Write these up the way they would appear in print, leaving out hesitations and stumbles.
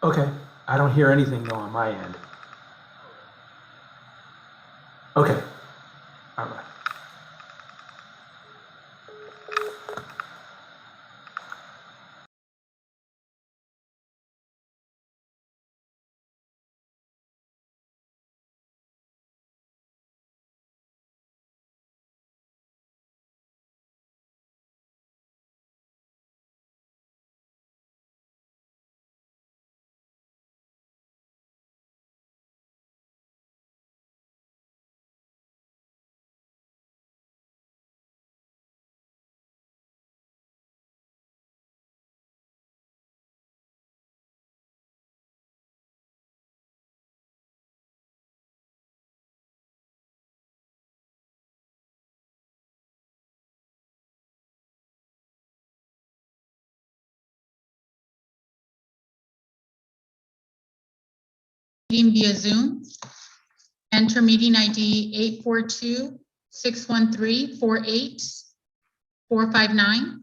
Okay, I don't hear anything though on my end. Okay, all right. Meeting via Zoom. Enter meeting ID 842-613-48459.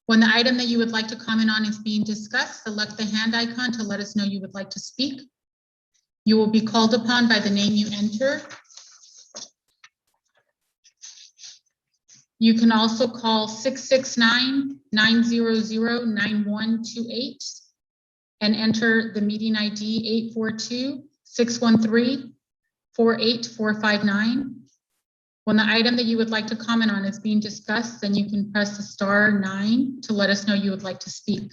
When the item that you would like to comment on is being discussed, select the hand icon to let us know you would like to speak. You will be called upon by the name you enter. You can also call 669-900-9128 and enter the meeting ID 842-613-48459. When the item that you would like to comment on is being discussed, then you can press the *9 to let us know you would like to speak.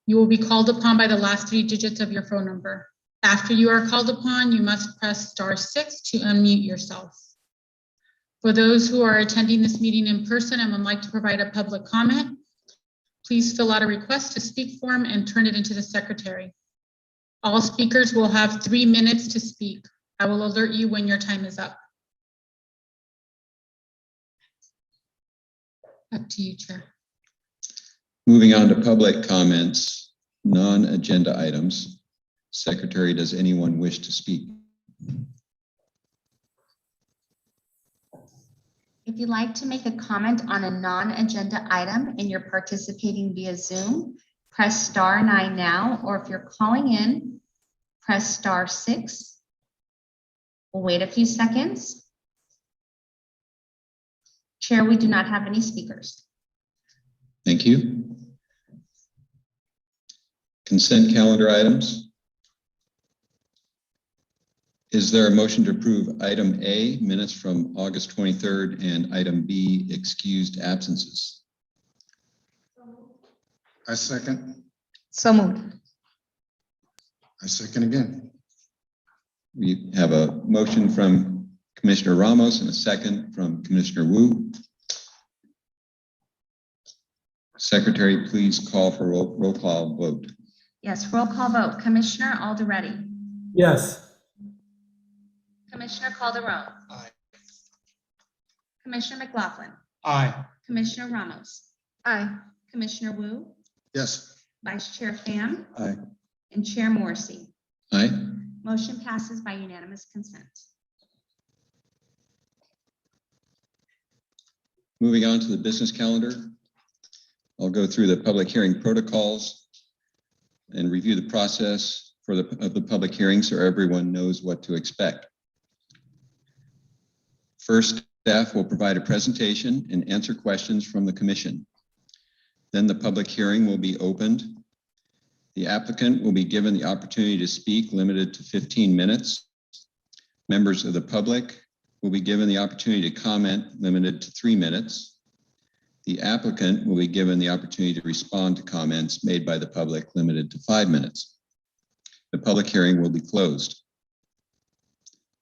You will be called upon by the last 3 digits of your phone number. After you are called upon, you must press *6 to unmute yourself. For those who are attending this meeting in person and would like to provide a public comment, please fill out a request to speak form and turn it into the secretary. All speakers will have 3 minutes to speak. I will alert you when your time is up. Up to you, Chair. Moving on to public comments, non-agenda items. Secretary, does anyone wish to speak? If you'd like to make a comment on a non-agenda item and you're participating via Zoom, press *9 now, or if you're calling in, press *6. We'll wait a few seconds. Chair, we do not have any speakers. Thank you. Consent calendar items. Is there a motion to approve item A, minutes from August 23rd, and item B, excused absences? I second. So moved. I second again. We have a motion from Commissioner Ramos and a second from Commissioner Wu. Secretary, please call for roll call vote. Yes, roll call vote. Commissioner Alderete. Yes. Commissioner Calderon. Aye. Commissioner McLaughlin. Aye. Commissioner Ramos. Aye. Commissioner Wu. Yes. Vice Chair Pham. Aye. And Chair Morrissey. Aye. Motion passes by unanimous consent. Moving on to the business calendar. I'll go through the public hearing protocols and review the process of the public hearing so everyone knows what to expect. First, staff will provide a presentation and answer questions from the commission. Then the public hearing will be opened. The applicant will be given the opportunity to speak, limited to 15 minutes. Members of the public will be given the opportunity to comment, limited to 3 minutes. The applicant will be given the opportunity to respond to comments made by the public, limited to 5 minutes. The public hearing will be closed.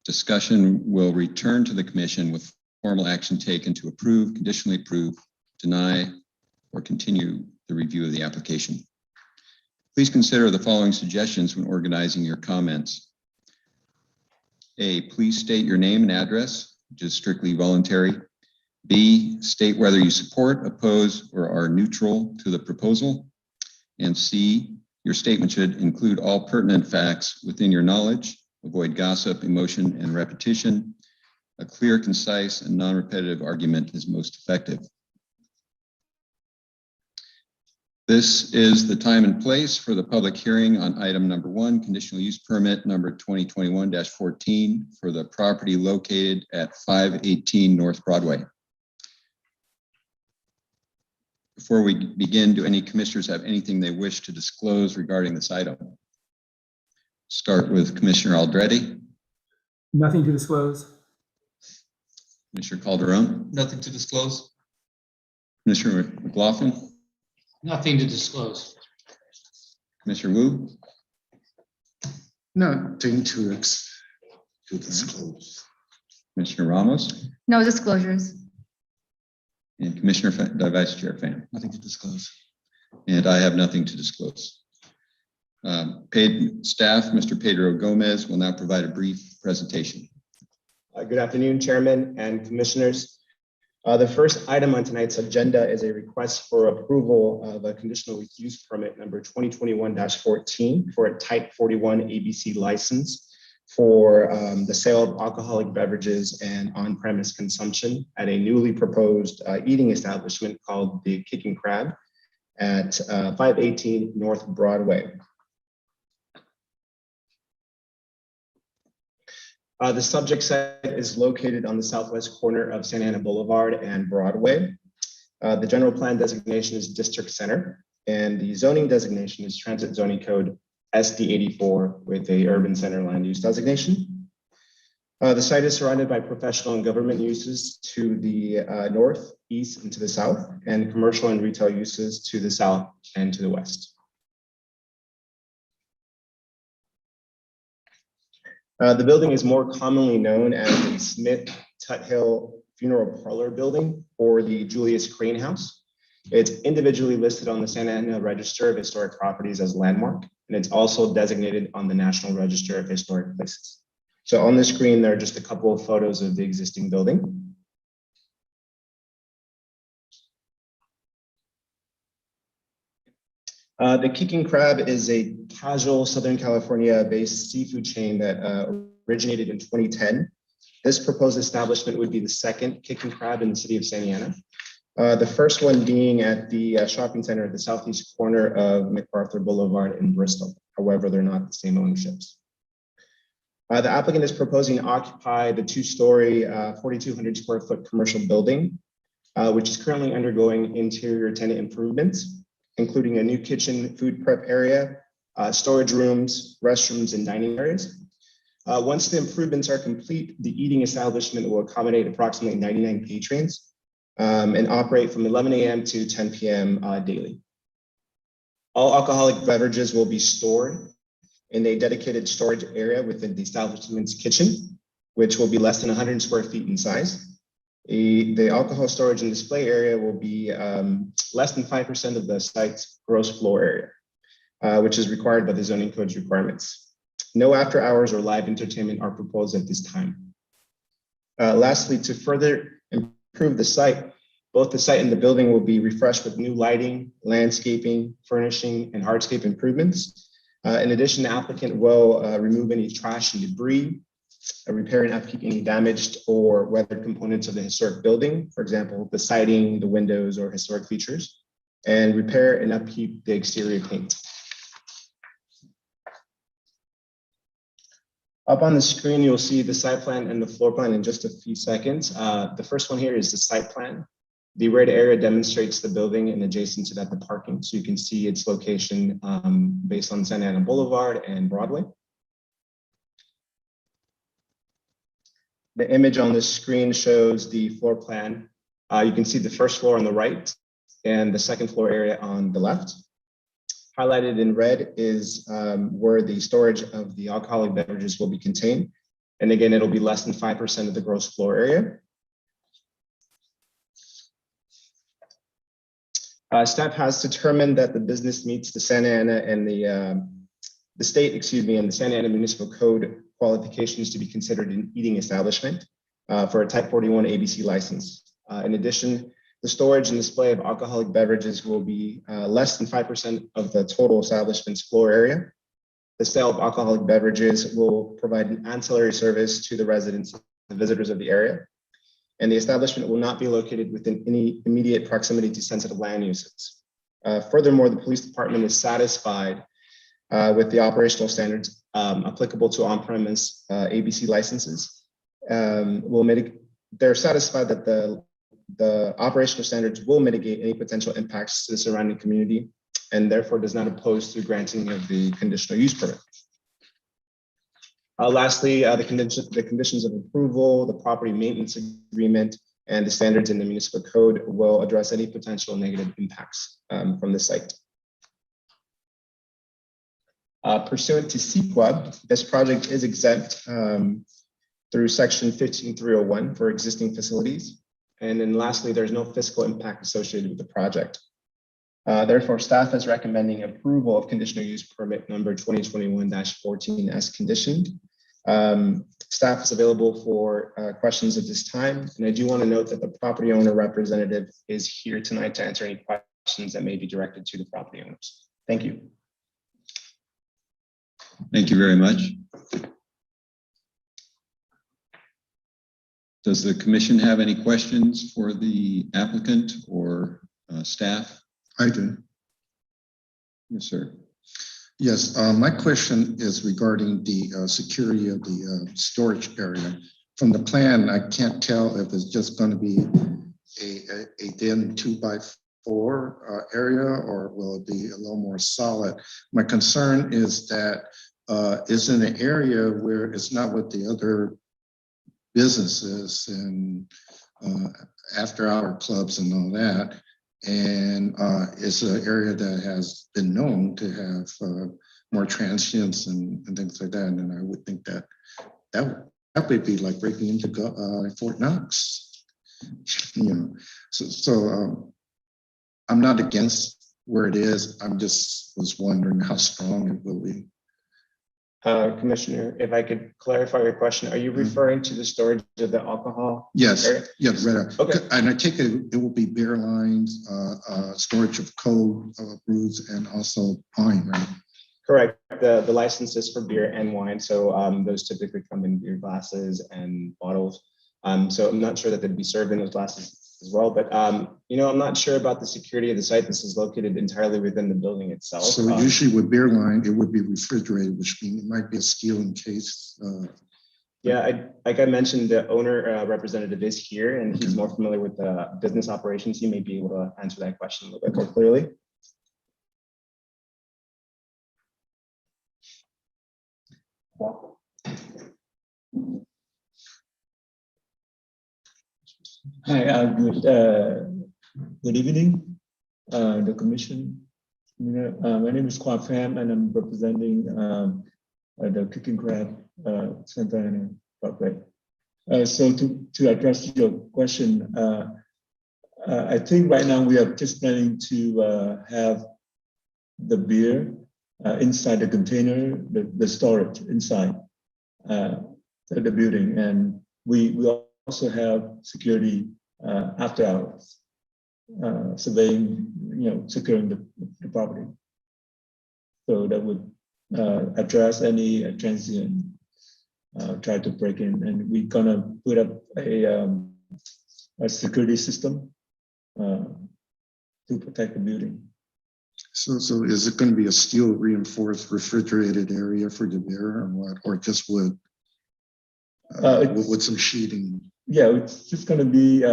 Discussion will return to the commission with formal action taken to approve, conditionally approve, deny, or continue the review of the application. Please consider the following suggestions when organizing your comments. A, please state your name and address, which is strictly voluntary. B, state whether you support, oppose, or are neutral to the proposal. And C, your statement should include all pertinent facts within your knowledge. Avoid gossip, emotion, and repetition. A clear, concise, and non-repetitive argument is most effective. This is the time and place for the public hearing on item number 1, conditional use permit number 2021-14 for the property located at 518 North Broadway. Before we begin, do any commissioners have anything they wish to disclose regarding this item? Start with Commissioner Aldretti. Nothing to disclose. Commissioner Calderon. Nothing to disclose. Commissioner McLaughlin. Nothing to disclose. Commissioner Wu. Nothing to disclose. Commissioner Ramos. No disclosures. And Commissioner Vice Chair Pham. Nothing to disclose. And I have nothing to disclose. Paid staff, Mr. Pedro Gomez will now provide a brief presentation. Good afternoon, Chairman and Commissioners. The first item on tonight's agenda is a request for approval of a conditional use permit number 2021-14 for a Type 41 ABC license for the sale of alcoholic beverages and on-premise consumption at a newly proposed eating establishment called the Kicking Crab at 518 North Broadway. The subject site is located on the southwest corner of Santa Ana Boulevard and Broadway. The general plan designation is District Center, and the zoning designation is Transit Zoning Code SD 84 with a urban center land use designation. The site is surrounded by professional and government uses to the north, east, and to the south, and commercial and retail uses to the south and to the west. The building is more commonly known as the Smith Tuthill Funeral Parlor Building or the Julius Crane House. It's individually listed on the Santa Ana Register of Historic Properties as landmark, and it's also designated on the National Register of Historic Places. So on the screen, there are just a couple of photos of the existing building. The Kicking Crab is a casual Southern California-based seafood chain that originated in 2010. This proposed establishment would be the second Kicking Crab in the city of Santa Ana. The first one being at the shopping center at the southeast corner of MacArthur Boulevard in Bristol. However, they're not the same ownerships. The applicant is proposing to occupy the two-story, 4,200 square foot commercial building, which is currently undergoing interior tenant improvements, including a new kitchen, food prep area, storage rooms, restrooms, and dining areas. Once the improvements are complete, the eating establishment will accommodate approximately 99 patrons and operate from 11 a.m. to 10 p.m. Daily. All alcoholic beverages will be stored in a dedicated storage area within the establishment's kitchen, which will be less than 100 square feet in size. The alcohol storage and display area will be less than 5% of the site's gross floor area, which is required by the zoning code's requirements. No after hours or live entertainment are proposed at this time. Lastly, to further improve the site, both the site and the building will be refreshed with new lighting, landscaping, furnishing, and hardscape improvements. In addition, the applicant will remove any trash and debris, repair and upkeep any damaged or weathered components of the historic building, for example, the siding, the windows, or historic features, and repair and upkeep the exterior paint. Up on the screen, you'll see the site plan and the floor plan in just a few seconds. The first one here is the site plan. The red area demonstrates the building and adjacent to that, the parking. So you can see its location based on Santa Ana Boulevard and Broadway. The image on this screen shows the floor plan. You can see the first floor on the right and the second floor area on the left. Highlighted in red is where the storage of the alcoholic beverages will be contained. And again, it'll be less than 5% of the gross floor area. Staff has determined that the business meets the Santa Ana and the state, and the Santa Ana Municipal Code qualifications to be considered an eating establishment for a Type 41 ABC license. In addition, the storage and display of alcoholic beverages will be less than 5% of the total establishment's floor area. The sale of alcoholic beverages will provide an ancillary service to the residents and visitors of the area. And the establishment will not be located within any immediate proximity to sensitive land uses. Furthermore, the police department is satisfied with the operational standards applicable to on-premise ABC licenses. They're satisfied that the operational standards will mitigate any potential impacts to the surrounding community and therefore does not oppose to granting of the conditional use permit. Lastly, the conditions of approval, the property maintenance agreement, and the standards in the municipal code will address any potential negative impacts from the site. Pursuant to CEQA, this project is exempt through section 15301 for existing facilities. And then lastly, there's no fiscal impact associated with the project. Therefore, staff is recommending approval of conditional use permit number 2021-14 as conditioned. Staff is available for questions at this time. And I do want to note that the property owner representative is here tonight to answer any questions that may be directed to the property owners. Thank you. Thank you very much. Does the commission have any questions for the applicant or staff? I do. Yes, sir. Yes, my question is regarding the security of the storage area. From the plan, I can't tell if it's just going to be a den 2x4 area, or will it be a little more solid? My concern is that it's in an area where it's not with the other businesses and after-hour clubs and all that. And it's an area that has been known to have more transients and things like that. And I would think that that would be like breaking into Fort Knox, you know. So I'm not against where it is. I'm just was wondering how strong it will be. Commissioner, if I could clarify your question, are you referring to the storage of the alcohol? Yes, area? yeah, right. Okay. And I take it will be beer lines, storage of cold brews, and also wine, right? Correct. The license is for beer and wine. So those typically come in beer glasses and bottles. So I'm not sure that they'd be served in those glasses as well, but you know, I'm not sure about the security of the site. This is located entirely within the building itself. So usually with beer line, it would be refrigerated, which means it might be a steel encased. Yeah, like I mentioned, the owner representative is here and he's Okay. more familiar with the business operations. He may be able to answer that question a little bit more clearly. Hi, good evening, the commission. My name is Kwak Pham, and I'm representing the Kicking Crab Santa Ana Parkway. So to address your question, I think right now we are just planning to have the beer inside the container, the storage inside the building, and we also have security after hours, surveying, securing the property. So that would address any transient try to break in, and we're gonna put up a security system to protect the building. So is it going to be a steel reinforced refrigerated area for the beer or what, or just wood? With some sheeting? Yeah, it's just going to be,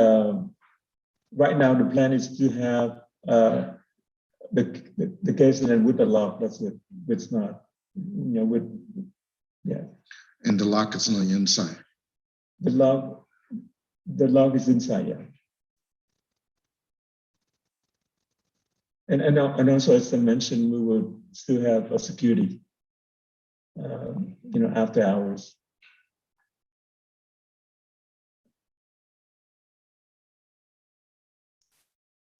right now the plan is to have the casing and with the lock, that's it. It's not, yeah. And the lock is on the inside? The lock is inside, yeah. And also, as I mentioned, we will still have a security, after hours.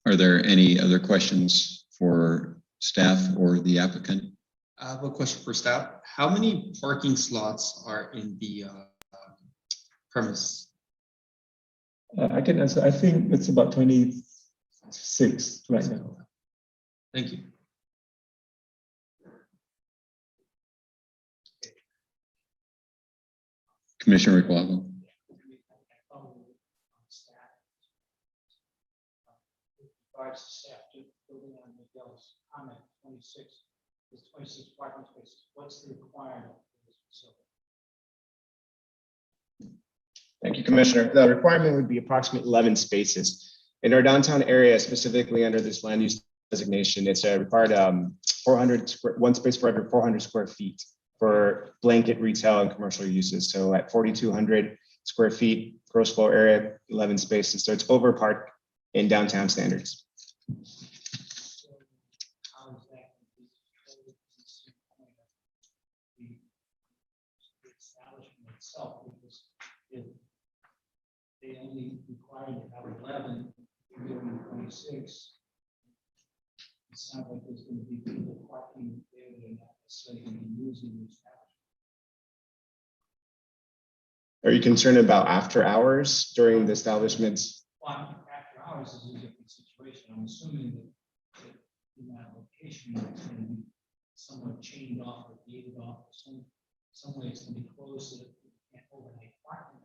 Are there any other questions for staff or the applicant? I have a question for staff. How many parking slots are in the premise? I can answer. I think it's about 26 right now. Thank you. Commissioner Requago. regards to staff to building on Miguel's comment, 26, there's 26 parking spaces. What's the requirement for this facility? Thank you, Commissioner. The requirement would be approximately 11 spaces. In our downtown area, specifically under this land use designation, it's a required 1 space for every 400 square feet for blanket retail and commercial uses. So at 4,200 square feet, gross floor area, 11 spaces. So it's over park in downtown standards. So how is that going to be controlled from the establishment itself? Because if they only required to have 11, you're giving 26. It sounds like there's going to be people parking there that are not necessarily going to be using the establishment. Are you concerned about after hours during the establishment's? Well, after hours is a different situation. I'm assuming that in that location, it's going to be somewhat chained off or gated off, or some way it's going to be closed so that you can't overnight parking.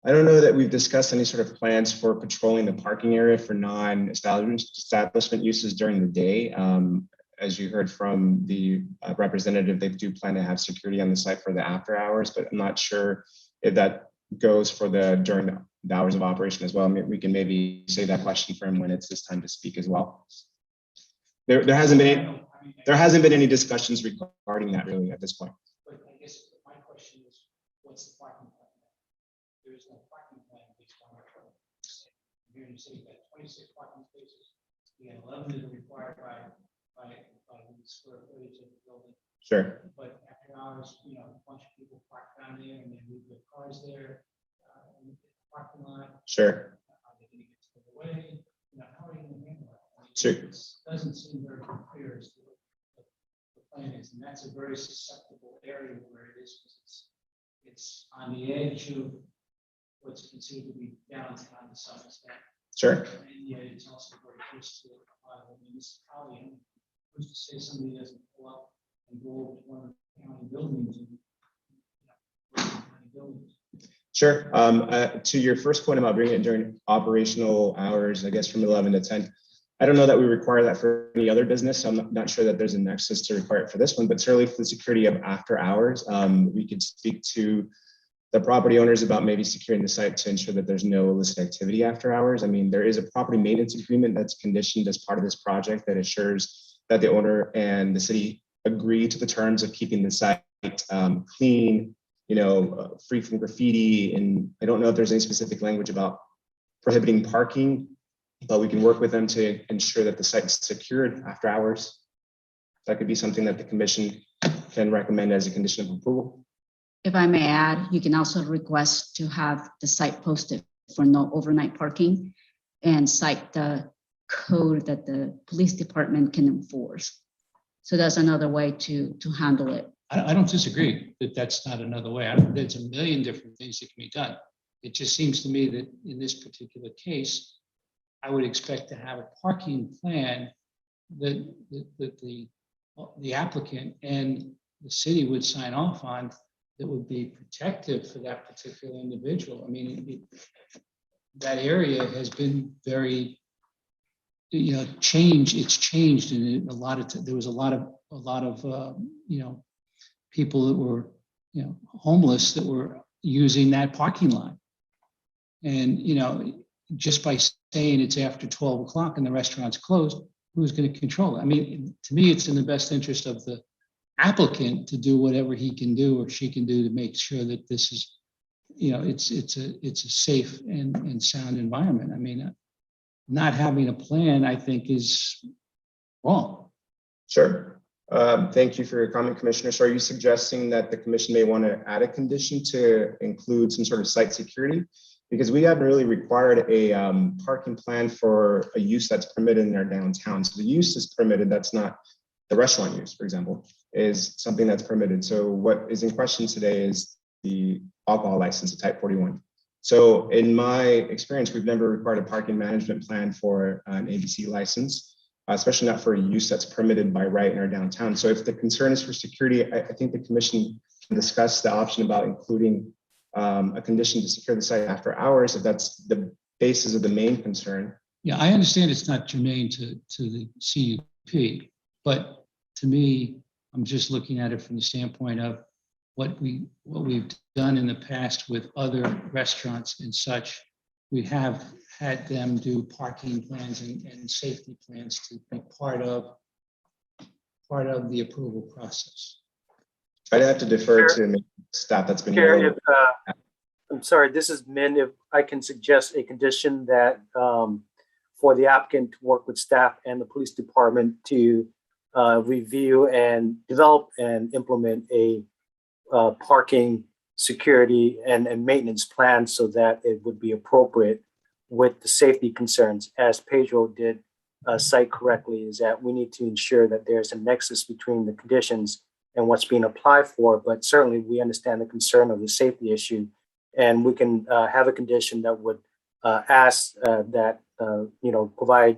I don't know that we've discussed any sort of plans for patrolling the parking area for non-establishment uses during the day. As you heard from the representative, they do plan to have security on the site for the after hours, but I'm not sure if that goes for during the hours of operation as well. I mean, we can maybe save that question for him when it's his time to speak as well. There hasn't been any discussions regarding that really at this point. But I guess my question is, what's the parking plan? There is no parking plan based on our code. Here you say you've got 26 parking spaces. You have 11 that are required by the square footage of the building. Sure. But after hours, you know, a bunch of people park down there and they move their cars there in the parking lot. Sure. Are they going to get towed away? You know, how are you going to handle that? I mean, Sure. It doesn't seem very clear as to what the plan is, and that's a very susceptible area where it is, because it's on the edge of what's considered to be downtown to some extent. Sure. And yet it's also very close to a lot of the municipality. And who's to say somebody doesn't pull up and go over to one of the county buildings and, county buildings. Sure. To your first point about bringing it during operational hours, I guess from 11 to 10, I don't know that we require that for any other business. So I'm not sure that there's a nexus to require it for this one, but certainly for the security of after hours, we could speak to the property owners about maybe securing the site to ensure that there's no illicit activity after hours. I mean, there is a property maintenance agreement that's conditioned as part of this project that assures that the owner and the city agree to the terms of keeping the site clean, free from graffiti. And I don't know if there's any specific language about prohibiting parking, but we can work with them to ensure that the site is secured after hours. That could be something that the commission can recommend as a condition of approval. If I may add, you can also request to have the site posted for no overnight parking and cite the code that the police department can enforce. So that's another way to handle it. I don't disagree that that's not another way. There's a million different things that can be done. It just seems to me that in this particular case, I would expect to have a parking plan that the applicant and the city would sign off on that would be protective for that particular individual. I mean, that area has been very, changed. It's changed, and there was a lot of people that were, homeless that were using that parking lot, and just by saying it's after 12 o'clock and the restaurant's closed, who's going to control it? I mean, to me, it's in the best interest of the applicant to do whatever he can do or she can do to make sure that this is, it's a safe and sound environment. I mean, not having a plan, I think, is wrong. Sure. Thank you for your comment, Commissioner. So are you suggesting that the commission may want to add a condition to include some sort of site security? Because we haven't really required a parking plan for a use that's permitted in our downtown. So the use is permitted, that's not the restaurant use, for example, is something that's permitted. So what is in question today is the alcohol license of type 41. So in my experience, we've never required a parking management plan for an ABC license, especially not for a use that's permitted by right in our downtown. So if the concern is for security, I think the commission can discuss the option about including a condition to secure the site after hours, if that's the basis of the main concern. Yeah, I understand it's not germane to the CUP, but to me, I'm just looking at it from the standpoint of what we've done in the past with other restaurants and such. We have had them do parking plans and safety plans to be part of the approval process. I'd have to defer to staff that's been. Chair, handling if, I'm sorry, this is Min. If I can suggest a condition that for the applicant to work with staff and the police department to review and develop and implement a parking, security, and maintenance plan so that it would be appropriate with the safety concerns. As Pedro did cite correctly, is that we need to ensure that there's a nexus between the conditions and what's being applied for, but certainly we understand the concern of the safety issue, and we can have a condition that would ask that, provide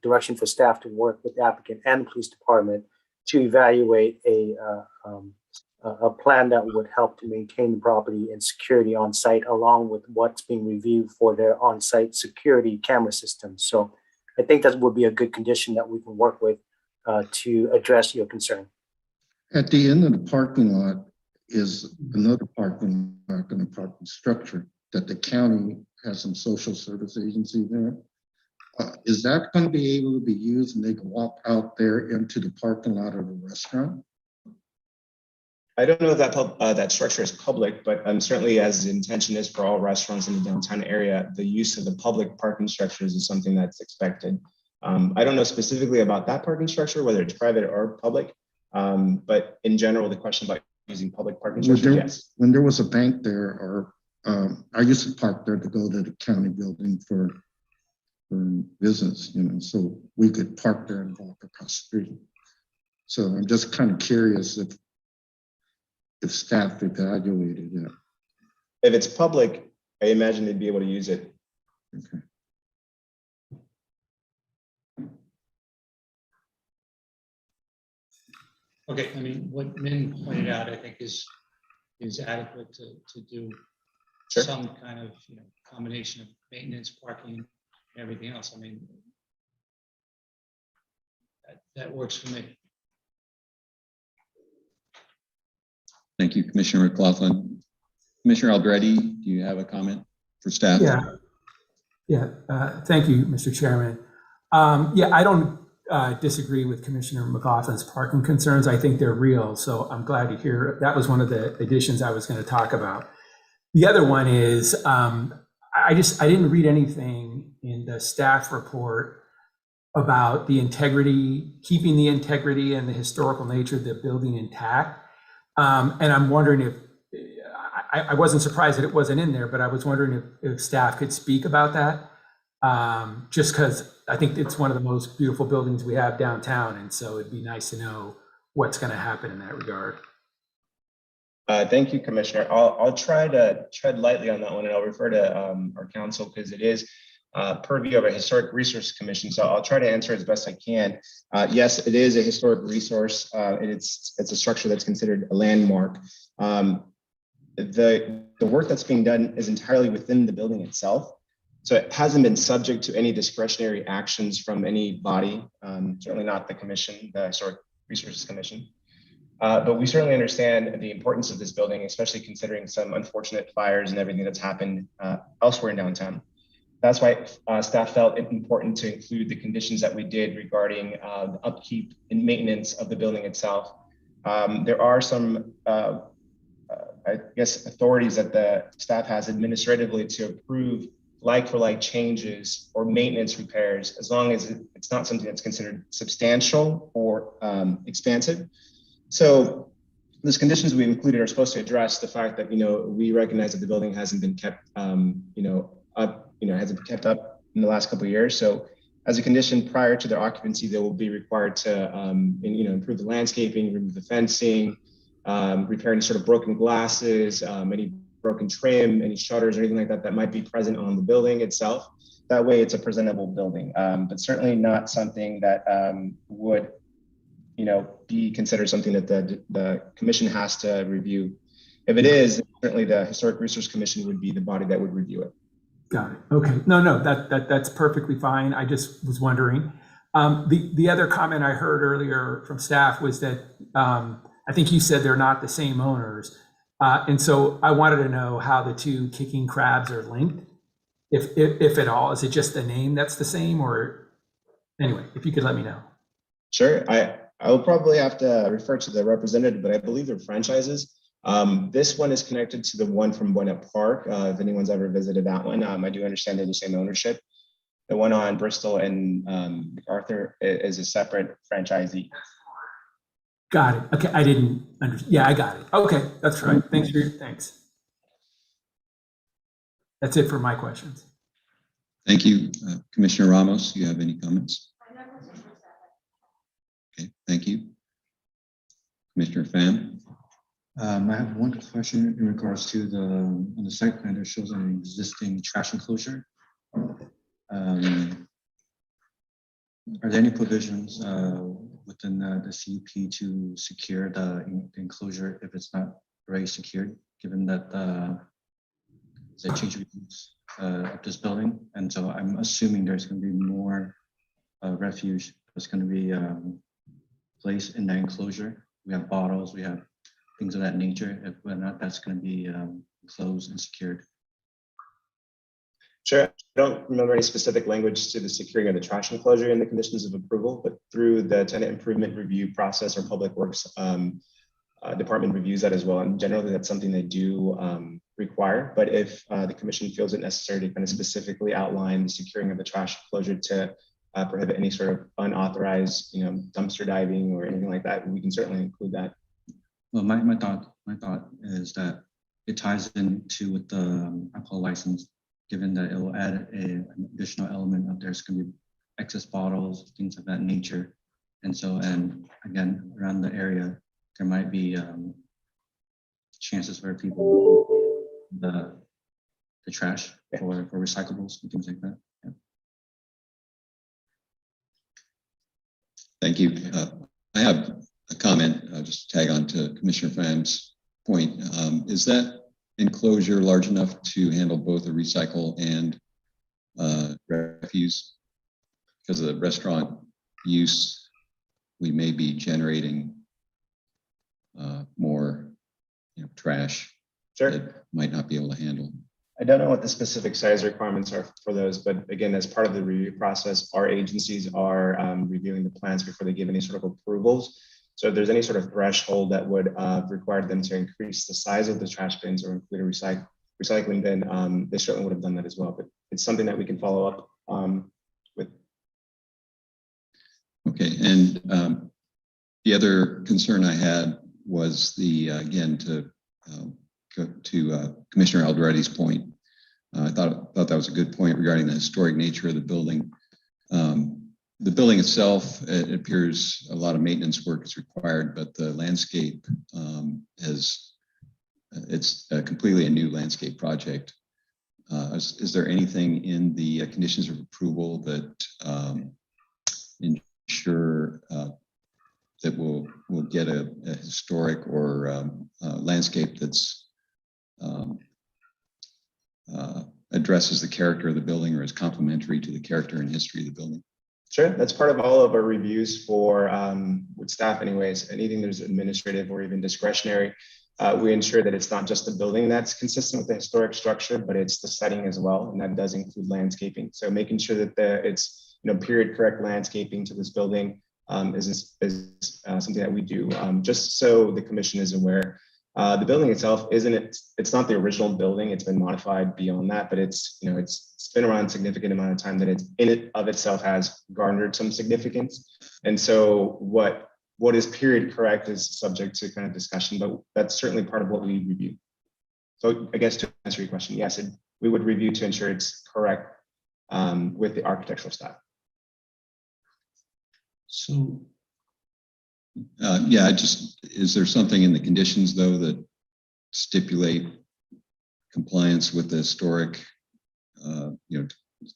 direction for staff to work with the applicant and the police department to evaluate a plan that would help to maintain the property and security on site, along with what's being reviewed for their on-site security camera systems. So I think that would be a good condition that we can work with to address your concern. At the end of the parking lot is another parking lot and a parking structure that the county has some social service agency there. Is that going to be able to be used and they can walk out there into the parking lot of the restaurant? I don't know if that structure is public, but certainly as the intention is for all restaurants in the downtown area, the use of the public parking structures is something that's expected. I don't know specifically about that parking structure, whether it's private or public, but in general, the question about using public parking structures, yes. When there was a bank there, or I used to park there to go to the county building for business, so we could park there and walk across the street. So I'm just kind of curious if staff evaluated it. If it's public, I imagine they'd be able to use it. Okay. Okay, I mean, what Min pointed out, I think is adequate to do Sure. some kind of combination of maintenance, parking, and everything else. I mean, that works for me. Thank you, Commissioner McLaughlin. Commissioner Aldretti, do you have a comment for staff? Yeah. Thank you, Mr. Chairman. I don't disagree with Commissioner McLaughlin's parking concerns. I think they're real. So I'm glad to hear that was one of the additions I was going to talk about. The other one is I didn't read anything in the staff report about the integrity, keeping the integrity and the historical nature of the building intact. And I'm wondering if, I wasn't surprised that it wasn't in there, but I was wondering if staff could speak about that. Just because I think it's one of the most beautiful buildings we have downtown. And so it'd be nice to know what's going to happen in that regard. Thank you, Commissioner. I'll try to tread lightly on that one, and I'll refer to our council because it is purview of a Historic Resource Commission. So I'll try to answer as best I can. Yes, it is a historic resource, and it's a structure that's considered a landmark. The work that's being done is entirely within the building itself. So it hasn't been subject to any discretionary actions from any body, certainly not the commission, the Historic Resources Commission. But we certainly understand the importance of this building, especially considering some unfortunate fires and everything that's happened elsewhere in downtown. That's why staff felt it important to include the conditions that we did regarding the upkeep and maintenance of the building itself. There are some, authorities that the staff has administratively to approve like-for-like changes or maintenance repairs, as long as it's not something that's considered substantial or expansive. So those conditions we included are supposed to address the fact that, we recognize that the building hasn't been kept, hasn't been kept up in the last couple of years. So as a condition prior to their occupancy, they will be required to, improve the landscaping, remove the fencing, repair any sort of broken glasses, any broken trim, any shutters or anything like that that might be present on the building itself. That way it's a presentable building, but certainly not something that would, be considered something that the commission has to review. If it is, certainly the Historic Resource Commission would be the body that would review it. Got it. Okay. No, that's perfectly fine. I just was wondering. The other comment I heard earlier from staff was that I think you said they're not the same owners. And so I wanted to know how the two kicking crabs are linked, if at all. Is it just the name that's the same, or anyway, if you could let me know. Sure, I will probably have to refer to the representative, but I believe they're franchises. This one is connected to the one from Buena Park. If anyone's ever visited that one, I do understand they're the same ownership. The one on Bristol and MacArthur is a separate franchisee. Got it. Okay, I didn't understand. Yeah, I got it. Okay, that's right. Thanks. That's it for my questions. Thank you. Commissioner Ramos, do you have any comments? Okay, thank you. Commissioner Pham? I have one question in regards to on the site plan that shows an existing trash enclosure. Are there any provisions within the CUP to secure the enclosure if it's not already secured, given that it's a change of use of this building? And so I'm assuming there's going to be more refuge that's going to be placed in that enclosure. We have bottles, we have things of that nature, if whether or not that's going to be closed and secured. Sure, I don't remember any specific language to the securing of the trash enclosure in the conditions of approval, but through the tenant improvement review process or public works department reviews that as well. And generally that's something they do require, but if the commission feels it necessary to kind of specifically outline the securing of the trash enclosure to prohibit any sort of unauthorized, dumpster diving or anything like that, we can certainly include that. Well, my thought is that it ties into with the alcohol license, given that it will add an additional element of there's going to be excess bottles, things of that nature. And so, and again, around the area, there might be chances where people the trash for recyclables and things like that. Yeah. Thank you. I have a comment, just to tag on to Commissioner Pham's point. Is that enclosure large enough to handle both a recycle and refuse? Because of the restaurant use, we may be generating more trash that might not be able to handle. I don't know what the specific size requirements are for those, but again, as part of the review process, our agencies are reviewing the plans before they give any sort of approvals. So if there's any sort of threshold that would require them to increase the size of the trash bins or include a recycling bin, they certainly would have done that as well. But it's something that we can follow up with. Okay, and the other concern I had was again, to Commissioner Alderetti's point. I thought that was a good point regarding the historic nature of the building. The building itself, it appears a lot of maintenance work is required, but the landscape it's completely a new landscape project. Is there anything in the conditions of approval that ensure that we'll get a historic or landscape that's addresses the character of the building or is complementary to the character and history of the building? Sure, that's part of all of our reviews for with staff anyways. Anything there's administrative or even discretionary, we ensure that it's not just the building that's consistent with the historic structure, but it's the setting as well, and that does include landscaping. So making sure that it's period correct landscaping to this building is something that we do. Just so the commission is aware, the building itself it's not the original building. It's been modified beyond that, but it's been around a significant amount of time that it's in it of itself has garnered some significance. And so what is period correct is subject to kind of discussion, but that's certainly part of what we review. So I guess to answer your question, yes, we would review to ensure it's correct with the architectural staff. So, yeah, is there something in the conditions though that stipulate compliance with the historic,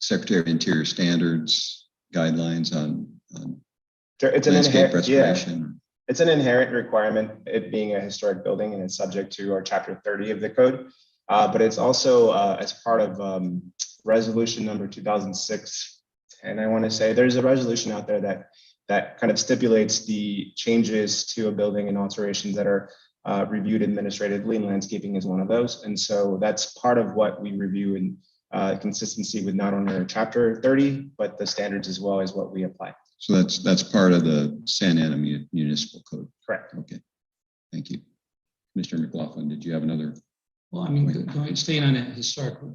Secretary of Interior standards, guidelines on it's landscape restoration? It's an inherent requirement, it being a historic building, and it's subject to our Chapter 30 of the code. but it's also as part of resolution number 2006. And I want to say there's a resolution out there that kind of stipulates the changes to a building and alterations that are reviewed administratively, and landscaping is one of those. And so that's part of what we review in consistency with not only our chapter 30, but the standards as well as what we apply. So that's part of the Santa Ana Municipal Code. Correct. Okay, thank you. Commissioner McLaughlin, did you have another? Well, I mean, staying on the historical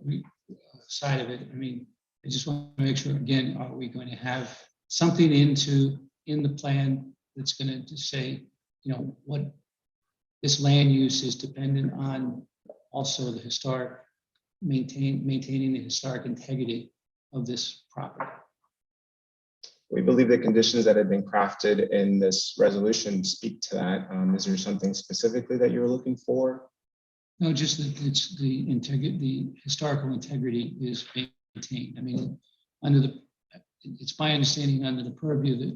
side of it, I mean, I just want to make sure, again, are we going to have something in the plan that's going to say, you know, what this land use is dependent on also the historic, maintaining the historic integrity of this property? We believe the conditions that have been crafted in this resolution speak to that. Is there something specifically that you're looking for? No, just that it's the integrity, the historical integrity is maintained. I mean, it's my understanding under the purview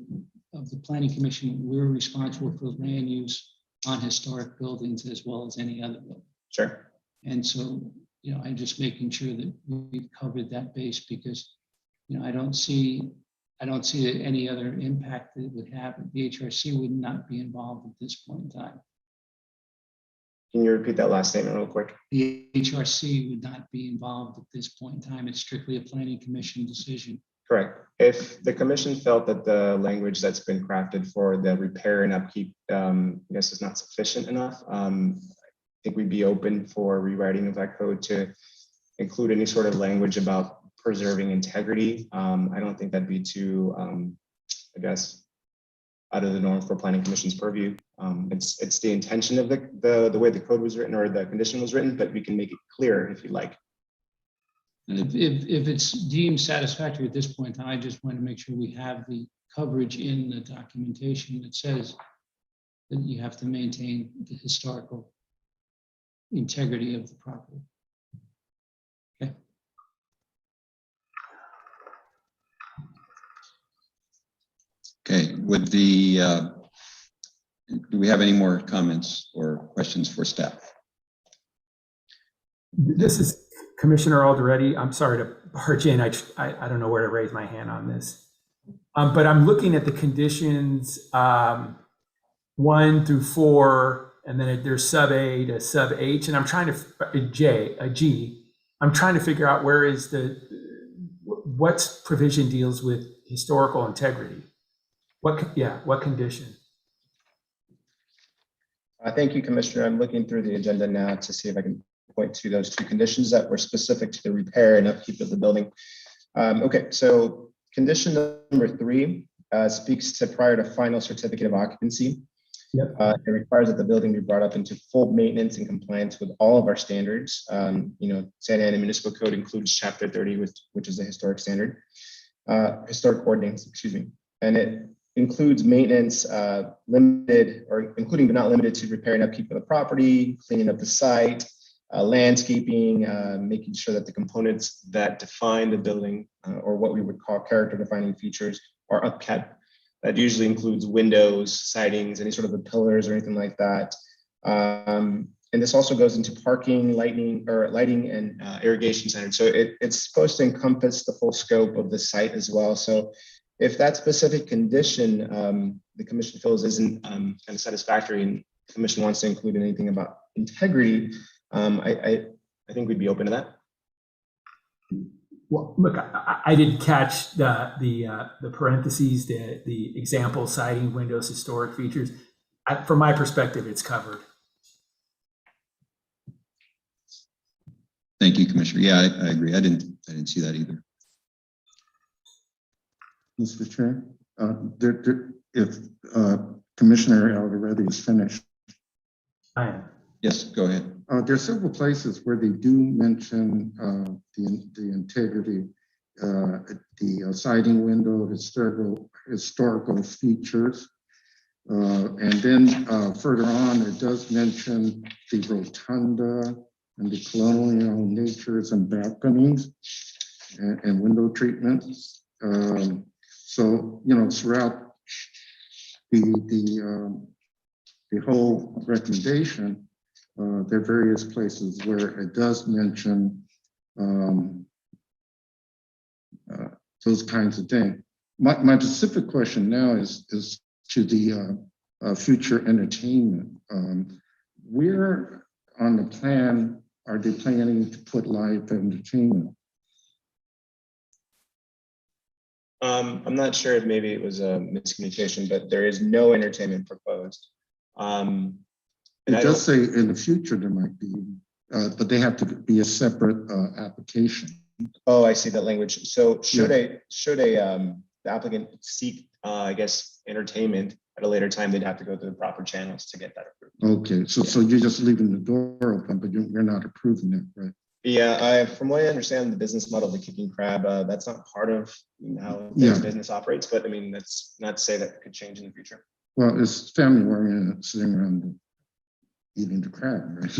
of the Planning Commission, we're responsible for land use on historic buildings as well as any other building. Sure. And so, you know, I'm just making sure that we've covered that base because, you know, I don't see any other impact that it would have. The HRC would not be involved at this point in time. Can you repeat that last statement real quick? The HRC would not be involved at this point in time. It's strictly a Planning Commission decision. Correct. If the commission felt that the language that's been crafted for the repair and upkeep, I guess is not sufficient enough, I think we'd be open for rewriting of that code to include any sort of language about preserving integrity. I don't think that'd be too, I guess, out of the norm for Planning Commission's purview. It's the intention of the way the code was written or the condition was written, but we can make it clear if you like. And if it's deemed satisfactory at this point, I just want to make sure we have the coverage in the documentation that says that you have to maintain the historical integrity of the property. Okay. Okay, do we have any more comments or questions for staff? This is Commissioner Alderetti. I'm sorry to barge in. I don't know where to raise my hand on this. But I'm looking at the conditions 1 through 4, and then there's sub A to sub H, and I'm trying to G. I'm trying to figure out where is what provision deals with historical integrity. What condition? Thank you, Commissioner. I'm looking through the agenda now to see if I can point to those two conditions that were specific to the repair and upkeep of the building. Okay, so condition number 3 speaks to prior to final certificate of occupancy. Yep. It requires that the building be brought up into full maintenance and compliance with all of our standards. Santa Ana Municipal Code includes Chapter 30, which is a historic standard, historic ordinance, excuse me, and it includes maintenance limited or including but not limited to repair and upkeep of the property, cleaning up the site, landscaping, making sure that the components that define the building or what we would call character defining features are upkept. That usually includes windows, sidings, any sort of the pillars or anything like that. And this also goes into parking, lighting and irrigation standards. So it's supposed to encompass the full scope of the site as well. So if that specific condition the commission feels isn't kind of satisfactory and the commission wants to include anything about integrity, I think we'd be open to that. Well, look, I didn't catch the parentheses, the example, siding, windows, historic features. From my perspective, it's covered. Thank you, Commissioner. Yeah, I agree. I didn't see that either. Mr. Chair, if Commissioner Alderetti is finished. I am. Yes, go ahead. There are several places where they do mention the integrity, the siding window, historical features. And then further on, it does mention the rotunda and the colonial natures and balconies and window treatments. So, throughout the whole recommendation, there are various places where it does mention those kinds of things. My specific question now is to the future entertainment. Where on the plan are they planning to put live entertainment? I'm not sure if maybe it was a miscommunication, but there is no entertainment proposed. And It I does don't- say in the future there might be, but they have to be a separate application. Oh, I see that language. So should the applicant seek, I guess, entertainment at a later time, they'd have to go through the proper channels to get that approved. Okay, so you're just leaving the door open, but you're not approving it, right? Yeah, from what I understand, the business model of the Kicking Crab, that's not part of how Yeah. the business operates, but I mean, that's not to say that could change in the future. Well, it's family oriented, sitting around eating the crab, right?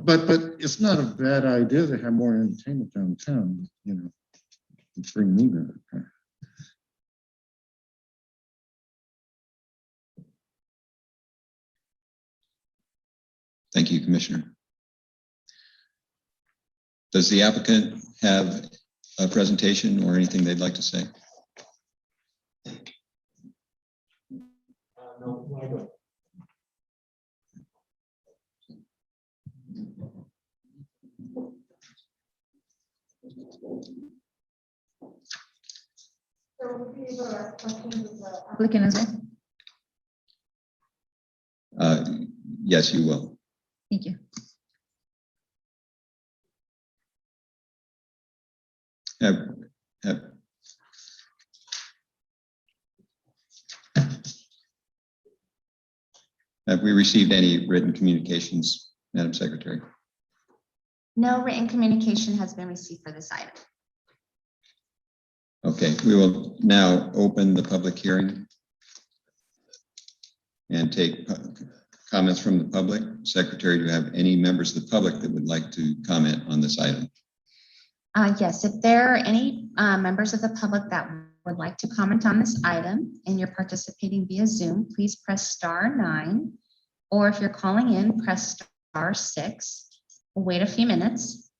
But it's not a bad idea to have more entertainment downtown, you know. Bring me there. Thank you, Commissioner. Does the applicant have a presentation or anything they'd like to say? No, I don't. Applicant as well. Yes, you will. Thank you. Have we received any written communications, Madam Secretary? No written communication has been received for this item. Okay, we will now open the public hearing and take comments from the public. Secretary, do you have any members of the public that would like to comment on this item? Yes, if there are any members of the public that would like to comment on this item and you're participating via Zoom, please press *9. Or if you're calling in, press *6. We'll wait a few minutes.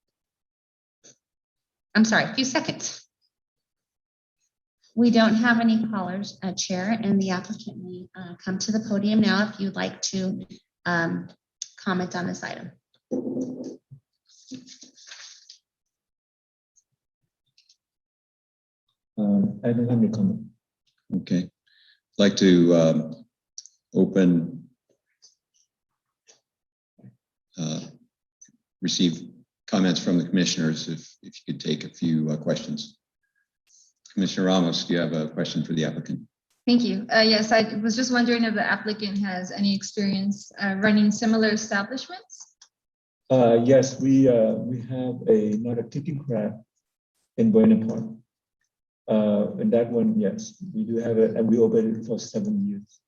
I'm sorry, a few seconds. We don't have any callers, Chair, and the applicant may come to the podium now if you'd like to comment on this item. I don't have any comment. Okay, I'd like to receive comments from the commissioners if you could take a few questions. Commissioner Ramos, do you have a question for the applicant? Thank you. Yes, I was just wondering if the applicant has any experience running similar establishments? Yes, we have not a Kicking Crab in Buena Park. And that one, yes, we do have it, and we operated it for 7 years.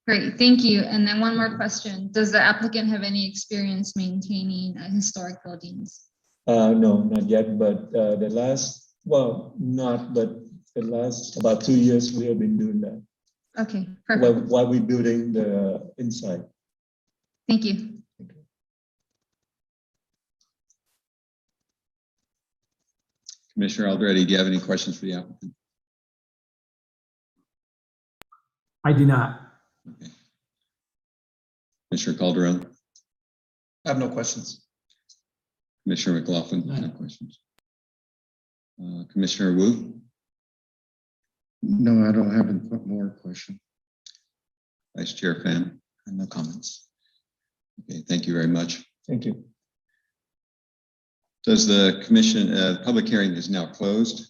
Great, thank you. And then one more question. Does the applicant have any experience maintaining historic buildings? No, not yet, but the last about 2 years, we have been doing that. Okay, perfect. While we're building the inside. Thank you. Commissioner Alderete, do you have any questions for the applicant? I do not. Okay. Commissioner Calderon? I have no questions. Commissioner McLaughlin? No questions. Commissioner Wu? No, I don't have any more questions. Vice Chair Pham? No comments. Okay, thank you very much. Thank you. Does the commission, public hearing is now closed.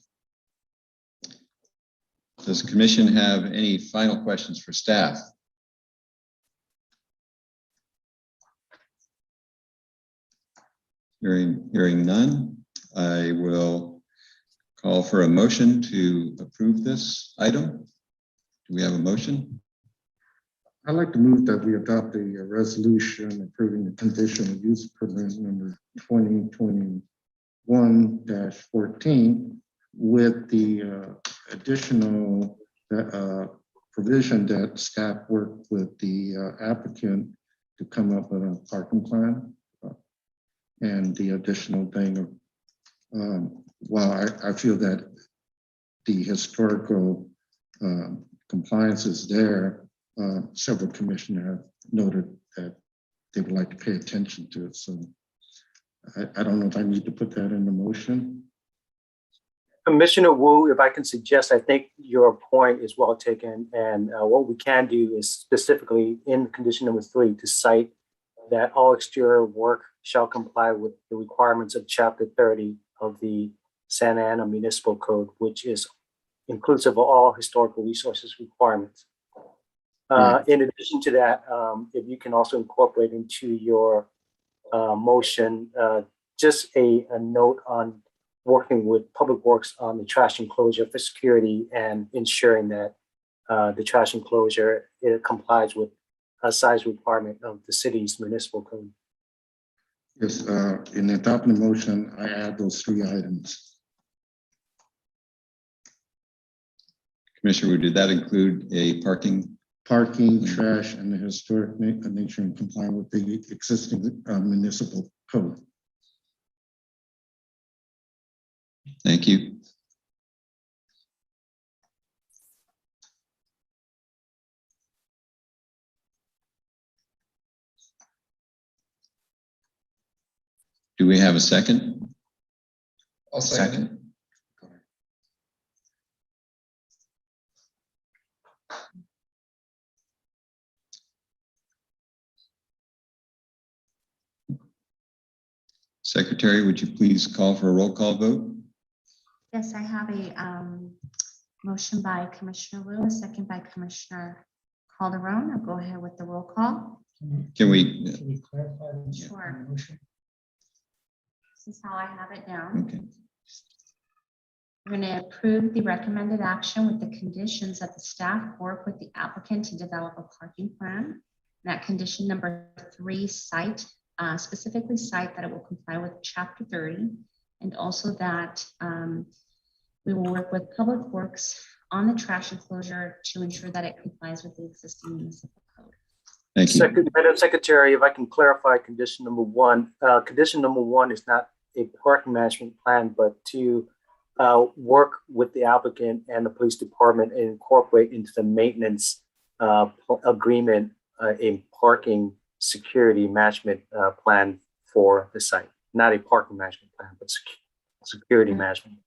Does the commission have any final questions for staff? Hearing none, I will call for a motion to approve this item. Do we have a motion? I'd like to move that we adopt a resolution approving the conditional use permit number 2021-14 with the additional provision that staff work with the applicant to come up with a parking plan. And the additional thing of, while I feel that the historical compliance is there, several commissioners have noted that they would like to pay attention to it. So I don't know if I need to put that in the motion. Commissioner Wu, if I can suggest, I think your point is well taken. And what we can do is specifically in condition number 3 to cite that all exterior work shall comply with the requirements of Chapter 30 of the Santa Ana Municipal Code, which is inclusive of all historical resources requirements. In addition to that, if you can also incorporate into your motion, just a note on working with Public Works on the trash enclosure for security and ensuring that the trash enclosure, it complies with a size requirement of the city's municipal code. Yes, in adopting the motion, I add those 3 items. Commissioner Wu, did that include a parking? Parking, trash, and the historic nature and comply with the existing municipal code. Thank you. Do we have a second? I'll second. Secretary, would you please call for a roll call vote? Yes, I have a motion by Commissioner Wu, a second by Commissioner Calderon. I'll go ahead with the roll call. Can we? clarify? Sure. This is how I have it down. Okay. We're going to approve the recommended action with the conditions that the staff work with the applicant to develop a parking plan. That condition number 3 specifically cite that it will comply with Chapter 30, and also that we will work with Public Works on the trash enclosure to ensure that it complies with the existing municipal code. Thank you. Madam Secretary, if I can clarify condition number 1. Condition number 1 is not a parking management plan, but to work with the applicant and the police department and incorporate into the maintenance agreement a parking security management plan for the site. Not a parking management plan, but security management.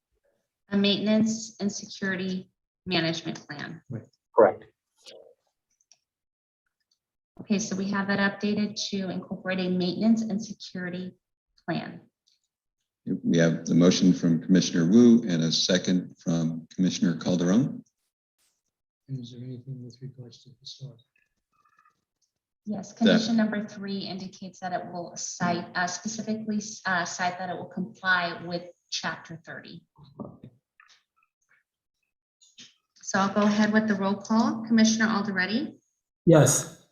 A maintenance and security management plan. Correct. Okay, so we have that updated to incorporate a maintenance and security plan. We have the motion from Commissioner Wu and a second from Commissioner Calderon. And is there anything with regards to historic? Yes, condition number 3 indicates that it will cite, specifically cite that it will comply with Chapter 30. So I'll go ahead with the roll call. Commissioner Alderete, Yes.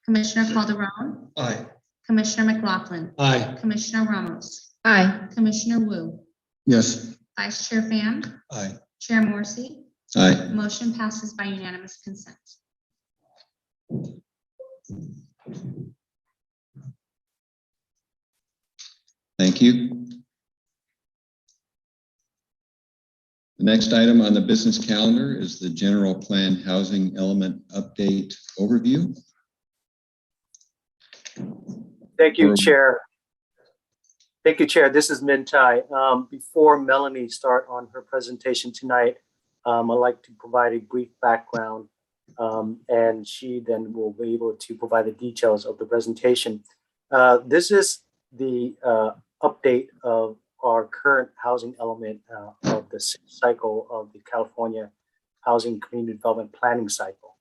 Commissioner Calderon, Aye. Commissioner McLaughlin, Aye. Commissioner Ramos, Aye. Commissioner Wu, Yes, Vice Chair Pham, Aye. Chair Morrissey. Aye. Motion passes by unanimous consent. Thank you. The next item on the business calendar is the general plan housing element update overview. Thank you, Chair. Thank you, Chair. This is Min Tai. Before Melanie start on her presentation tonight, I'd like to provide a brief background, and she then will be able to provide the details of the presentation. This is the update of our current housing element of the cycle of the California Housing Community Development Planning Cycle.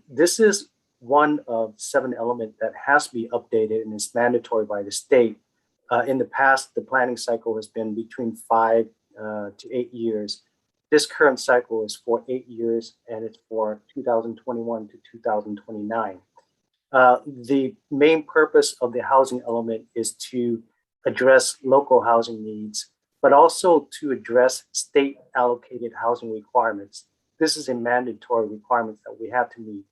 This is one of 7 elements that has to be updated and is mandatory by the state. In the past, the planning cycle has been between 5 to 8 years. This current cycle is for 8 years, and it's for 2021 to 2029. The main purpose of the housing element is to address local housing needs, but also to address state allocated housing requirements. This is a mandatory requirement that we have to meet.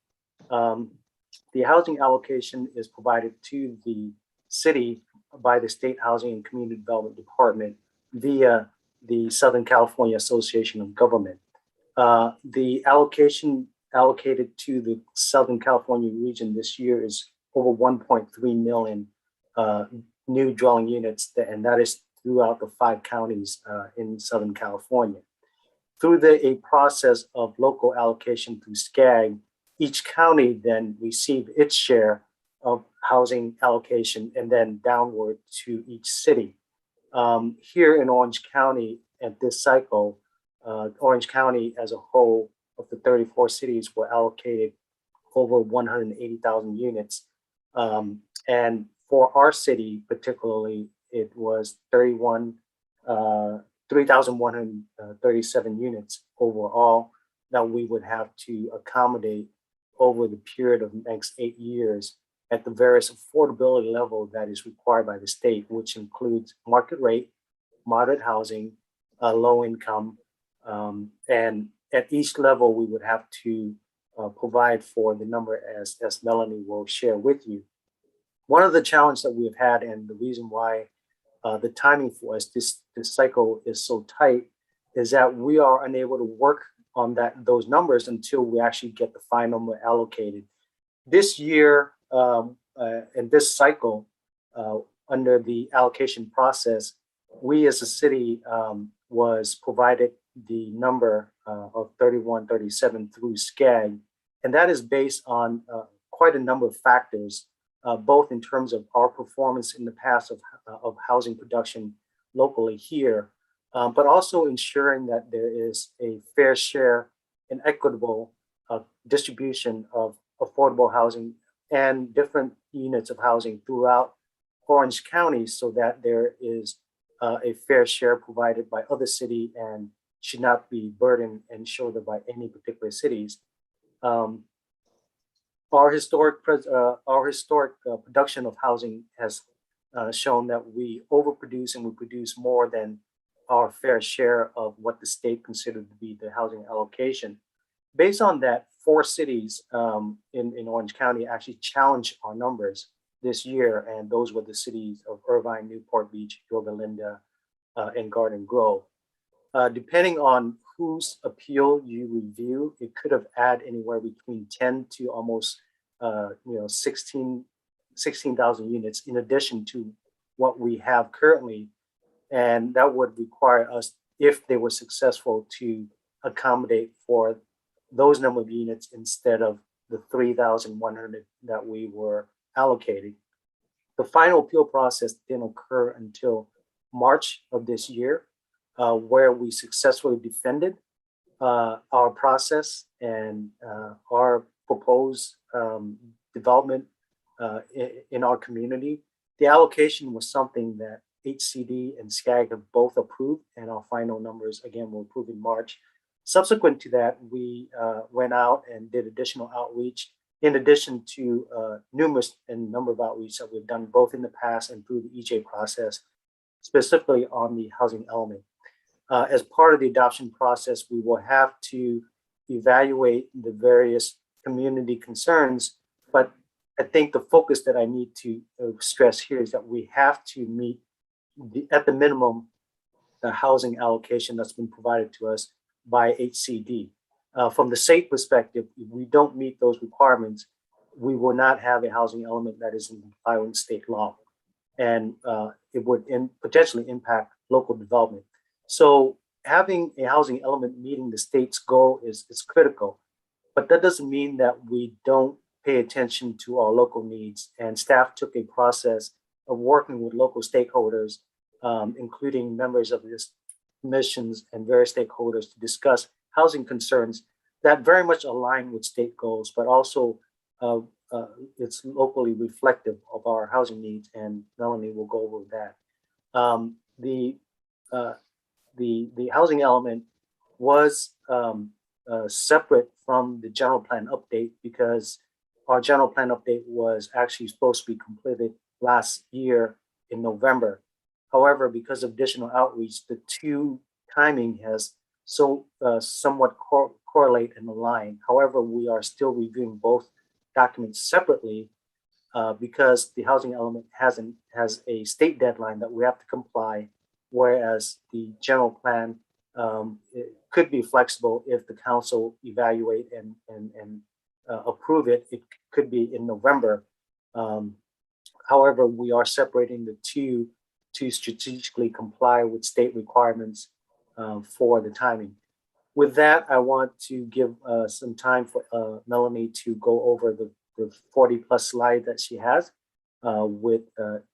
The housing allocation is provided to the city by the State Housing and Community Development Department via the Southern California Association of Government. The allocation allocated to the Southern California region this year is over 1.3 million new dwelling units, and that is throughout the 5 counties in Southern California. Through a process of local allocation through SCAG, each county then received its share of housing allocation and then downward to each city. Here in Orange County at this cycle, Orange County as a whole of the 34 cities were allocated over 180,000 units. And for our city particularly, it was 3,137 units overall that we would have to accommodate over the period of the next 8 years at the various affordability level that is required by the state, which includes market rate, moderate housing, low income, and at each level we would have to provide for the number as Melanie will share with you. One of the challenges that we have had, and the reason why the timing for us this cycle is so tight, is that we are unable to work on those numbers until we actually get the final number allocated. This year and this cycle, under the allocation process, we as a city was provided the number of 3137 through SCAG, and that is based on quite a number of factors, both in terms of our performance in the past of housing production locally here, but also ensuring that there is a fair share and equitable distribution of affordable housing and different units of housing throughout Orange County, so that there is a fair share provided by other cities and should not be burdened and shouldered by any particular cities. Our historic production of housing has shown that we overproduce and we produce more than our fair share of what the state considered to be the housing allocation. Based on that, 4 cities in Orange County actually challenged our numbers this year, and those were the cities of Irvine, Newport Beach, Yorba Linda, and Garden Grove. Depending on whose appeal you review, it could have added anywhere between 10 to almost 16,000 units in addition to what we have currently. And that would require us, if they were successful, to accommodate for those number of units instead of the 3,100 that we were allocated. The final appeal process didn't occur until March of this year, where we successfully defended our process and our proposed development in our community. The allocation was something that HCD and SCAG have both approved, and our final numbers, again, were approved in March. Subsequent to that, we went out and did additional outreach, in addition to numerous and number of outreach that we've done both in the past and through the EJ process, specifically on the housing element. As part of the adoption process, we will have to evaluate the various community concerns, but I think the focus that I need to stress here is that we have to meet, at the minimum, the housing allocation that's been provided to us by HCD. From the state perspective, if we don't meet those requirements, we will not have a housing element that is in compliance with state law, and it would potentially impact local development. So having a housing element meeting the state's goal is critical, but that doesn't mean that we don't pay attention to our local needs. And staff took a process of working with local stakeholders, including members of this commissions and various stakeholders, to discuss housing concerns that very much align with state goals, but also it's locally reflective of our housing needs, and Melanie will go over that. The housing element was separate from the general plan update because our general plan update was actually supposed to be completed last year in November. However, because of additional outreach, the two timing has somewhat correlate and align. However, we are still reviewing both documents separately because the housing element has a state deadline that we have to comply, whereas the general plan it could be flexible if the council evaluate and approve it. It could be in November. However, we are separating the two to strategically comply with state requirements for the timing. With that, I want to give some time for Melanie to go over the 40+ slide that she has with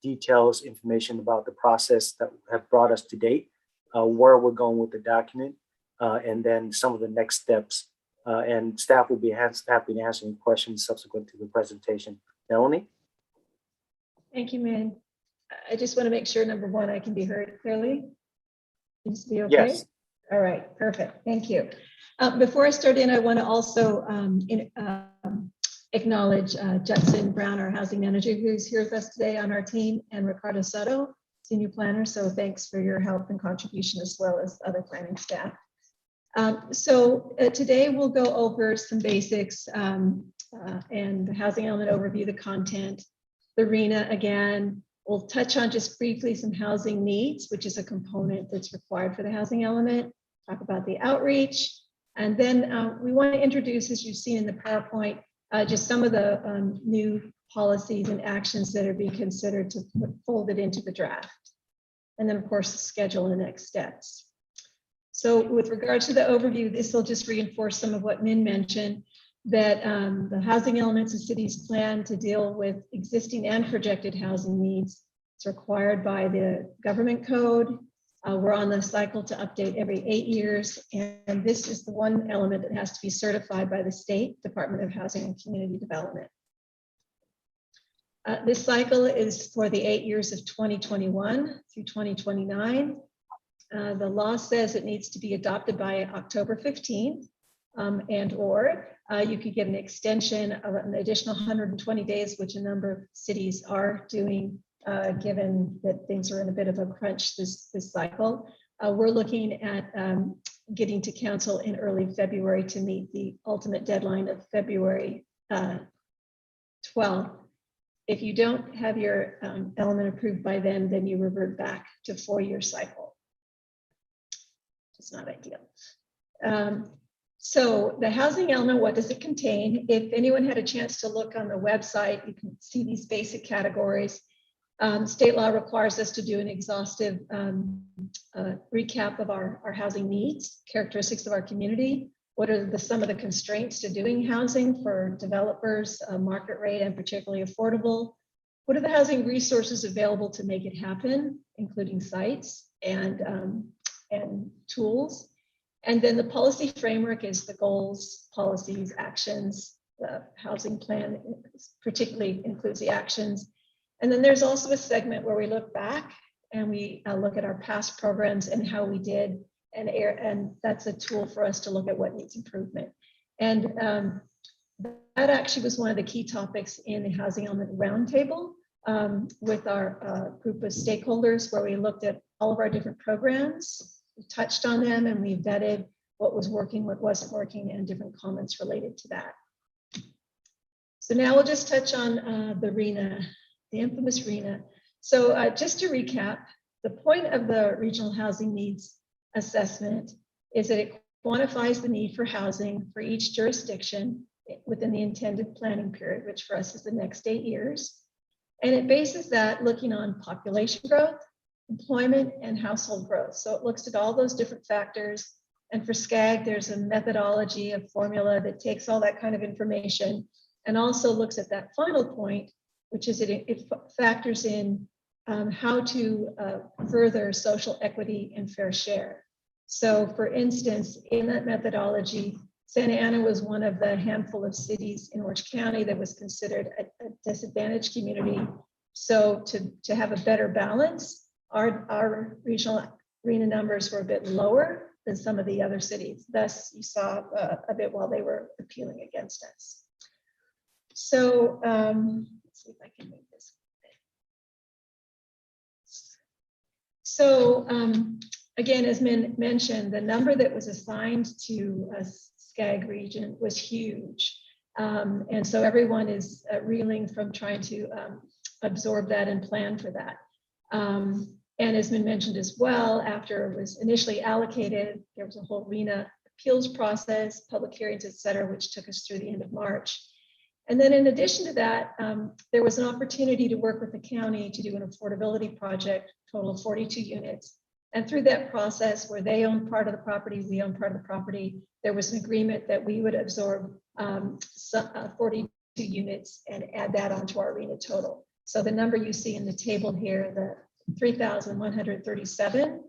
details, information about the process that have brought us to date, where we're going with the document, and then some of the next steps. And staff will be happy to answer any questions subsequent to the presentation. Melanie? Thank you, Min. I just want to make sure, number one, I can be heard clearly. Seems to be okay? Yes. All right, perfect. Thank you. Before I start in, I want to also acknowledge Judson Brown, our housing manager, who's here with us today on our team, and Ricardo Soto, senior planner. So thanks for your help and contribution, as well as other planning staff. Today we'll go over some basics and the housing element overview, the content, the RHNA again. We'll touch on just briefly some housing needs, which is a component that's required for the housing element, talk about the outreach, and then we want to introduce, as you've seen in the PowerPoint, just some of the new policies and actions that are being considered to fold it into the draft. And then, of course, the schedule and the next steps. So with regard to the overview, this will just reinforce some of what Min mentioned, that the housing elements of cities plan to deal with existing and projected housing needs. It's required by the government code. We're on the cycle to update every 8 years. And this is the one element that has to be certified by the State Department of Housing and Community Development. This cycle is for the 8 years of 2021 through 2029. The law says it needs to be adopted by October 15th, or you could get an extension of an additional 120 days, which a number of cities are doing, given that things are in a bit of a crunch this cycle. We're looking at getting to council in early February to meet the ultimate deadline of February 12th. If you don't have your element approved by then you revert back to 4-year cycle. It's not ideal. So the housing element, what does it contain? If anyone had a chance to look on the website, you can see these basic categories. State law requires us to do an exhaustive recap of our housing needs, characteristics of our community. What are some of the constraints to doing housing for developers, market rate, and particularly affordable? What are the housing resources available to make it happen, including sites and tools? And then the policy framework is the goals, policies, actions. The housing plan particularly includes the actions. And then there's also a segment where we look back and we look at our past programs and how we did, and that's a tool for us to look at what needs improvement. And that actually was one of the key topics in the Housing Element Roundtable with our group of stakeholders, where we looked at all of our different programs. We touched on them and we vetted what was working, what wasn't working, and different comments related to that. So now we'll just touch on the RHNA, the infamous RHNA. So just to recap, the point of the Regional Housing Needs Assessment is that it quantifies the need for housing for each jurisdiction within the intended planning period, which for us is the next 8 years. And it bases that looking on population growth, employment, and household growth. So it looks at all those different factors. And for SCAG, there's a methodology, a formula that takes all that kind of information and also looks at that final point, which is it factors in how to further social equity and fair share. So for instance, in that methodology, Santa Ana was one of the handful of cities in Orange County that was considered a disadvantaged community. So to have a better balance, our regional RHNA numbers were a bit lower than some of the other cities. Thus, you saw a bit while they were appealing against us. So let's see if I can move this. So again, as Min mentioned, the number that was assigned to a SCAG region was huge. And so everyone is reeling from trying to absorb that and plan for that. And as been mentioned as well, after it was initially allocated, there was a whole RENA appeals process, public hearings, et cetera, which took us through the end of March. And then in addition to that, there was an opportunity to work with the county to do an affordability project, total of 42 units. And through that process, where they own part of the property, we own part of the property, there was an agreement that we would absorb 42 units and add that onto our RENA total. So the number you see in the table here, the 3,137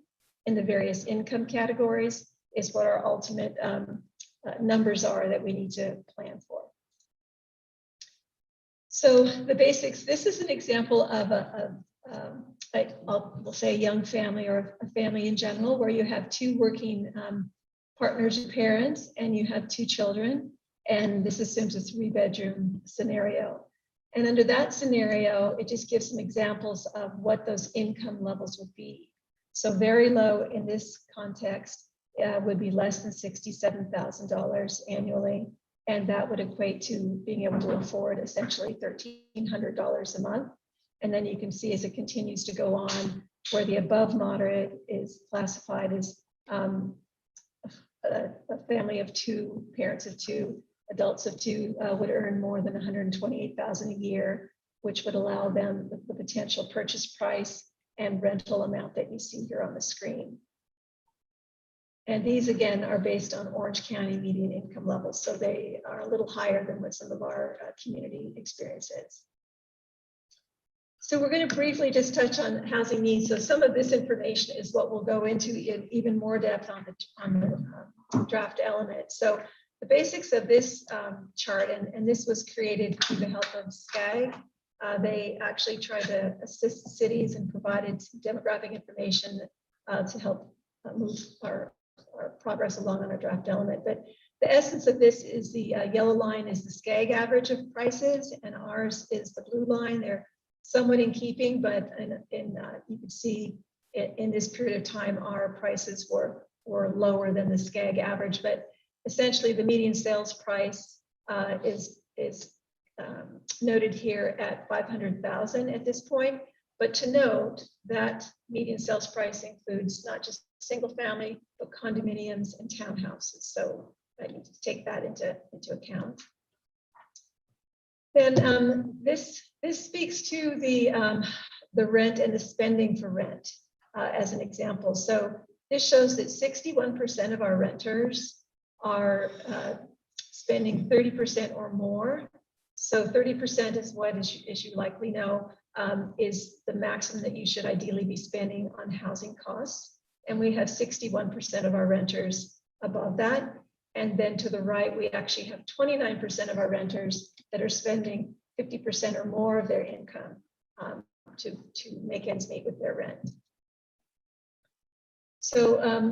in the various income categories is what our ultimate numbers are that we need to plan for. So the basics, this is an example of we'll say a young family or a family in general, where you have two working partners or parents and you have two children. And this assumes a 3-bedroom scenario. And under that scenario, it just gives some examples of what those income levels would be. So very low in this context would be less than $67,000 annually. And that would equate to being able to afford essentially $1,300 a month. And then you can see as it continues to go on, where the above moderate is classified as a family of two, parents of two, adults of two would earn more than $128,000 a year, which would allow them the potential purchase price and rental amount that you see here on the screen. And these again are based on Orange County median income levels, so they are a little higher than what some of our community experiences. So we're going to briefly just touch on housing needs. So some of this information is what we'll go into in even more depth on the draft element. So the basics of this chart, and this was created through the help of SCAG. They actually tried to assist cities and provided some demographic information to help move our progress along on our draft element. But the essence of this is the yellow line is the SCAG average of prices, and ours is the blue line. They're somewhat in keeping, but you can see in this period of time, our prices were lower than the SCAG average, but essentially the median sales price is noted here at $500,000 at this point. But to note that median sales price includes not just single family, but condominiums and townhouses. So I need to take that into account. Then this speaks to the rent and the spending for rent as an example. So this shows that 61% of our renters are spending 30% or more. So 30% is what, as you likely know, is the maximum that you should ideally be spending on housing costs. And we have 61% of our renters above that. And then to the right, we actually have 29% of our renters that are spending 50% or more of their income to make ends meet with their rent. So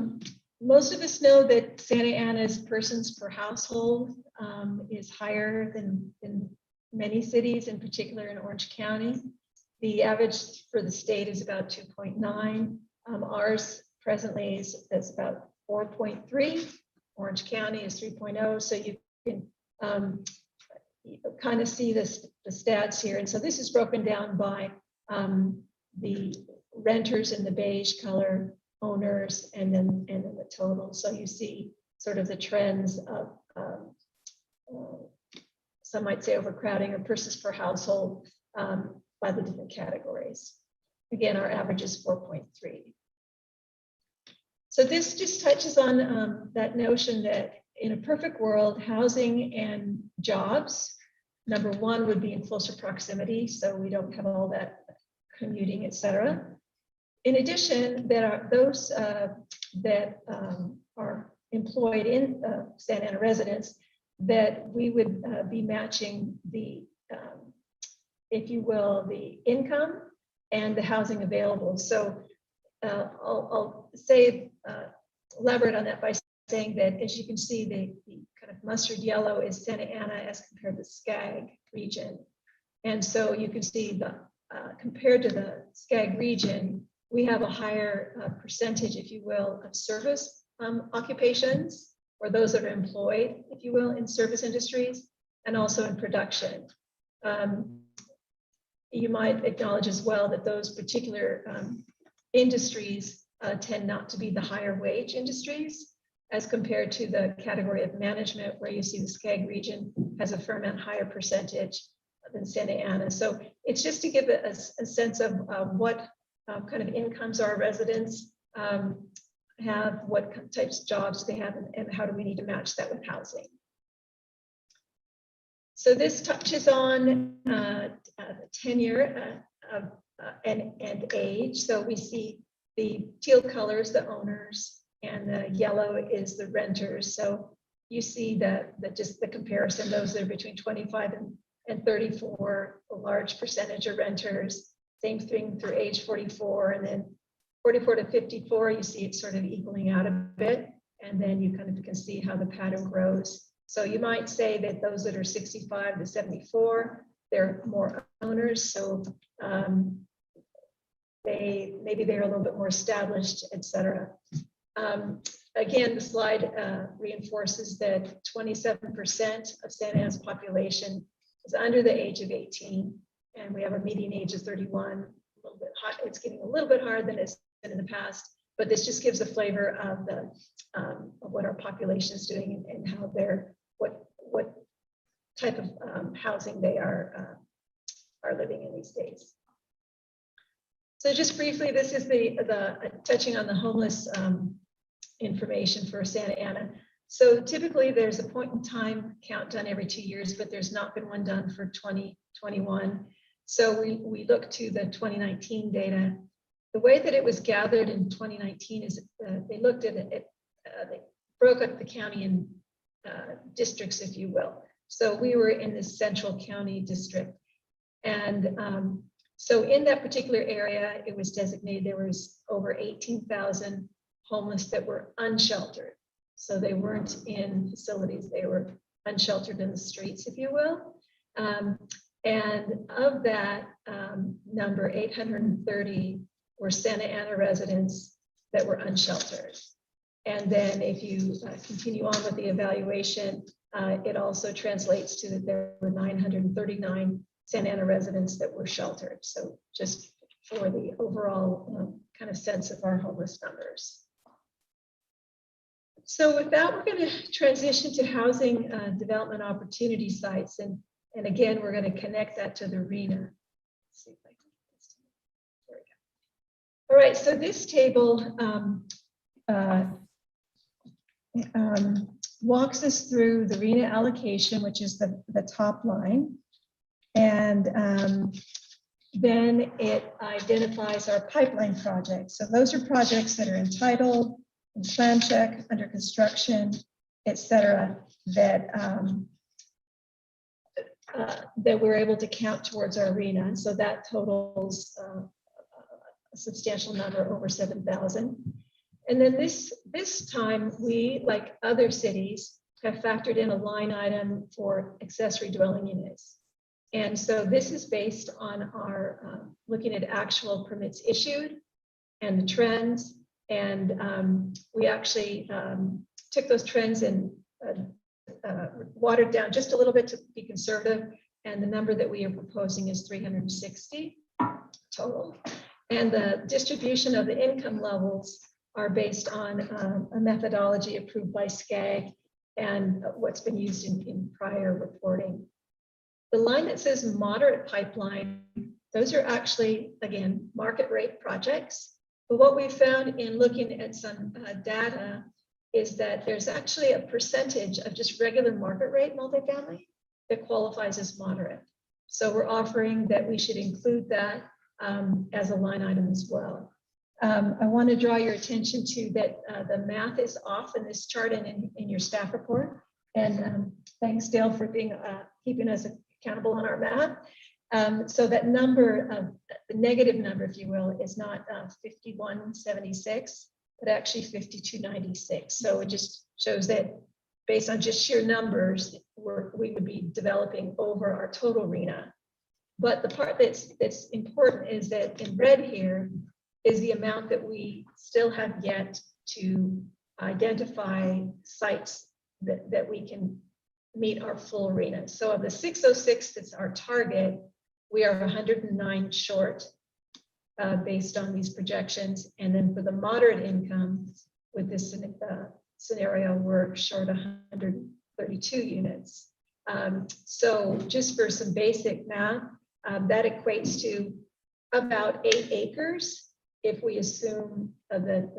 most of us know that Santa Ana's persons per household is higher than many cities, in particular in Orange County. The average for the state is about 2.9. Ours presently is about 4.3. Orange County is 3.0. So you can kind of see the stats here. And so this is broken down by the renters in the beige color, owners, and then the total. So you see sort of the trends of some might say overcrowding or persons per household by the different categories. Again, our average is 4.3. So this just touches on that notion that in a perfect world, housing and jobs, number one, would be in closer proximity, so we don't have all that commuting, et cetera. In addition, there are those that are employed in Santa Ana residents, that we would be matching the, if you will, the income and the housing available. So I'll say, elaborate on that by saying that, as you can see, the kind of mustard yellow is Santa Ana as compared to the SCAG region. And so you can see the compared to the SCAG region, we have a higher percentage, if you will, of service occupations, or those that are employed, if you will, in service industries. and also in production. You might acknowledge as well that those particular industries tend not to be the higher wage industries as compared to the category of management, where you see the SCAG region has a fair amount higher percentage than Santa Ana. So it's just to give a sense of what kind of incomes our residents have, what types of jobs they have, and how do we need to match that with housing. So this touches on tenure and age. So we see the teal color is the owners and the yellow is the renters. So you see that just the comparison, those that are between 25 and 34, a large percentage of renters, same thing through age 44, and then 44 to 54, you see it sort of equaling out a bit. And then you kind of can see how the pattern grows. So you might say that those that are 65 to 74, they're more owners. So maybe they're a little bit more established, et cetera. Again, the slide reinforces that 27% of Santa Ana's population is under the age of 18, and we have a median age of 31. A little bit high, it's getting a little bit higher than it's been in the past, but this just gives a flavor of the of what our population is doing and how they're what type of housing they are living in these days. So just briefly, this is the touching on the homeless information for Santa Ana. So typically there's a point in time count done every 2 years, but there's not been one done for 2021. So we look to the 2019 data. The way that it was gathered in 2019 is they looked at it, they broke up the county in districts, if you will. So we were in the central county district. And so in that particular area, it was designated there was over 18,000 homeless that were unsheltered. So they weren't in facilities, they were unsheltered in the streets, if you will. And of that number, 830 were Santa Ana residents that were unsheltered. And then if you continue on with the evaluation, it also translates to that there were 939 Santa Ana residents that were sheltered. So just for the overall kind of sense of our homeless numbers. So with that, we're going to transition to housing development opportunity sites. And again, we're going to connect that to the RHNA. Let's see if I can get this. There we go. All right, so this table walks us through the RHNA allocation, which is the top line. And then it identifies our pipeline projects. So those are projects that are entitled, in plan check, under construction, et cetera, that that we're able to count towards our RHNA. So that totals a substantial number, over 7,000. And then this time, we, like other cities, have factored in a line item for accessory dwelling units. And so this is based on our looking at actual permits issued and the trends. And we actually took those trends and watered down just a little bit to be conservative. And the number that we are proposing is 360 total. And the distribution of the income levels are based on a methodology approved by SCAG and what's been used in prior reporting. The line that says moderate pipeline, those are actually, again, market rate projects. But what we found in looking at some data is that there's actually a percentage of just regular market rate multifamily that qualifies as moderate. So we're offering that we should include that as a line item as well. I want to draw your attention to that the math is off in this chart and in your staff report. And thanks, Dale, for being keeping us accountable on our math. So that number, the negative number, if you will, is not 5176, but actually 5296. So it just shows that based on just sheer numbers, we would be developing over our total RHNA. But the part that's important is that in red here is the amount that we still have yet to identify sites that we can meet our full arena. So of the 606 that's our target, we are 109 short based on these projections. And then for the moderate income with this scenario, we're short 132 units. So just for some basic math, that equates to about 8 acres if we assume that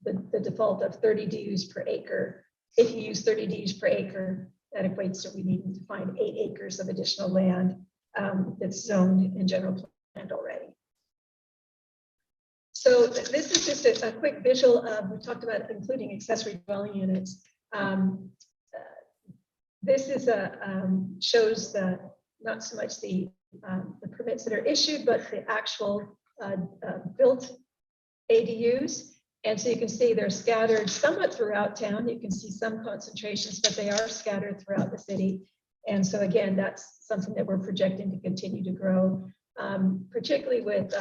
the default of 30 DUs per acre. If you use 30 DUs per acre, that equates to we need to find 8 acres of additional land that's zoned in general plan already. So this is just a quick visual of, we talked about including accessory dwelling units. This is shows not so much the permits that are issued, but the actual built ADUs. And so you can see they're scattered somewhat throughout town. You can see some concentrations, but they are scattered throughout the city. And so again, that's something that we're projecting to continue to grow, particularly with,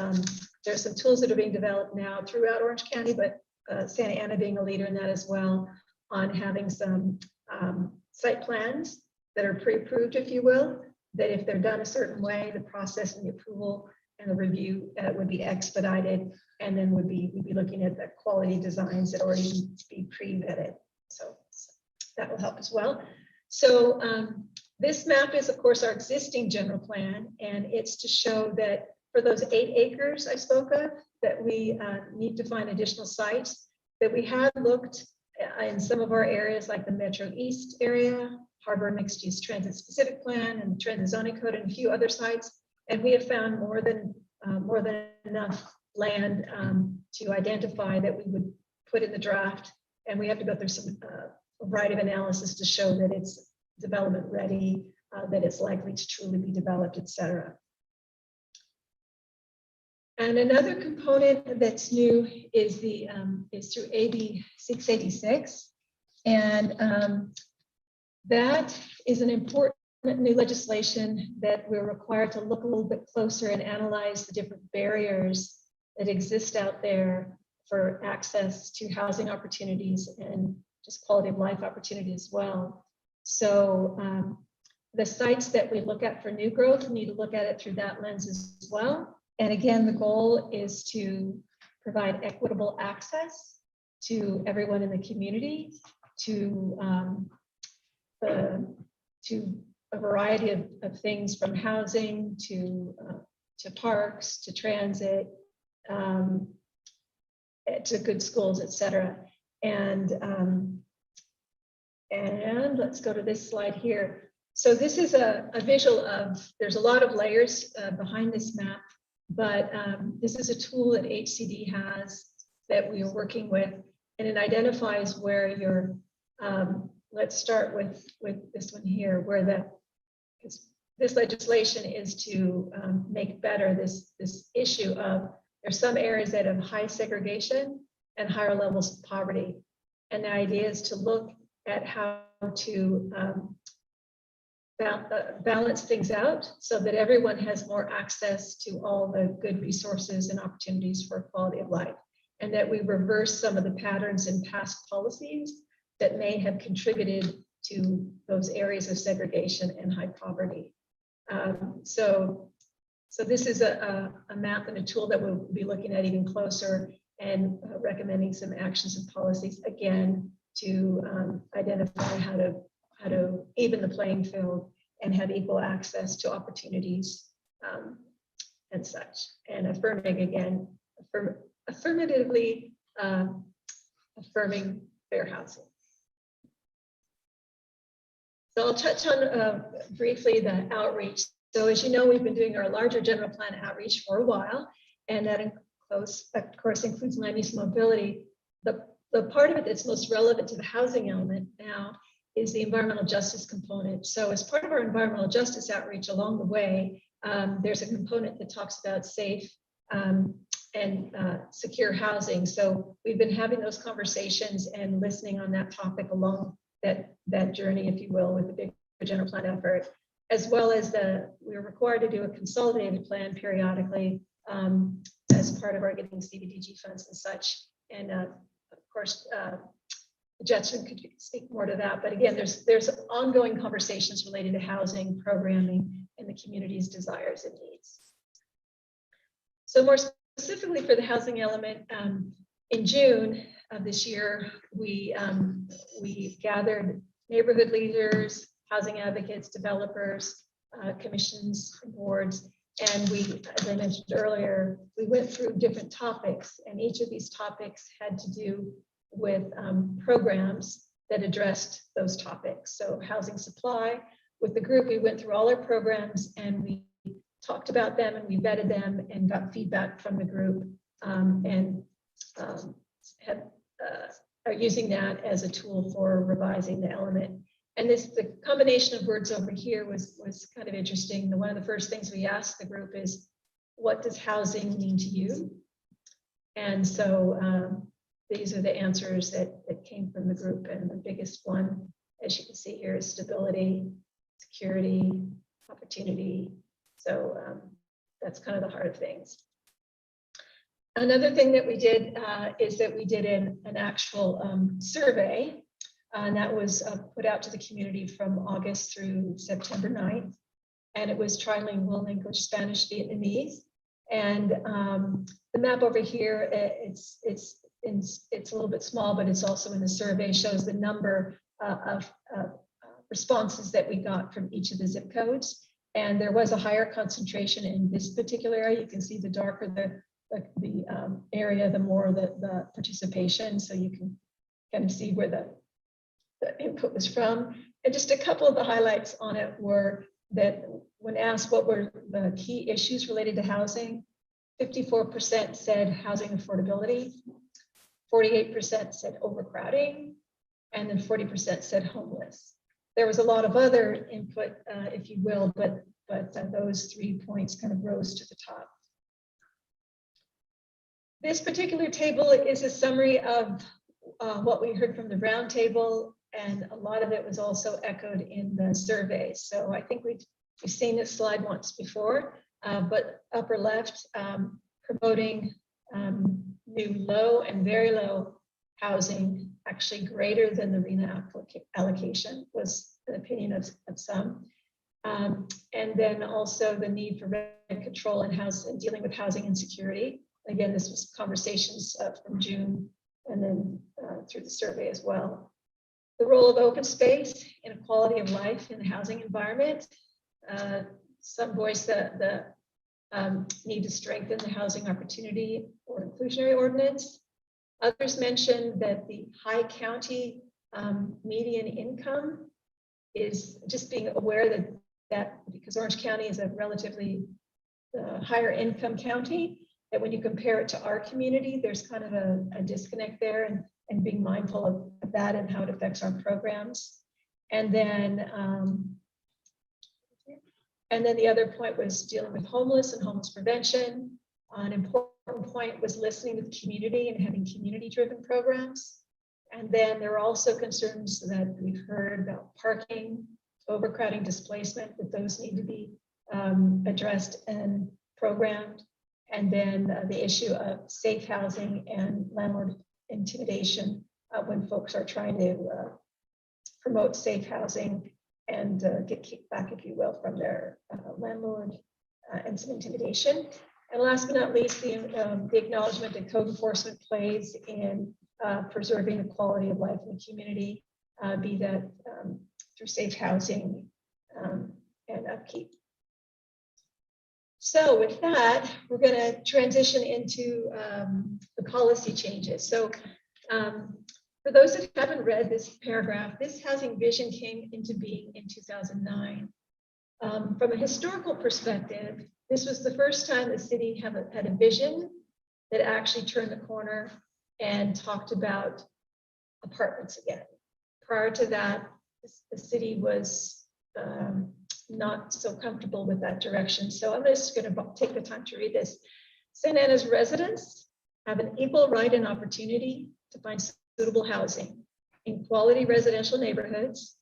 there's some tools that are being developed now throughout Orange County, but Santa Ana being a leader in that as well, on having some site plans that are pre-approved, if you will, that if they're done a certain way, the process and the approval and the review would be expedited, and then we'd be looking at the quality designs that already need to be pre-vetted. So that will help as well. So this map is, of course, our existing general plan, and it's to show that for those 8 acres I spoke of, that we need to find additional sites, that we have looked in some of our areas like the Metro East area, Harbor Mixed Use Transit Specific Plan, and Transit Zoning Code, and a few other sites. And we have found more than enough land to identify that we would put in the draft. And we have to go through some variety of analysis to show that it's development ready, that it's likely to truly be developed, et cetera. And another component that's new is is through AB 686. And that is an important new legislation that we're required to look a little bit closer and analyze the different barriers that exist out there for access to housing opportunities and just quality of life opportunities as well. So the sites that we look at for new growth, we need to look at it through that lens as well. And again, the goal is to provide equitable access to everyone in the community, to a variety of things, from housing to parks, to transit, to good schools, et cetera. And let's go to this slide here. So this is a visual of, there's a lot of layers behind this map, but this is a tool that HCD has that we are working with, and it identifies where you're, let's start with this one here, where this legislation is to make better this issue of, there's some areas that have high segregation and higher levels of poverty. And the idea is to look at how to balance things out so that everyone has more access to all the good resources and opportunities for quality of life, and that we reverse some of the patterns in past policies that may have contributed to those areas of segregation and high poverty. So this is a map and a tool that we'll be looking at even closer, and recommending some actions and policies, again, to identify how to even the playing field and have equal access to opportunities and such. And affirming, again, affirmatively affirming fair housing. So I'll touch on briefly the outreach. So as you know, we've been doing our larger general plan outreach for a while, and that of course includes land use mobility. The part of it that's most relevant to the housing element now is the environmental justice component. So as part of our environmental justice outreach along the way, there's a component that talks about safe and secure housing. So we've been having those conversations and listening on that topic along that journey, if you will, with the big general plan effort, as well as we're required to do a consolidated plan periodically as part of our getting CDBG funds and such. And of course, Jetson could speak more to that, but again, there's ongoing conversations related to housing, programming, and the community's desires and needs. So more specifically for the housing element, in June of this year, we gathered neighborhood leaders, housing advocates, developers, commissions, boards, and we, as I mentioned earlier, we went through different topics, and each of these topics had to do with programs that addressed those topics. So housing supply, with the group, we went through all our programs and we talked about them and we vetted them and got feedback from the group, and are using that as a tool for revising the element. And the combination of words over here was kind of interesting. One of the first things we asked the group is, what does housing mean to you? And so these are the answers that came from the group. And the biggest one, as you can see here, is stability, security, opportunity. So that's kind of the heart of things. Another thing that we did is that we did an actual survey, and that was put out to the community from August through September 9th. And it was trilingual, English, Spanish, Vietnamese. And the map over here, it's a little bit small, but it's also in the survey, shows the number of responses that we got from each of the zip codes. And there was a higher concentration in this particular area. You can see the darker the area, the more the participation. So you can kind of see where the input was from. And just a couple of the highlights on it were that when asked what were the key issues related to housing, 54% said housing affordability, 48% said overcrowding, and then 40% said homeless. There was a lot of other input, if you will, but those 3 points kind of rose to the top. This particular table is a summary of what we heard from the roundtable, and a lot of it was also echoed in the survey. So I think we've seen this slide once before, but upper left, promoting new low and very low housing, actually greater than the RHNA allocation, was the opinion of some. And then also the need for rent control and dealing with housing insecurity. Again, this was conversations from June and then through the survey as well. The role of open space in a quality of life in the housing environment. Some voice the need to strengthen the housing opportunity or inclusionary ordinance. Others mentioned that the high county median income is just being aware that because Orange County is a relatively higher income county, that when you compare it to our community, there's kind of a disconnect there, and being mindful of that and how it affects our programs. And then the other point was dealing with homeless and homeless prevention. An important point was listening to the community and having community-driven programs. And then there are also concerns that we've heard about parking, overcrowding, displacement, that those need to be addressed and programmed. And then the issue of safe housing and landlord intimidation when folks are trying to promote safe housing and get kicked back, if you will, from their landlord, and some intimidation. And last but not least, the acknowledgement that code enforcement plays in preserving the quality of life in the community, be that through safe housing and upkeep. So with that, we're going to transition into the policy changes. So for those that haven't read this paragraph, this housing vision came into being in 2009. From a historical perspective, this was the first time the city had a vision that actually turned the corner and talked about apartments again. Prior to that, the city was not so comfortable with that direction. So I'm just going to take the time to read this. Santa Ana's residents have an equal right and opportunity to find suitable housing in quality residential neighborhoods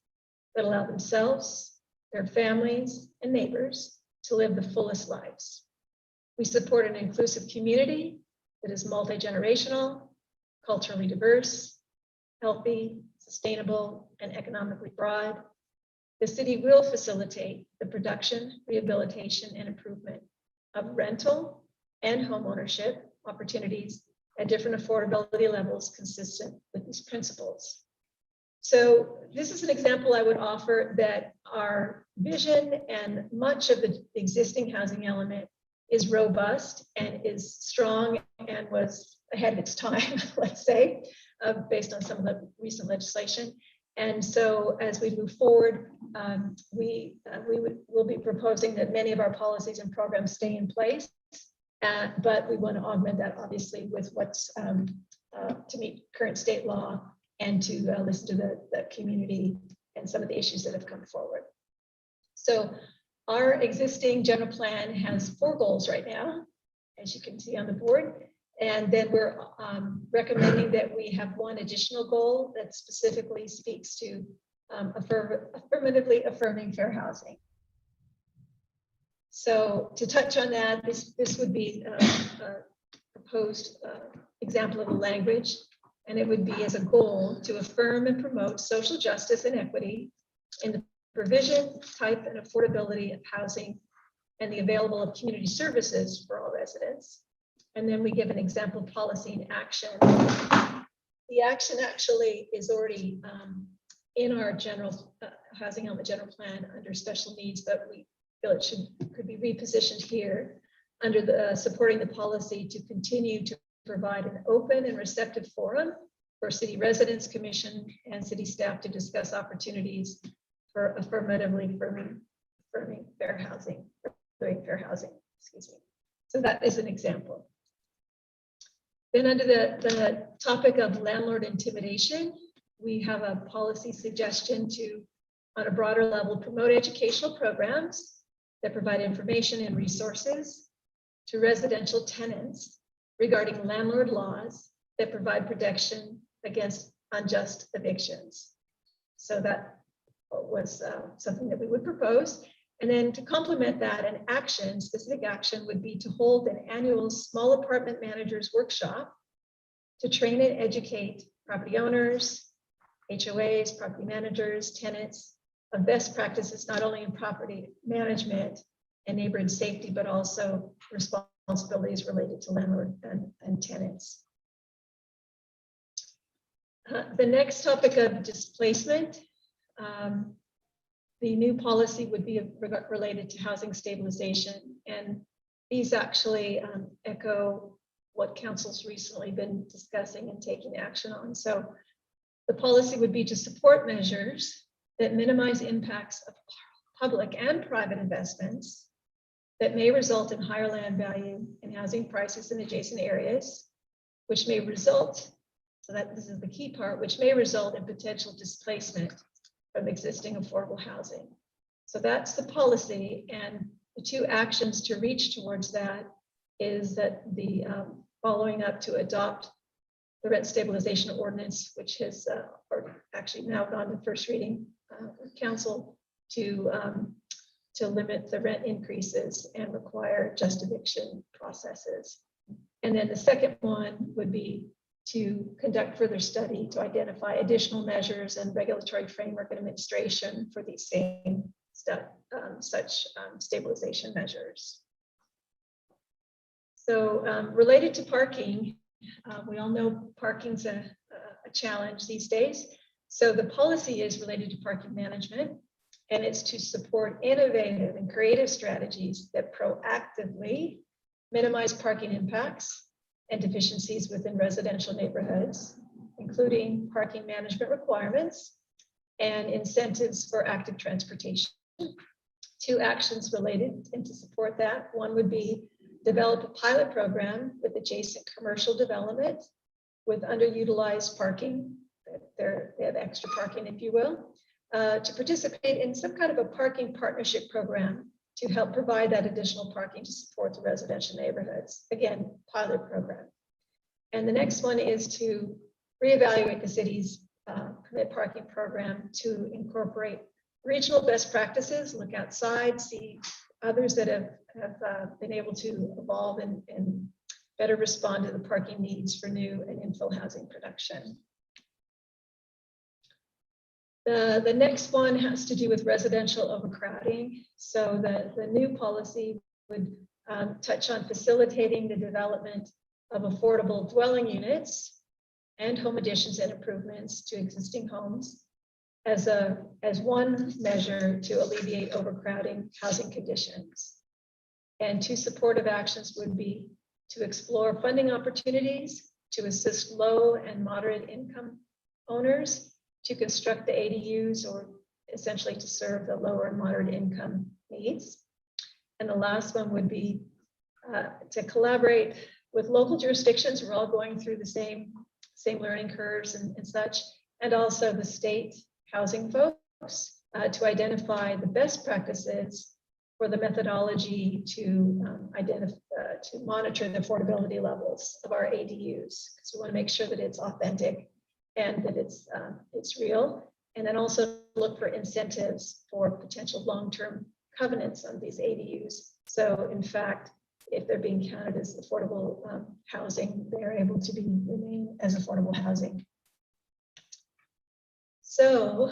that allow themselves, their families, and neighbors to live the fullest lives. We support an inclusive community that is multi-generational, culturally diverse, healthy, sustainable, and economically broad. The city will facilitate the production, rehabilitation, and improvement of rental and homeownership opportunities at different affordability levels consistent with these principles. So this is an example I would offer that our vision and much of the existing housing element is robust and is strong and was ahead of its time, let's say, based on some of the recent legislation. And so as we move forward, we'll be proposing that many of our policies and programs stay in place, but we want to augment that obviously with what's to meet current state law and to listen to the community and some of the issues that have come forward. So our existing general plan has 4 goals right now, as you can see on the board. And then we're recommending that we have 1 additional goal that specifically speaks to affirmatively affirming fair housing. So to touch on that, this would be a proposed example of the language, and it would be as a goal to affirm and promote social justice and equity in the provision, type, and affordability of housing and the available of community services for all residents. And then we give an example policy in action. The action actually is already in our general housing element general plan under special needs, but we feel it could be repositioned here under the supporting the policy to continue to provide an open and receptive forum for city residents, commission, and city staff to discuss opportunities for affirmatively affirming fair housing, excuse me. So that is an example. Then under the topic of landlord intimidation, we have a policy suggestion to, on a broader level, promote educational programs that provide information and resources to residential tenants regarding landlord laws that provide protection against unjust evictions. So that was something that we would propose. And then to complement that, an action, specific action would be to hold an annual small apartment managers workshop to train and educate property owners, HOAs, property managers, tenants of best practices, not only in property management and neighborhood safety, but also responsibilities related to landlord and tenants. The next topic of displacement. The new policy would be related to housing stabilization, and these actually echo what council's recently been discussing and taking action on. So the policy would be to support measures that minimize impacts of public and private investments that may result in higher land value and housing prices in adjacent areas, which may result, so that this is the key part, which may result in potential displacement from existing affordable housing. So that's the policy, and the 2 actions to reach towards that is that the following up to adopt the rent stabilization ordinance, which has actually now gone to first reading with council to limit the rent increases and require just eviction processes. And then the second one would be to conduct further study to identify additional measures and regulatory framework and administration for these same such stabilization measures. So related to parking, we all know parking's a challenge these days. So the policy is related to parking management, and it's to support innovative and creative strategies that proactively minimize parking impacts and deficiencies within residential neighborhoods, including parking management requirements and incentives for active transportation. 2 actions related and to support that. One would be develop a pilot program with adjacent commercial development with underutilized parking. They have extra parking, if you will, to participate in some kind of a parking partnership program to help provide that additional parking to support the residential neighborhoods. Again, pilot program. And the next one is to reevaluate the city's permit parking program to incorporate regional best practices, look outside, see others that have been able to evolve and better respond to the parking needs for new and infill housing production. The next one has to do with residential overcrowding. So the new policy would touch on facilitating the development of affordable dwelling units and home additions and improvements to existing homes as one measure to alleviate overcrowding housing conditions. And two supportive actions would be to explore funding opportunities to assist low and moderate income owners to construct the ADUs, or essentially to serve the lower and moderate income needs. And the last one would be to collaborate with local jurisdictions. We're all going through the same learning curves and such, and also the state housing folks to identify the best practices for the methodology to identify, to monitor the affordability levels of our ADUs, because we want to make sure that it's authentic and that it's real, and then also look for incentives for potential long-term covenants on these ADUs. So in fact, if they're being counted as affordable housing, they're able to remain as affordable housing. So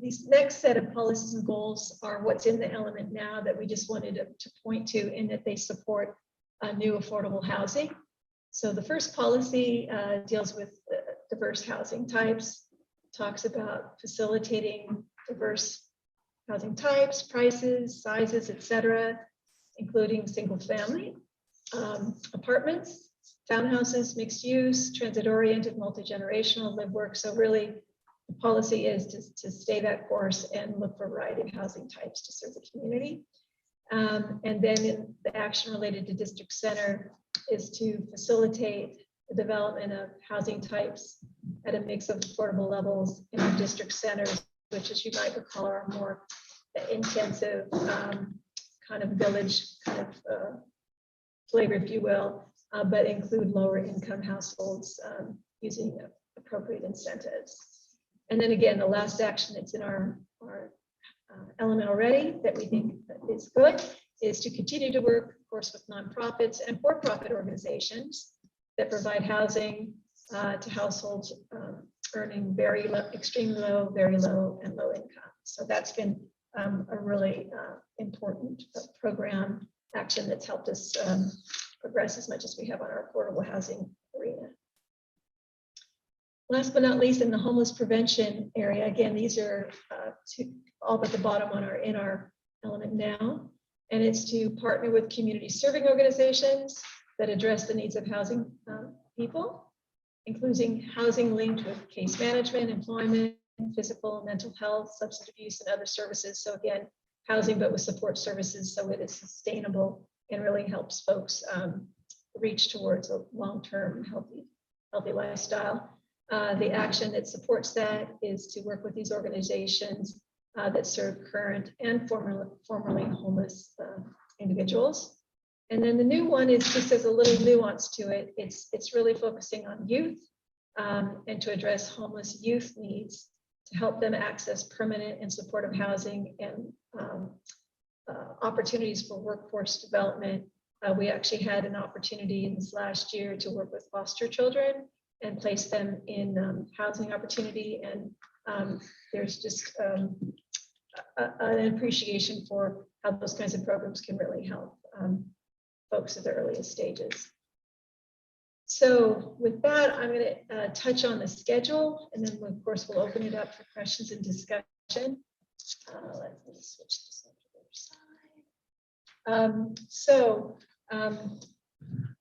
these next set of policies and goals are what's in the element now that we just wanted to point to, in that they support new affordable housing. So the first policy deals with diverse housing types, talks about facilitating diverse housing types, prices, sizes, etc., including single family, apartments, townhouses, mixed use, transit-oriented, multi-generational, live work. So really, the policy is to stay that course and look for a variety of housing types to serve the community. And then in the action related to district center is to facilitate the development of housing types at a mix of affordable levels in our district centers, which, as you might recall, are more intensive kind of village kind of flavor, if you will, but include lower income households using appropriate incentives. And then again, the last action that's in our element already that we think is good is to continue to work, of course, with nonprofits and for-profit organizations that provide housing to households earning very low, extremely low, very low, and low income. So that's been a really important program action that's helped us progress as much as we have on our affordable housing arena. Last but not least, in the homeless prevention area, again, these are all but the bottom one are in our element now, and it's to partner with community serving organizations that address the needs of housing people, including housing linked with case management, employment, physical, mental health, substance abuse, and other services. So again, housing, but with support services, so it is sustainable and really helps folks reach towards a long-term healthy lifestyle. The action that supports that is to work with these organizations that serve current and formerly homeless individuals. And then the new one is just as a little nuance to it. It's really focusing on youth and to address homeless youth needs, to help them access permanent and supportive housing and opportunities for workforce development. We actually had an opportunity in this last year to work with foster children and place them in housing opportunity. And there's just an appreciation for how those kinds of programs can really help folks at the earliest stages. So with that, I'm going to touch on the schedule, and then of course we'll open it up for questions and discussion. Let me switch this to the other side.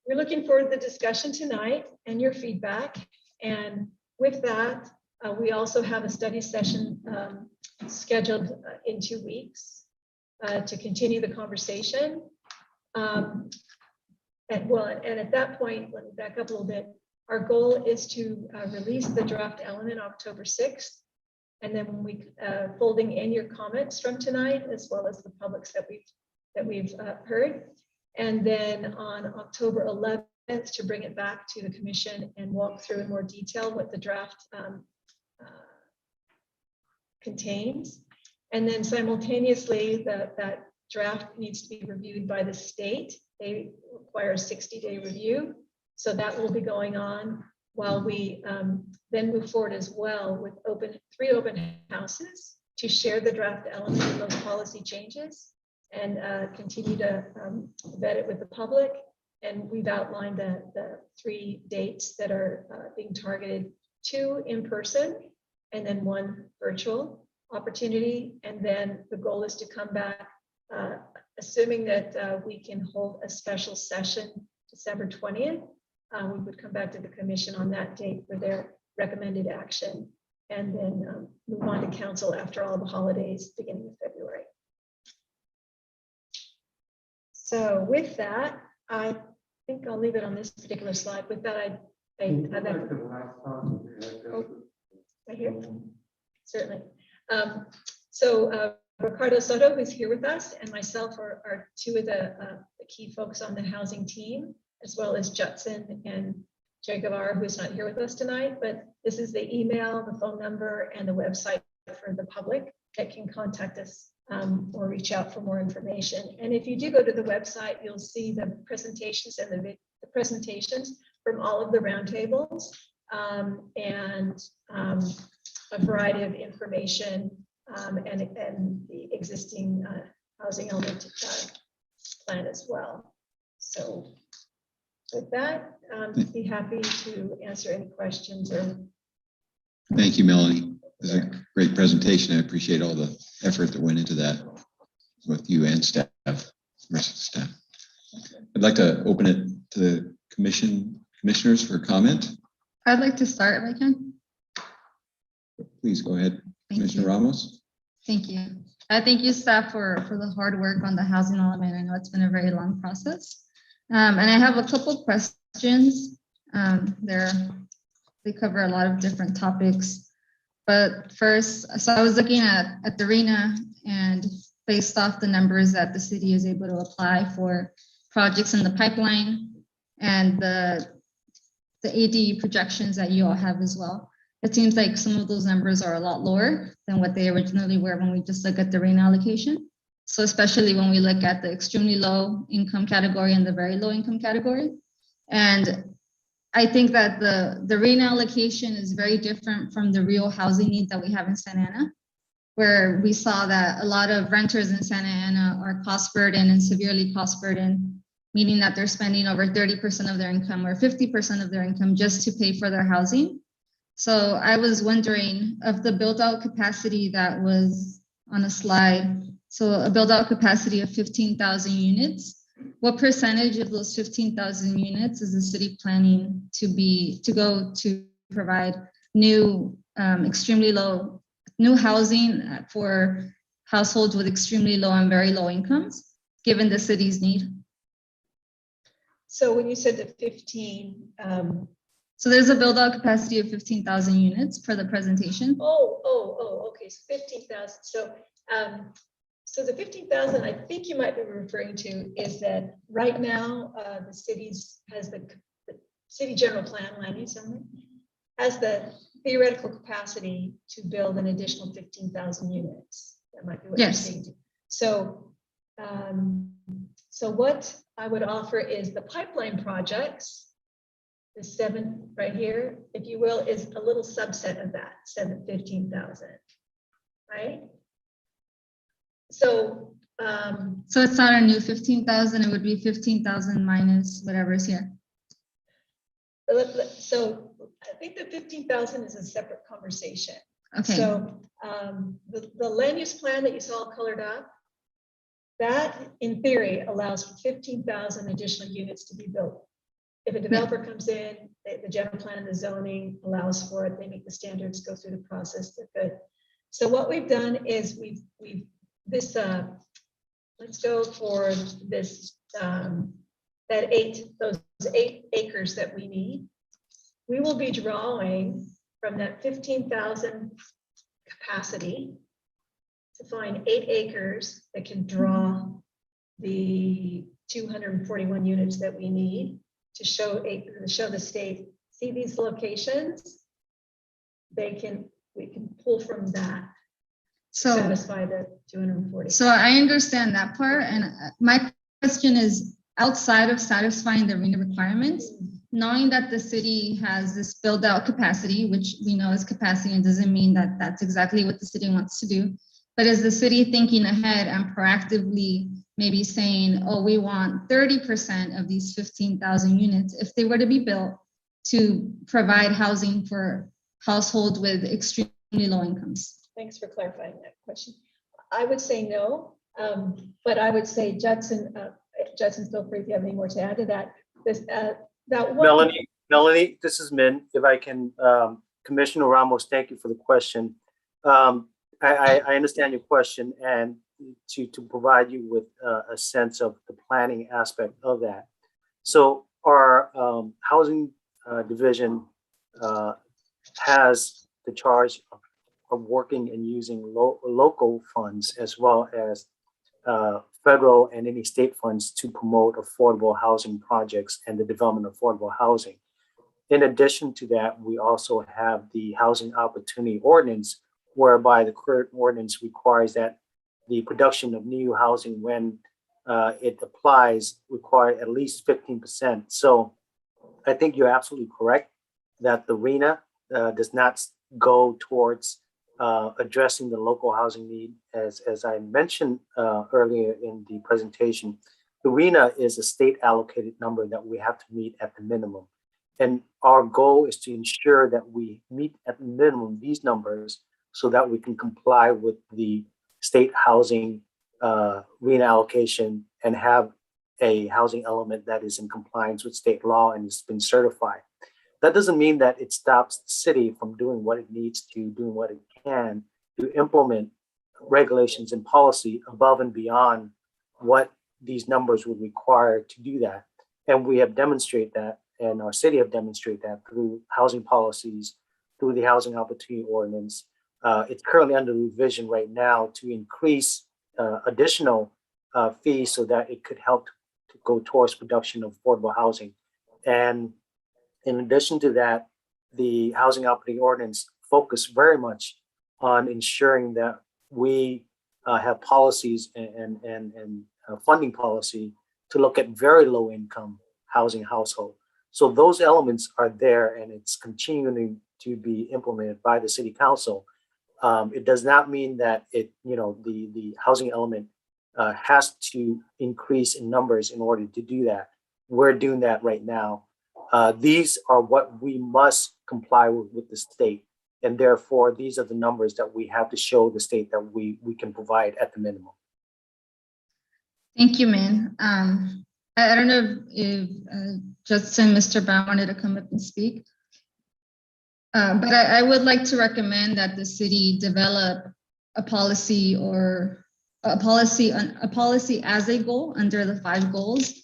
We're looking forward to the discussion tonight and your feedback. And with that, we also have a study session scheduled in 2 weeks to continue the conversation. And at that point, let me back up a little bit. Our goal is to release the draft element October 6th. And then when we folding in your comments from tonight, as well as the publics that we've heard. And then on October 11th, to bring it back to the commission and walk through in more detail what the draft contains. And then simultaneously, that draft needs to be reviewed by the state. They require a 60-day review. So that will be going on. while we then move forward as well with three open houses to share the draft elements of those policy changes and continue to vet it with the public. And we've outlined the 3 dates that are being targeted, 2 in person and then 1 virtual opportunity. And then the goal is to come back, assuming that we can hold a special session December 20th. We would come back to the commission on that date for their recommended action and then move on to council after all the holidays, beginning of February. So with that, I think I'll leave it on this particular slide. With that, right here, certainly. Ricardo Soto, who's here with us, and myself are 2 of the key folks on the housing team, as well as Judson and Jay Guevara, who's not here with us tonight. But this is the email, the phone number, and the website for the public that can contact us or reach out for more information. And if you do go to the website, you'll see the presentations and the presentations from all of the roundtables and a variety of information and the existing housing element plan as well. So with that, be happy to answer any questions or. Thank you, Melanie. It was a great presentation. I appreciate all the effort that went into that with you and staff, rest of the staff. I'd like to open it to the commissioners for comment. I'd like to start if I can. Please go ahead, Thank Commissioner you. Ramos. Thank you. I thank you, staff, for the hard work on the housing element. I know it's been a very long process. And I have a couple questions. They cover a lot of different topics. But first, so I was looking at the RENA, and based off the numbers that the city is able to apply for projects in the pipeline and the AD projections that you all have as well, it seems like some of those numbers are a lot lower than what they originally were when we just look at the RENA allocation. So especially when we look at the extremely low income category and the very low income category. And I think that the RENA allocation is very different from the real housing need that we have in Santa Ana, where we saw that a lot of renters in Santa Ana are cost burdened and severely cost burdened, meaning that they're spending over 30% of their income or 50% of their income just to pay for their housing. So I was wondering, of the build out capacity that was on a slide, so a build out capacity of 15,000 units, what percentage of those 15,000 units is the city planning to go to provide new, extremely low, new housing for households with extremely low and very low incomes, given the city's need? So when you said the 15, so there's a build out capacity of 15,000 units per the presentation. Okay, so 15,000. So the 15,000 I think you might be referring to is that right now the has the city general plan land use only has the theoretical capacity to build an additional 15,000 units. That might be what you're saying. So what I would offer is the pipeline projects, the 7 right here, if you will, is a little subset of that 15,000, right? So it's not a new 15,000, it would be 15,000 minus whatever is here. So I think the 15,000 is a separate conversation. Okay. So the land use plan that you saw colored up, that in theory allows for 15,000 additional units to be built. If a developer comes in, the general plan and the zoning allows for it, they meet the standards, go through the process, they're good. So what we've done is let's go for this, those 8 acres that we need. We will be drawing from that 15,000 capacity to find 8 acres that can draw the 241 units that we need to show the state, see these locations, we can pull from that. So satisfy the 240. So I understand that part. And my question is, outside of satisfying the RENA requirements, knowing that the city has this build out capacity, which we know is capacity and doesn't mean that that's exactly what the city wants to do. But is the city thinking ahead and proactively maybe saying, oh, we want 30% of these 15,000 units, if they were to be built, to provide housing for households with extremely low incomes? Thanks for clarifying that question. I would say no, but I would say Judson, feel free if you have any more to add to that. That one. Melanie, this is Min. If I can, Commissioner Ramos, thank you for the question. I understand your question, and to provide you with a sense of the planning aspect of that. So our housing division has the charge of working and using local funds as well as federal and any state funds to promote affordable housing projects and the development of affordable housing. In addition to that, we also have the Housing Opportunity Ordinance, whereby the current ordinance requires that the production of new housing, when it applies, require at least 15%. So I think you're absolutely correct that the RHNA does not go towards addressing the local housing need. As I mentioned earlier in the presentation, the RHNA is a state allocated number that we have to meet at the minimum. And our goal is to ensure that we meet at the minimum these numbers so that we can comply with the state housing RHNA allocation and have a housing element that is in compliance with state law and has been certified. That doesn't mean that it stops the city from doing what it needs to, doing what it can to implement regulations and policy above and beyond what these numbers would require to do that. And we have demonstrated that, and our city have demonstrated that through housing policies, through the Housing Opportunity Ordinance. It's currently under revision right now to increase additional fees so that it could help to go towards production of affordable housing. And in addition to that, the Housing Opportunity Ordinance focus very much on ensuring that we have policies and funding policy to look at very low income housing household. So those elements are there, and it's continuing to be implemented by the City Council. It does not mean that the housing element has to increase in numbers in order to do that. We're doing that right now. These are what we must comply with the state. And therefore, these are the numbers that we have to show the state that we can provide at the minimum. Thank you, Min. I don't know if Judson, Mr. Brown wanted to come up and speak. But I would like to recommend that the city develop a policy or a policy as a goal under the 5 goals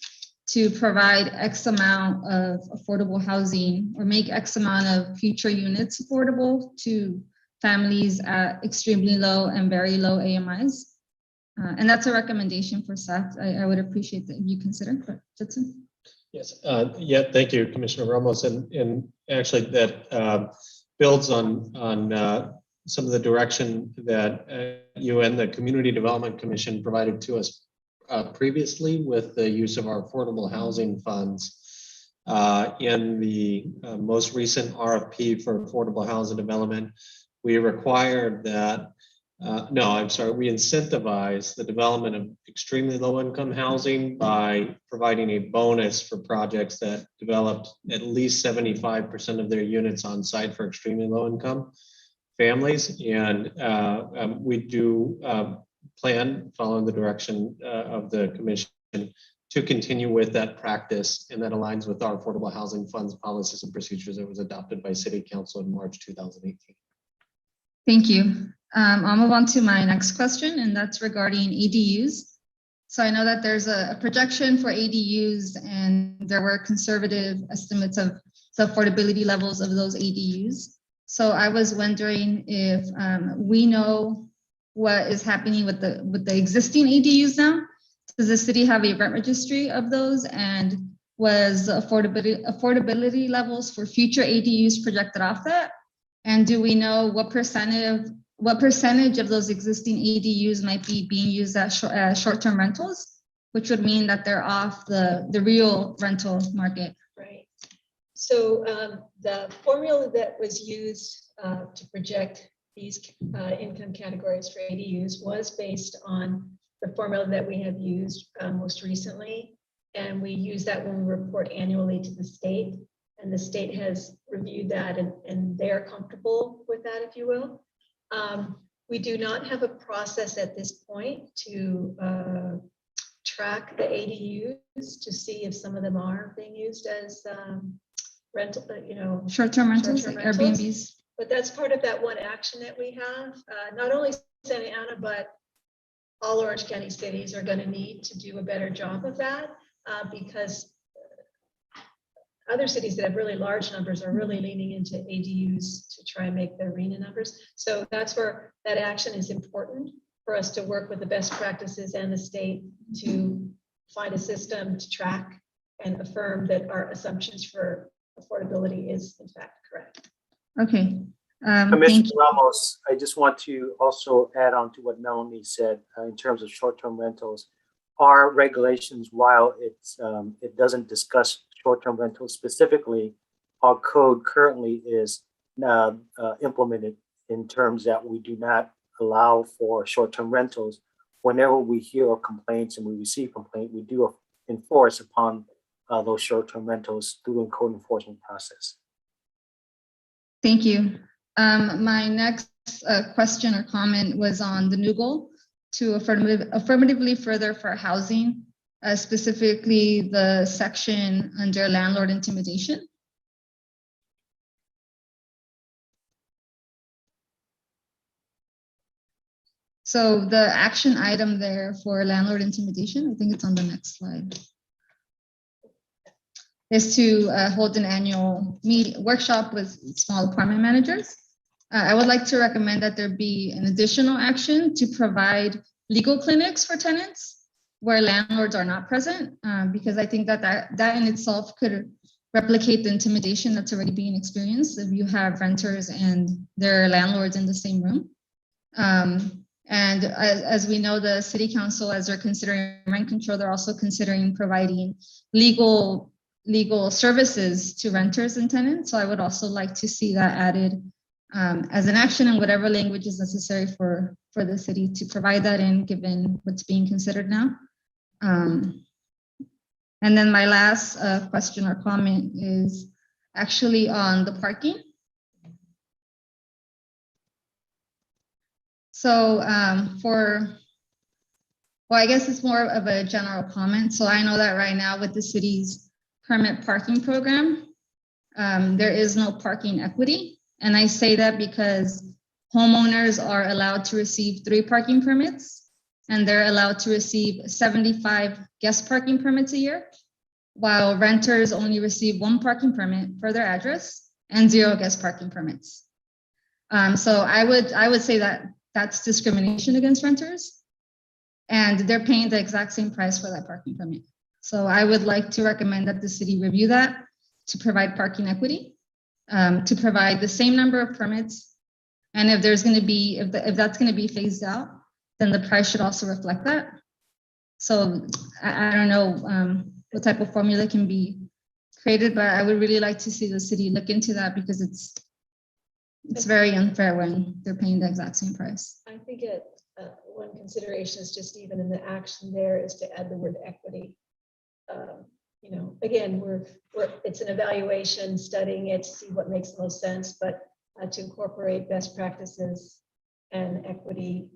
to provide X amount of affordable housing or make X amount of future units affordable to families at extremely low and very low AMIs. And that's a recommendation for staff. I would appreciate that you consider. Judson? Yes, thank you, Commissioner Ramos. And actually that builds on some of the direction that you and the Community Development Commission provided to us previously with the use of our affordable housing funds. In the most recent RFP for affordable housing development, we required that we incentivize the development of extremely low income housing by providing a bonus for projects that developed at least 75% of their units on site for extremely low income families. And we do plan, following the direction of the commission, to continue with that practice, and that aligns with our affordable housing funds policies and procedures that was adopted by City Council in March 2018. Thank you. I'll move on to my next question, and that's regarding ADUs. So I know that there's a projection for ADUs, and there were conservative estimates of the affordability levels of those ADUs. So I was wondering if we know what is happening with the existing ADUs now. Does the city have a rent registry of those, and was affordability levels for future ADUs projected off that? And do we know what percentage of those existing ADUs might be being used as short-term rentals, which would mean that they're off the real rental market? Right. The formula that was used to project these income categories for ADUs was based on the formula that we have used most recently. And we use that when we report annually to the state. And the state has reviewed that and they're comfortable with that, if you will. We do not have a process at this point to track the ADUs to see if some of them are being used as rental, Short-term rentals, short-term like rentals. Airbnbs. But that's part of that one action that we have. Not only Santa Ana, but all Orange County cities are going to need to do a better job of that because other cities that have really large numbers are really leaning into ADUs to try and make their arena numbers. So that's where that action is important for us to work with the best practices and the state to find a system to track and affirm that our assumptions for affordability is in fact correct. Okay. Commissioner Thank you. Ramos, I just want to also add on to what Melanie said in terms of short-term rentals. Our regulations, while it doesn't discuss short-term rentals specifically, our code currently is implemented in terms that we do not allow for short-term rentals. Whenever we hear of complaints and we receive complaint, we do enforce upon those short-term rentals through the code enforcement process. Thank you. My next question or comment was on the new goal to affirmatively further for housing, specifically the section under landlord intimidation. So the action item there for landlord intimidation, I think it's on the next slide, is to hold an annual workshop with small apartment managers. I would like to recommend that there be an additional action to provide legal clinics for tenants where landlords are not present, because I think that in itself could replicate the intimidation that's already being experienced if you have renters and their landlords in the same room. And as we know, the city council, as they're considering rent control, they're also considering providing legal services to renters and tenants. So I would also like to see that added as an action in whatever language is necessary for the city to provide that in, given what's being considered now. And then my last question or comment is actually on the parking. So well, I guess it's more of a general comment. So I know that right now with the city's permit parking program, there is no parking equity. And I say that because homeowners are allowed to receive 3 parking permits and they're allowed to receive 75 guest parking permits a year, while renters only receive 1 parking permit for their address and 0 guest parking permits. So I would say that that's discrimination against renters, and they're paying the exact same price for that parking permit. So I would like to recommend that the city review that to provide parking equity, to provide the same number of permits. And if there's going to be, if that's going to be phased out, then the price should also reflect that. So I don't know what type of formula can be created, but I would really like to see the city look into that because it's very unfair when they're paying the exact same price. I think one consideration is just even in the action there is to add the word equity. Again, it's an evaluation, studying it to see what makes the most sense, but to incorporate best practices and equity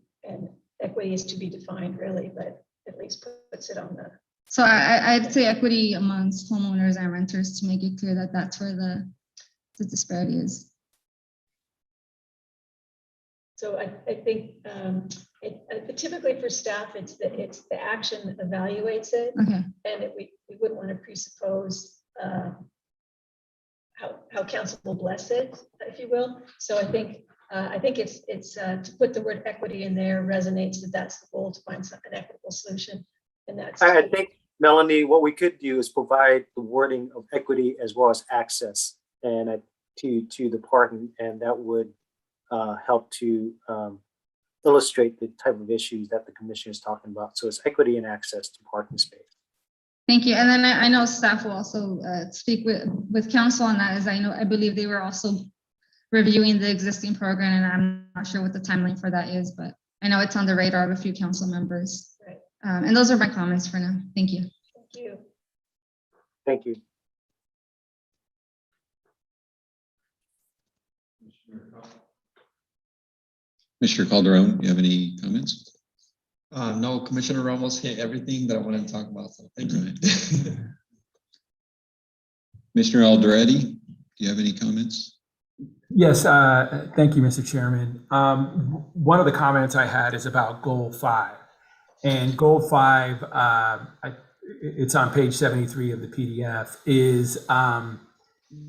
is to be defined really, but at least puts it on the. So I'd say equity amongst homeowners and renters to make it clear that that's where the disparity is. So I think typically for staff, it's the action that evaluates it, Okay. and we wouldn't want to presuppose how council will bless it, if you will. So I think it's to put the word equity in there resonates that that's the goal, to find an equitable solution, and that's. I think, Melanie, what we could do is provide the wording of equity as well as access and to the parking, and that would help to illustrate the type of issues that the commission is talking about. So it's equity and access to parking space. Thank you. And then I know staff will also speak with council on that, as I believe they were also reviewing the existing program, and I'm not sure what the timeline for that is, but I know it's on the radar of a few council members. Right. And those are my comments for now. Thank you. Thank you. Thank you. Commissioner Calderon, do you have any comments? No, Commissioner Ramos hit everything that I wanted to talk about, so thank you. Commissioner Alderetti, do you have any comments? Yes, thank you, Mr. Chairman. One of the comments I had is about Goal 5. And Goal 5, it's on page 73 of the PDF, is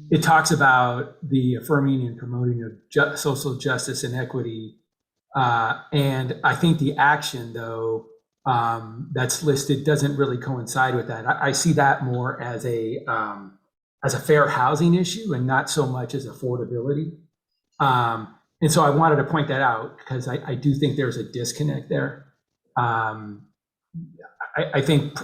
it talks about the affirming and promoting of social justice and equity. And I think the action, though, that's listed doesn't really coincide with that. I see that more as a fair housing issue and not so much as affordability. And so I wanted to point that out because I do think there's a disconnect there. I think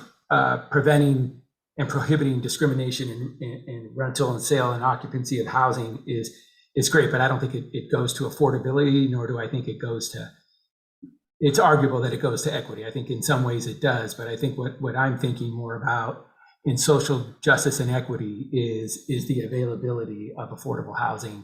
preventing and prohibiting discrimination in rental and sale and occupancy of housing is great, but I don't think it goes to affordability, nor do I think it goes to, it's arguable that it goes to equity. I think in some ways it does, but I think what I'm thinking more about in social justice and equity is the availability of affordable housing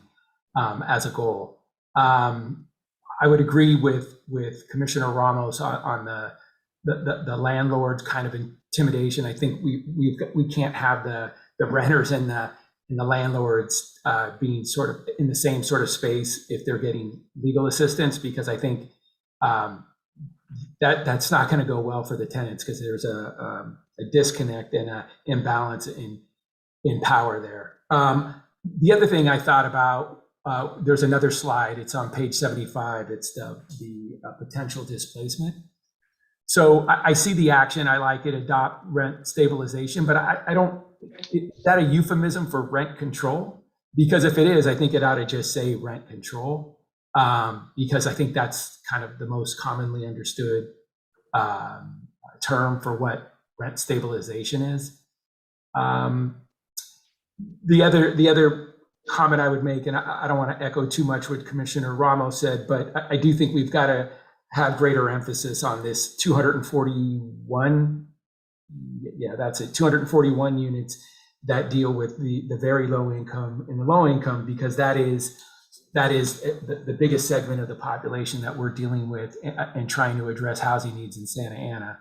as a goal. I would agree with Commissioner Ramos on the landlord's kind of intimidation. I think we can't have the renters and the landlords being sort of in the same sort of space if they're getting legal assistance, because I think that's not going to go well for the tenants, because there's a disconnect and an imbalance in power there. The other thing I thought about, there's another slide, it's on page 75, it's the potential displacement. So I see the action, I like it, adopt rent stabilization, but I don't, is that a euphemism for rent control? Because if it is, I think it ought to just say rent control, because I think that's kind of the most commonly understood term for what rent stabilization is. The other comment I would make, and I don't want to echo too much what Commissioner Ramos said, but I do think we've got to have greater emphasis on this 241, yeah, that's it, 241 units that deal with the very low income and the low income, because that is the biggest segment of the population that we're dealing with and trying to address housing needs in Santa Ana.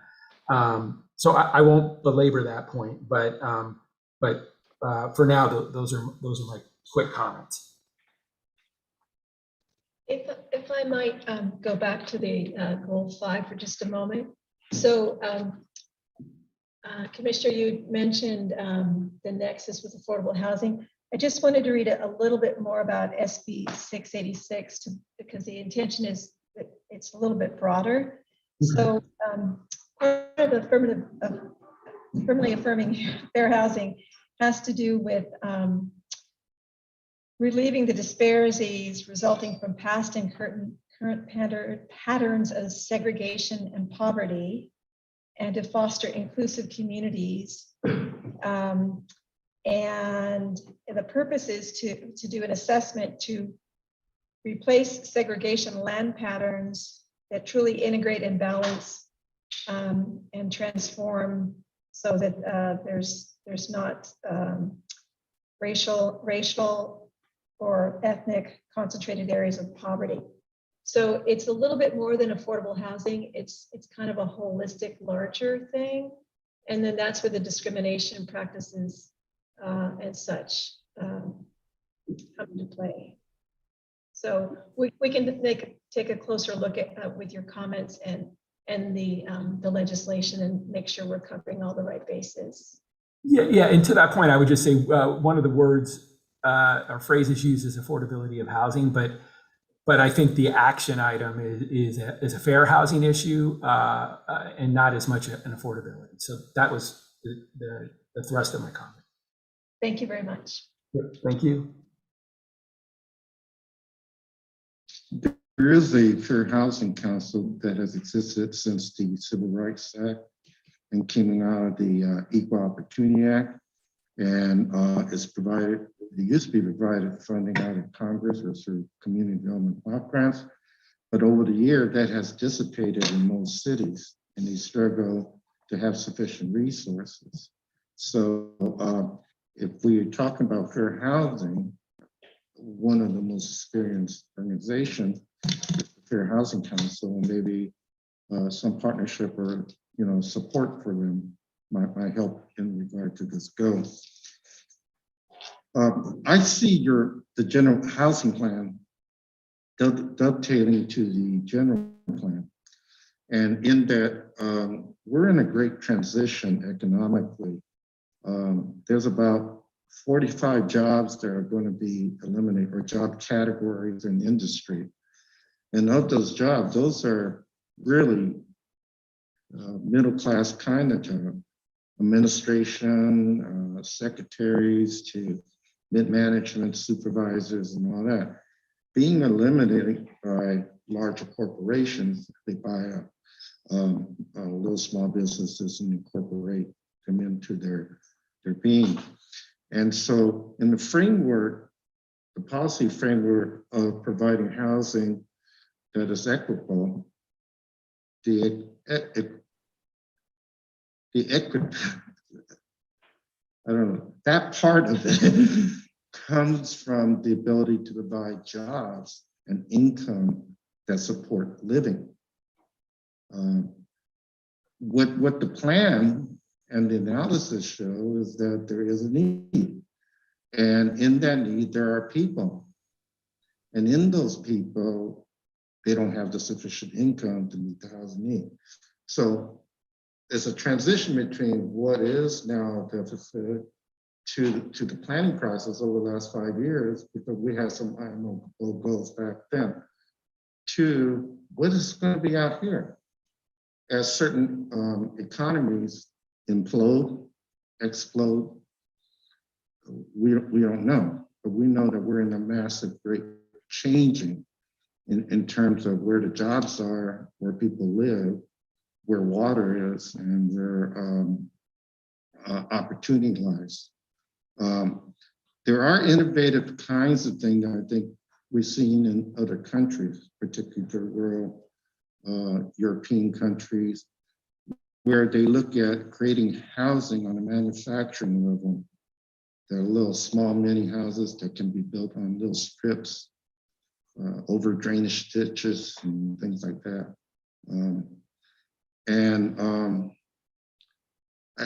So I won't belabor that point, but for now, those are my quick comments. If I might go back to the Goal 5 for just a moment. So Commissioner, you mentioned the nexus with affordable housing. I just wanted to read a little bit more about SB 686 because the intention is that it's a little bit broader. So part of affirmatively affirming fair housing has to do with relieving the disparities resulting from past and current patterns of segregation and poverty, and to foster inclusive communities. And the purpose is to do an assessment to replace segregation land patterns that truly integrate and balance and transform so that there's not racial or ethnic concentrated areas of poverty. So it's a little bit more than affordable housing. It's kind of a holistic, larger thing. And then that's where the discrimination practices and such come into play. So we can take a closer look at with your comments and the legislation and make sure we're covering all the right bases. Yeah, and to that point, I would just say one of the words or phrases used is affordability of housing, but I think the action item is a fair housing issue and not as much an affordability. So that was the thrust of my comment. Thank you very much. Thank you. There is a Fair Housing Council that has existed since the Civil Rights Act. and came out of the Equal Opportunity Act. And it's provided, it used to be provided funding out of Congress or through community development block grants. But over the year, that has dissipated in most cities, and they struggle to have sufficient resources. So if we're talking about fair housing, one of the most experienced organizations is the Fair Housing Council, and maybe some partnership or support for them might help in regard to this goal. I see the general housing plan dovetailing to the general plan. And in that, we're in a great transition economically. There's about 45 jobs that are going to be eliminated, or job categories in industry. And of those jobs, those are really middle-class kind of job, administration, secretaries to mid-management supervisors and all that, being eliminated by larger corporations. They buy up those small businesses and incorporate them into their being. And so in the framework, the policy framework of providing housing that is equitable, the equity, I don't know, that part of it comes from the ability to provide jobs and income that support living. What the plan and the analysis show is that there is a need. And in that need, there are people. And in those people, they don't have the sufficient income to meet the housing need. So there's a transition between what is now a deficit to the planning process over the last 5 years, because we had some IMO goals back then, to what is going to be out here as certain economies implode, explode. We don't know, but we know that we're in a massive great changing in terms of where the jobs are, where people live, where water is, and where opportunity lies. There are innovative kinds of things that I think we've seen in other countries, particularly the rural European countries, where they look at creating housing on a manufacturing level. There are little small mini houses that can be built on little strips, over drainage ditches and things like that.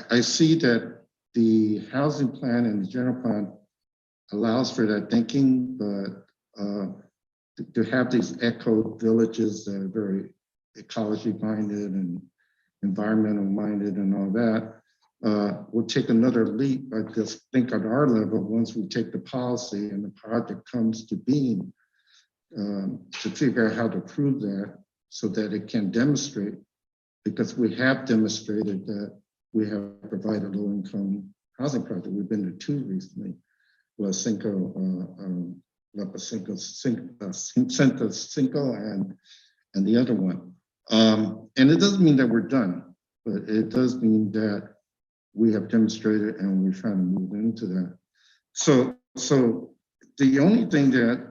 I see that the housing plan and the general plan allows for that thinking, but to have these eco villages that are very ecology minded and environmental minded and all that, we'll take another leap. I just think at our level, once we take the policy and the project comes to being, to figure out how to prove that so that it can demonstrate, because we have demonstrated that we have provided low-income housing project. We've been to 2 recently, La Cinco, and the other one. And it doesn't mean that we're done, but it does mean that we have demonstrated and we're trying to move into that. So the only thing that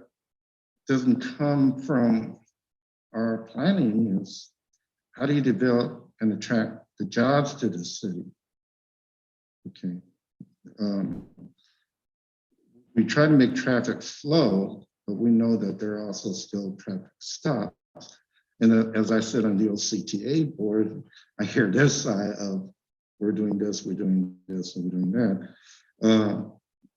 doesn't come from our planning is how do you develop and attract the jobs to the city? Okay. We try to make traffic flow, but we know that there are also still traffic stops. And as I said on the OCTA board, I hear this side of we're doing this, we're doing this, and we're doing that.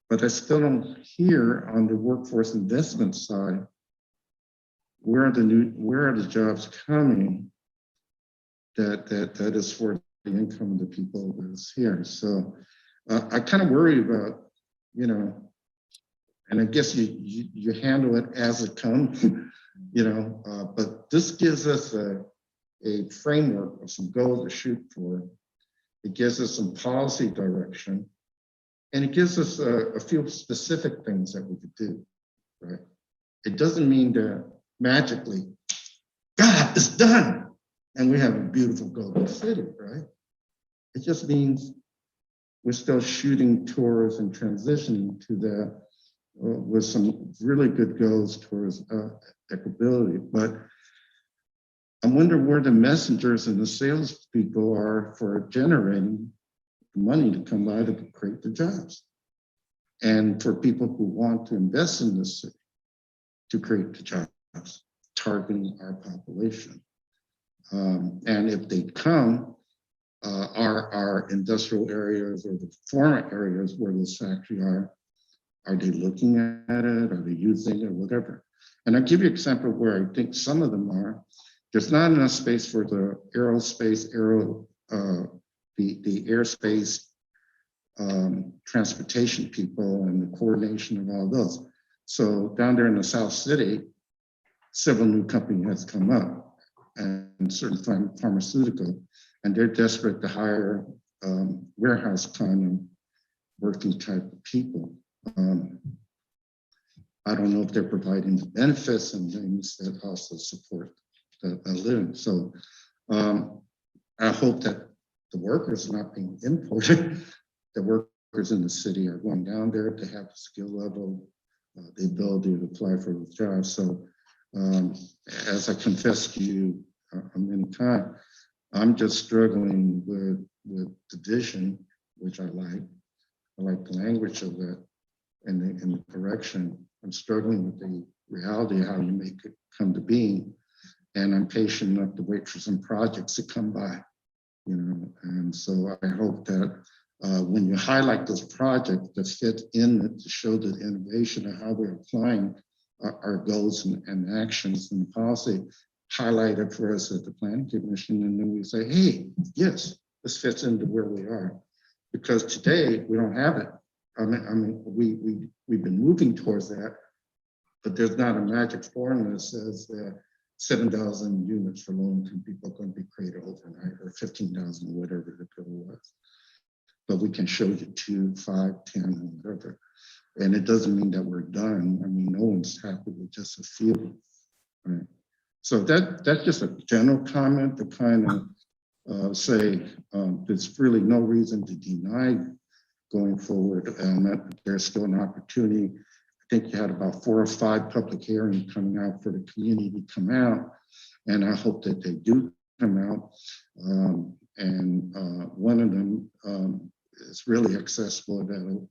But I still don't hear on the workforce investment side, where are the jobs coming that is for the income of the people that's here. So I kind of worry about, and I guess you handle it as it comes, but this gives us a framework of some goals to shoot for. It gives us some policy direction, and it gives us a few specific things that we could do, right? It doesn't mean that magically, God, it's done, and we have a beautiful golden city, right? It just means we're still shooting towards and transitioning to that with some really good goals towards equability. But I wonder where the messengers and the salespeople are for generating the money to come by to create the jobs. And for people who want to invest in this city to create the jobs, targeting our population. And if they come, our industrial areas or the former areas where this factory are they looking at it? Are they using it, whatever? And I'll give you an example where I think some of them are. There's not enough space for the aerospace, the airspace transportation people and the coordination of all those. So down there in the South City, several new companies has come up, and certain pharmaceutical, and they're desperate to hire warehouse kind of working type of people. I don't know if they're providing the benefits and things that also support the living. So I hope that the workers are not being imported. The workers in the city are going down there to have the skill level, the ability to apply for the job. So as I confessed to you many times, I'm just struggling with the vision, which I like. I like the language of that and the direction. I'm struggling with the reality of how you make it come to being. And I'm patient enough to wait for some projects to come by, you know. And so I hope that when you highlight those projects that fit in it to show the innovation of how we're applying our goals and actions and policy, highlight it for us at the Planning Commission, and then we say, hey, yes, this fits into where we are. Because today we don't have it. I mean, we've been moving towards that, but there's not a magic formula that says that 7,000 units for low-income people are going to be created overnight, or 15,000, or whatever the goal was. But we can show you 2, 5, 10, and whatever. And it doesn't mean that we're done. I mean, no one's happy with just a few. Right? So that's just a general comment to kind of say there's really no reason to deny going forward, and that there's still an opportunity. I think you had about 4 or 5 public hearings coming out for the community to come out, and I hope that they do come out. And one of them is really accessible at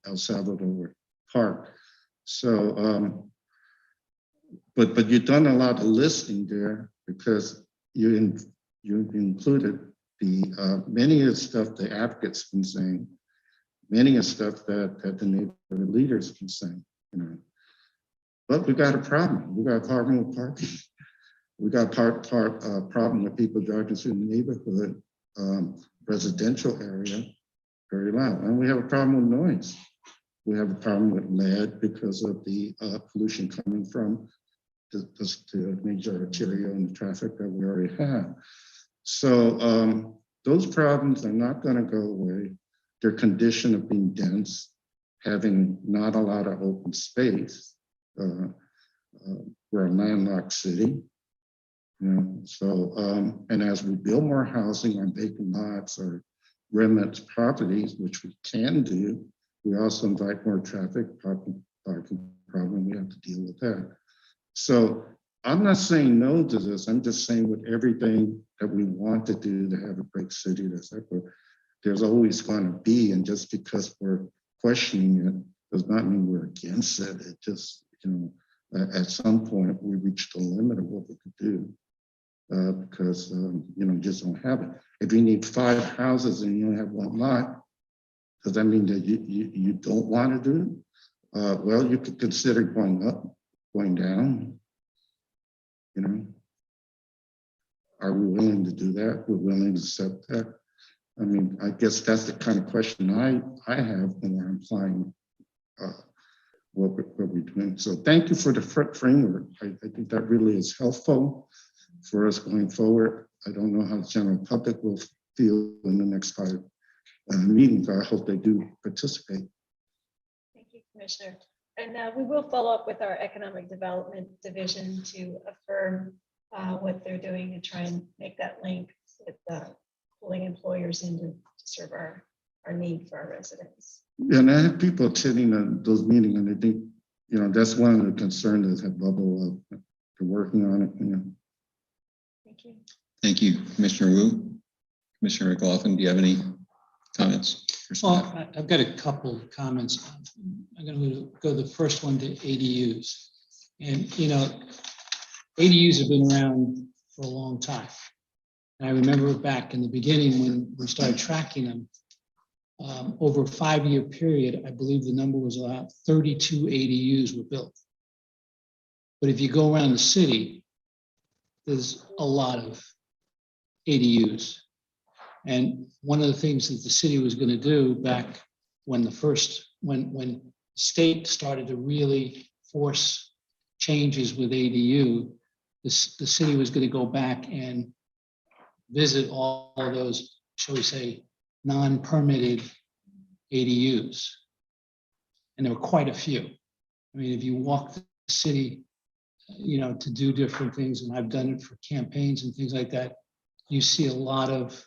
El Salvador Park. So, but you've done a lot of listing there because you included the many of the stuff the advocates been saying, many of the stuff that the neighborhood leaders been saying, you know. But we got a problem. We got a problem with parking. We got a problem with people driving through the neighborhood, residential area, very loud. And we have a problem with noise. We have a problem with lead because of the pollution coming from the major arterial and the traffic that we already have. So those problems are not going to go away. They're conditioned of being dense, having not a lot of open space. We're a landlocked city, you know. So and as we build more housing on vacant lots or remnant properties, which we can do, we also invite more traffic, parking problem. We have to deal with that. So I'm not saying no to this. I'm just saying with everything that we want to do to have a great city that's equitable, there's always going to be, and just because we're questioning it does not mean we're against it. It just, you know, at some point we reach the limit of what we could do because, you know, just don't have it. If you need 5 houses and you only have 1 lot, does that mean that you don't want to do it? Well, you could consider going up, going down, you know. Are we willing to do that? We're willing to accept that? I mean, I guess that's the kind of question I have when I'm applying what we're doing. So thank you for the framework. I think that really is helpful for us going forward. I don't know how the general public will feel in the next 5 meetings. I hope they do participate. Thank you, Commissioner. And we will follow up with our Economic Development Division to affirm what they're doing and try and make that link with pulling employers into to serve our need for our residents. Yeah, and I have people attending those meetings, and I think, that's one of the concerns that have bubbled up. They're working on it, Thank you. Thank you, Commissioner Wu. Commissioner McLaughlin, do you have any comments? Well, I've got a couple of comments. I'm going to go the first one to ADUs. And, ADUs have been around for a long time. And I remember back in the beginning when we started tracking them, over a 5-year period, I believe the number was about 32 ADUs were built. But if you go around the city, there's a lot of ADUs. And one of the things that the city was going to do back when when state started to really force changes with ADU, the city was going to go back and visit all of those, shall we say, non-permitted ADUs. And there were quite a few. I mean, if you walk the city, to do different things, and I've done it for campaigns and things like that, you see a lot of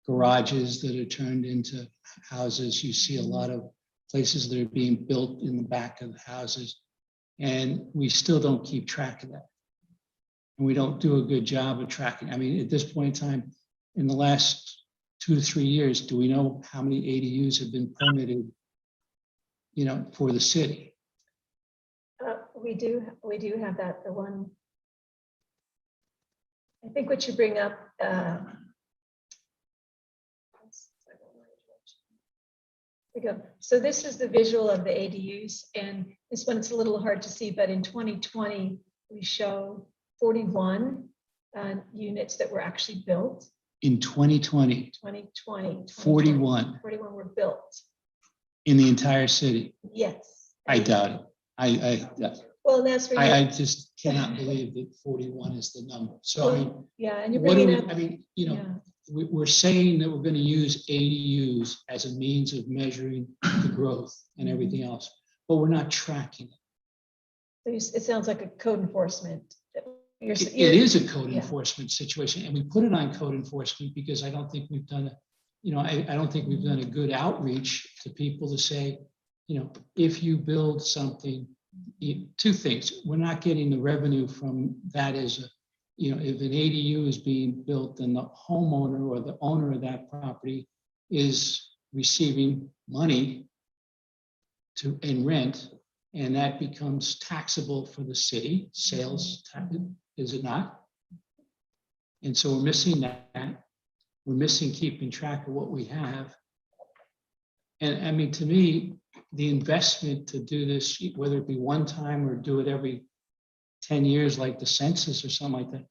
garages that are turned into houses. You see a lot of places that are being built in the back of the houses. And we still don't keep track of that. And we don't do a good job of tracking. I mean, at this point in time, in the last 2 to 3 years, do we know how many ADUs have been permitted, for the city? We do have that, the one. I think what you bring up, so this is the visual of the ADUs, and this one's a little hard to see, but in 2020, we show 41 units that were actually built. In 2020, 41 were built. in the entire city. Yes. I doubt it. Well, that's for I just cannot believe that 41 is the number. So I mean, yeah, and you're what do bringing we, up. I mean, Yeah. we're saying that we're going to use ADUs as a means of measuring the growth and everything else, but we're not tracking it. It sounds like a code enforcement. It is a code yeah. enforcement situation, and we put it on code enforcement because I don't think we've done I don't think we've done a good outreach to people to say, if you build something, two things, we're not getting the revenue from that as a, if an ADU is being built, then the homeowner or the owner of that property is receiving money in rent, and that becomes taxable for the city, sales tax, is it not? And so we're missing that. We're missing keeping track of what we have. And I mean, to me, the investment to do this, whether it be one time or do it every 10 years, like the census or something like that,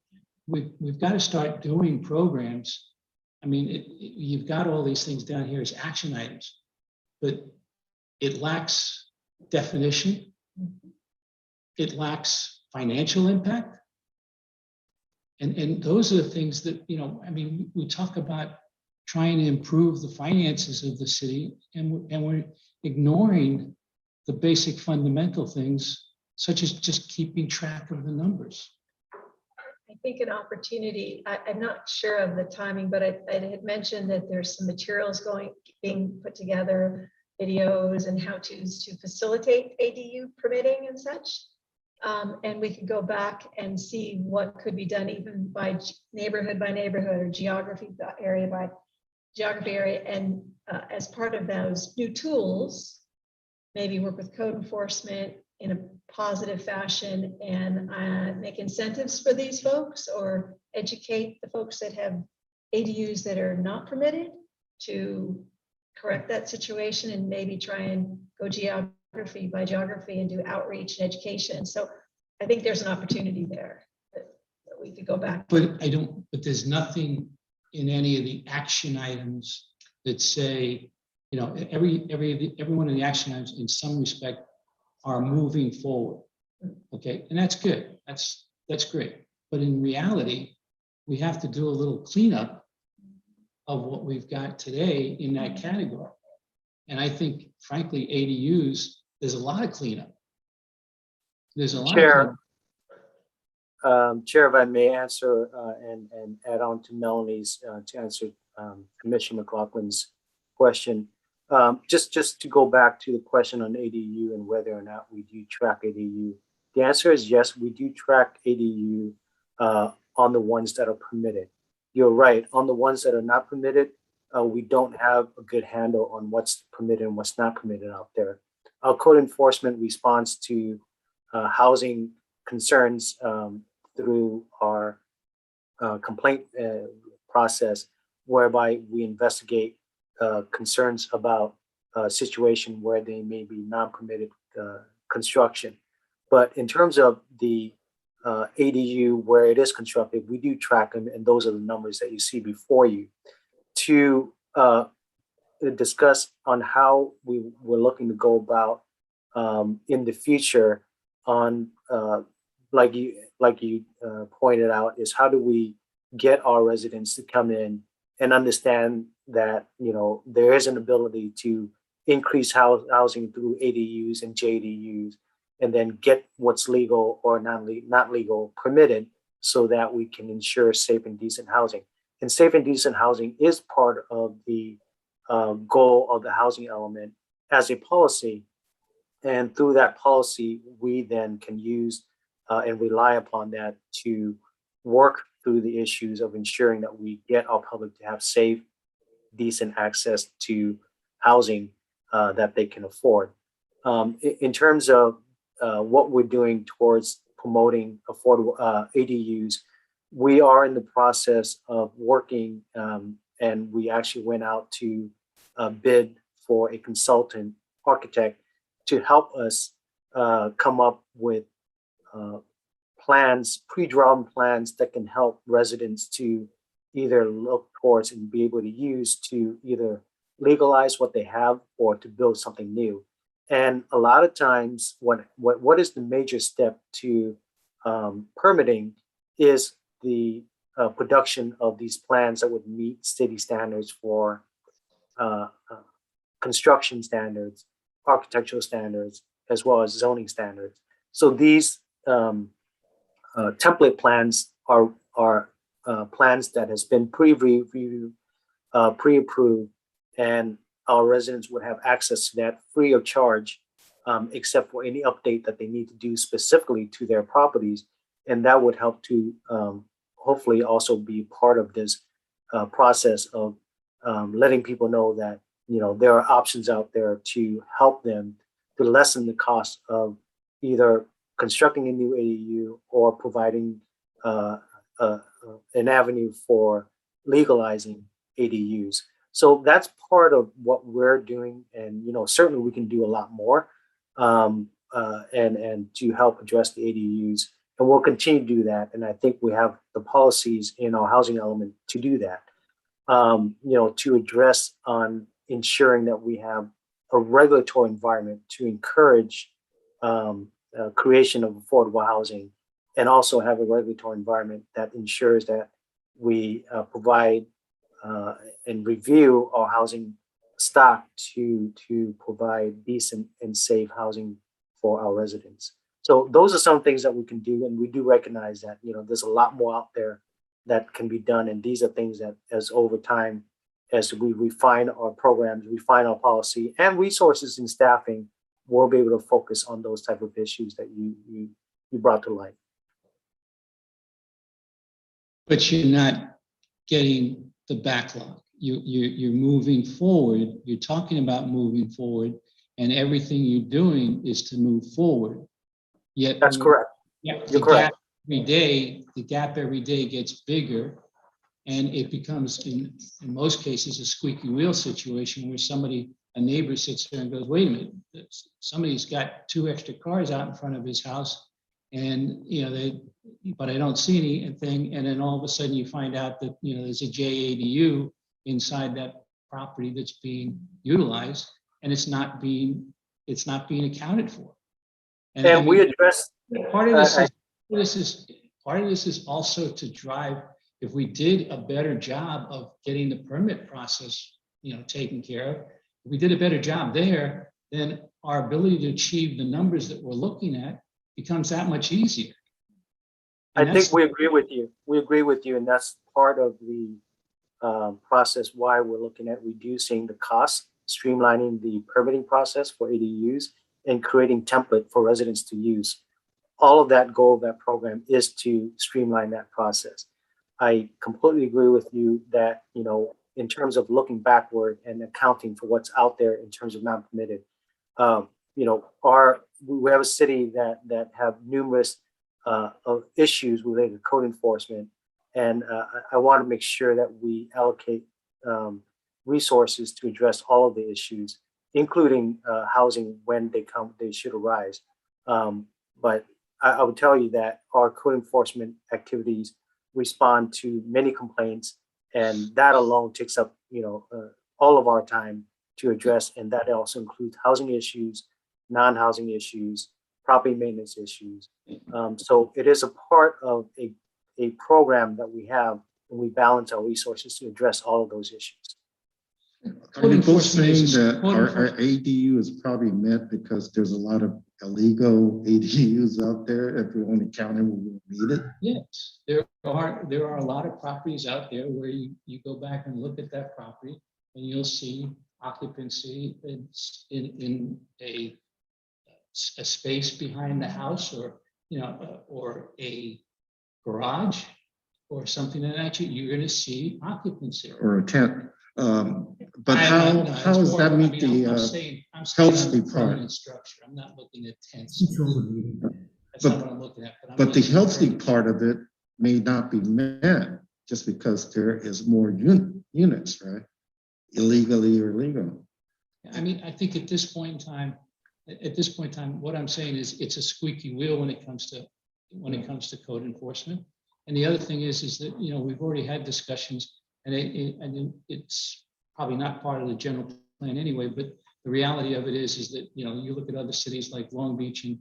we've got to start doing programs. I mean, you've got all these things down here as action items, but it lacks definition. It lacks financial impact. And those are the things that, I mean, we talk about trying to improve the finances of the city, and we're ignoring the basic fundamental things, such as just keeping track of the numbers. I think an opportunity, I'm not sure of the timing, but I had mentioned that there's some materials being put together, videos and how-tos to facilitate ADU permitting and such. And we could go back and see what could be done even by neighborhood or geography area by geography area. And as part of those new tools, maybe work with code enforcement in a positive fashion and make incentives for these folks, or educate the folks that have ADUs that are not permitted to correct that situation, and maybe try and go geography by geography and do outreach and education. So I think there's an opportunity there that we could go back. But there's nothing in any of the action items that say, every one of the action items in some respect are moving forward. Okay, and that's good. That's great. But in reality, we have to do a little cleanup of what we've got today in that category. And I think, frankly, ADUs, there's a lot of cleanup. There's a lot Chair, of cleanup. Chair, if I may answer and add on to Melanie's to answer Commissioner McLaughlin's question. Just to go back to the question on ADU and whether or not we do track ADU. The answer is yes, we do track ADU on the ones that are permitted. You're right, on the ones that are not permitted, we don't have a good handle on what's permitted and what's not permitted out there. Our code enforcement responds to housing concerns through our complaint process, whereby we investigate concerns about a situation where they may be non-permitted construction. But in terms of the ADU where it is constructed, we do track them, and those are the numbers that you see before you. To discuss on how we were looking to go about in the future on like you pointed out, is how do we get our residents to come in and understand that, you know, there is an ability to increase housing through ADUs and JDUs, and then get what's legal or not legal permitted, so that we can ensure safe and decent housing. And safe and decent housing is part of the goal of the housing element as a policy. And through that policy, we then can use and rely upon that to work through the issues of ensuring that we get our public to have safe, decent access to housing that they can afford. In terms of what we're doing towards promoting affordable ADUs, we are in the process of working, and we actually went out to bid for a consultant architect to help us come up with plans, pre-drawn plans that can help residents to either look towards and be able to use to either legalize what they have or to build something new. And a lot of times, what is the major step to permitting is the production of these plans that would meet city standards for construction standards, architectural standards, as well as zoning standards. So these template plans are plans that has been pre-reviewed, pre-approved, and our residents would have access to that free of charge, except for any update that they need to do specifically to their properties. And that would help to hopefully also be part of this process of letting people know that, you know, there are options out there to help them to lessen the cost of either constructing a new ADU or providing an avenue for legalizing ADUs. So that's part of what we're doing, and you know, certainly we can do a lot more, and to help address the ADUs, and we'll continue to do that. And I think we have the policies in our housing element to do that. You know, to address on ensuring that we have a regulatory environment to encourage creation of affordable housing, and also have a regulatory environment that ensures that we provide and review our housing stock to provide decent and safe housing for our residents. So those are some things that we can do, and we do recognize that, you know, there's a lot more out there that can be done, and these are things that, as over time, as we refine our programs, refine our policy and resources and staffing, we'll be able to focus on those type of issues that you brought to light. But you're not getting the backlog. You're moving forward. You're talking about moving forward, and everything you're doing is to move forward. Yet that's correct. Yeah, you're correct. The gap every day gets bigger, and it becomes, in most cases, a squeaky wheel situation where a neighbor sits there and goes, "Wait a minute, somebody's got 2 extra cars out in front of his house, and you know but I don't see anything." And then all of a sudden you find out that, you know, there's a JADU inside that property that's being utilized, and it's not being accounted for. And we address part of this is also to drive. If we did a better job of getting the permit process, you know, taken care of, if we did a better job there, then our ability to achieve the numbers that we're looking at becomes that much easier. I that's- think we agree with you. We agree with you, and that's part of the process why we're looking at reducing the cost, streamlining the permitting process for ADUs, and creating template for residents to use. All of that goal of that program is to streamline that process. I completely agree with you that, you know, in terms of looking backward and accounting for what's out there in terms of non-permitted, you know, we have a city that have numerous of issues related to code enforcement. And I want to make sure that we allocate resources to address all of the issues, including housing when they should arise. But I would tell you that our code enforcement activities respond to many complaints, and that alone takes up, you know, all of our time to address, and that also includes housing issues, non-housing issues, property maintenance issues. So it is a part of a program that we have, and we balance our resources to address all of those issues. Are you both saying that Code our enforcement. ADU is probably met because there's a lot of illegal ADUs out there? If we only count them, we won't need it? Yes, there are a lot of properties out there where you go back and look at that property and you'll see occupancy in a space behind the house, or, you know, or a garage or something of that nature. You're going to see occupancy. Or a tent? But I- how no, how it's does more- that I meet mean, the I'm saying on the part? permanent structure. I'm not looking at tents. That's But- not what I'm looking at. I'm But the looking at healthy permanent. part of it may not be met just because there is more units, right? Illegally or legal. I mean, I think at this point in time, what I'm saying is it's a squeaky wheel when it comes to code enforcement. And the other thing is that, you know, we've already had discussions, and it's probably not part of the general plan anyway, but the reality of it is that, you know, you look at other cities like Long Beach and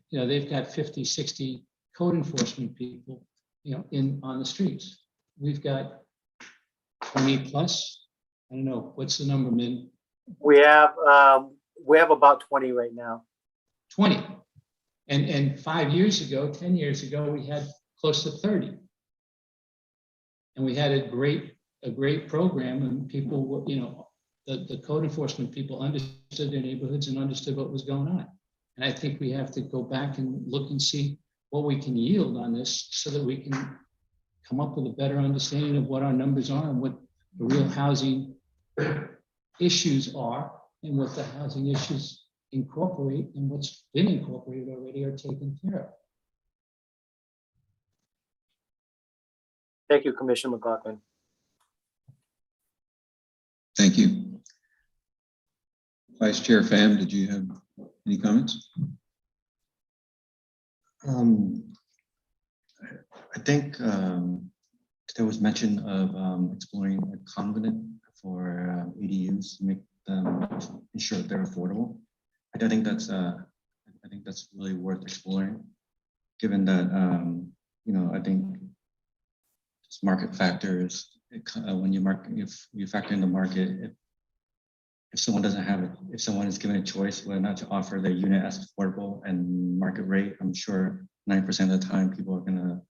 you know, they've got 50, 60 code enforcement people, you know, on the streets. We've got 20 plus. I don't know, what's the number, Min? We have about 20 right now. 20. And 5 years ago, 10 years ago, we had close to 30. And we had a great program, and people were, you know, the code enforcement people understood their neighborhoods and understood what was going on. And I think we have to go back and look and see what we can yield on this so that we can come up with a better understanding of what our numbers are and what the real housing issues are, and what the housing issues incorporate and what's been incorporated already are taken care of. Thank you, Commissioner McLaughlin. Thank you. Vice Chair Pham, did you have any comments? I think there was mention of exploring a covenant for ADUs to make them ensure that they're affordable. I think that's really worth exploring, given that you know, I think it's market factors. When you factor in the market, if someone doesn't have it, if someone is given a choice whether or not to offer their unit as affordable and market rate, I'm sure 9% of the time people are gonna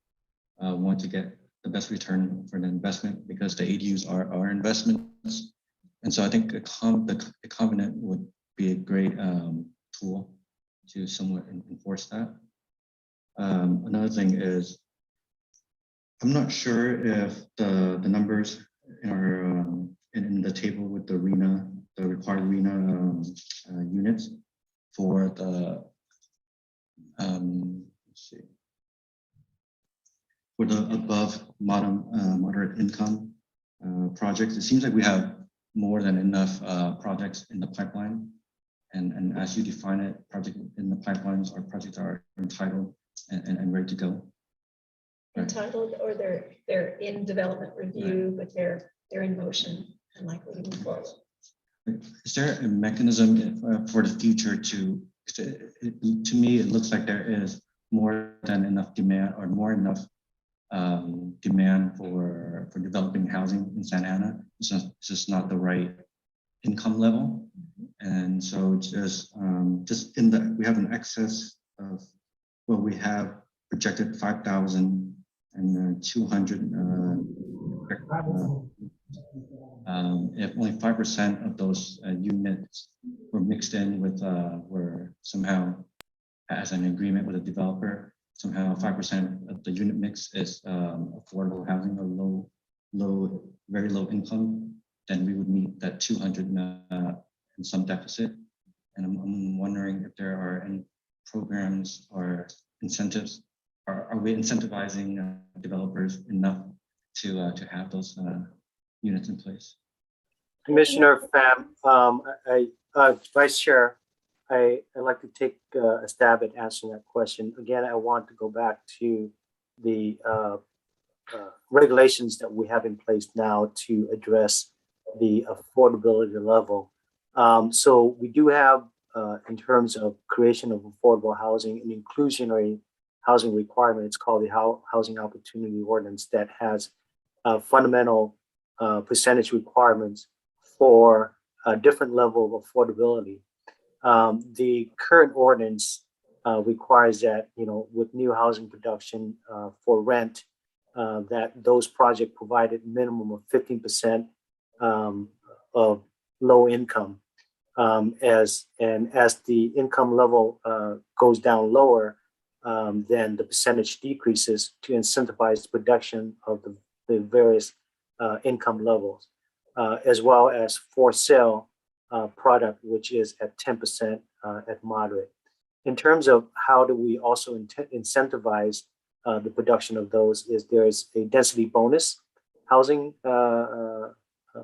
want to get the best return for the investment, because the ADUs are investments. And so I think a covenant would be a great tool to somewhat enforce that. Another thing is, I'm not sure if the numbers are in the table with the RHNA, the required RHNA units for the let's see, for the above moderate income projects. It seems like we have more than enough projects in the pipeline, and as you define it, project in the pipelines are projects that are entitled and ready to go. Entitled, or they're in development review, but they're in motion and likely to move forward. Is there a mechanism for the future to me, it looks like there is more than enough demand, or more enough demand for developing housing in Santa Ana. It's just not the right income level. And so just in we have an excess of, well, we have projected 5,200. If only 5% of those units were mixed in with, were somehow as an agreement with a developer, somehow 5% of the unit mix is affordable housing or very low income, then we would meet that 200 in some deficit. And I'm wondering if there are any programs or incentives. Are we incentivizing developers enough to have those units in place? Commissioner Pham, Vice Chair, I'd like to take a stab at answering that question. Again, I want to go back to the regulations that we have in place now to address the affordability level. So we do have, in terms of creation of affordable housing, an inclusionary housing requirement. It's called the Housing Opportunity Ordinance that has fundamental percentage requirements for a different level of affordability. The current ordinance requires that, with new housing production for rent, that those projects provided minimum of 15% of low income. As the income level goes down lower, then the percentage decreases to incentivize the production of the various income levels, as well as for sale product, which is at 10% at moderate. In terms of how do we also incentivize the production of those, is there is a density bonus housing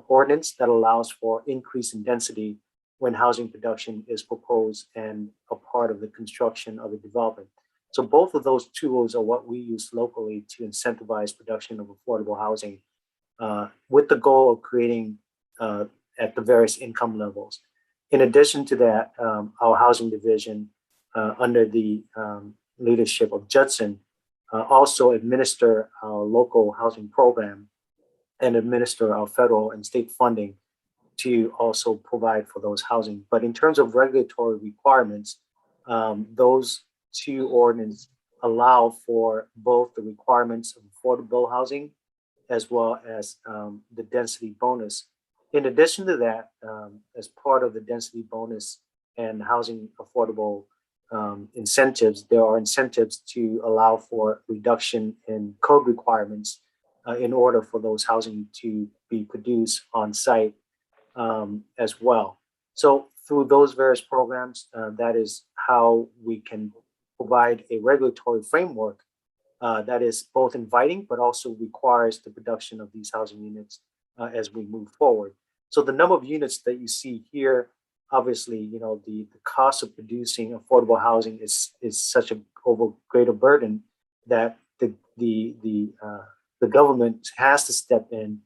ordinance that allows for increase in density when housing production is proposed and a part of the construction of a development. So both of those tools are what we use locally to incentivize production of affordable housing, with the goal of creating at the various income levels. In addition to that, our housing division, under the leadership of Judson, also administer our local housing program and administer our federal and state funding to also provide for those housing. But in terms of regulatory requirements, those two ordinances allow for both the requirements of affordable housing as well as the density bonus. In addition to that, as part of the density bonus and housing affordable incentives, there are incentives to allow for reduction in code requirements in order for those housing to be produced on site as well. So through those various programs, that is how we can provide a regulatory framework that is both inviting, but also requires the production of these housing units as we move forward. So the number of units that you see here, obviously, the cost of producing affordable housing is such a greater burden that the government has to step in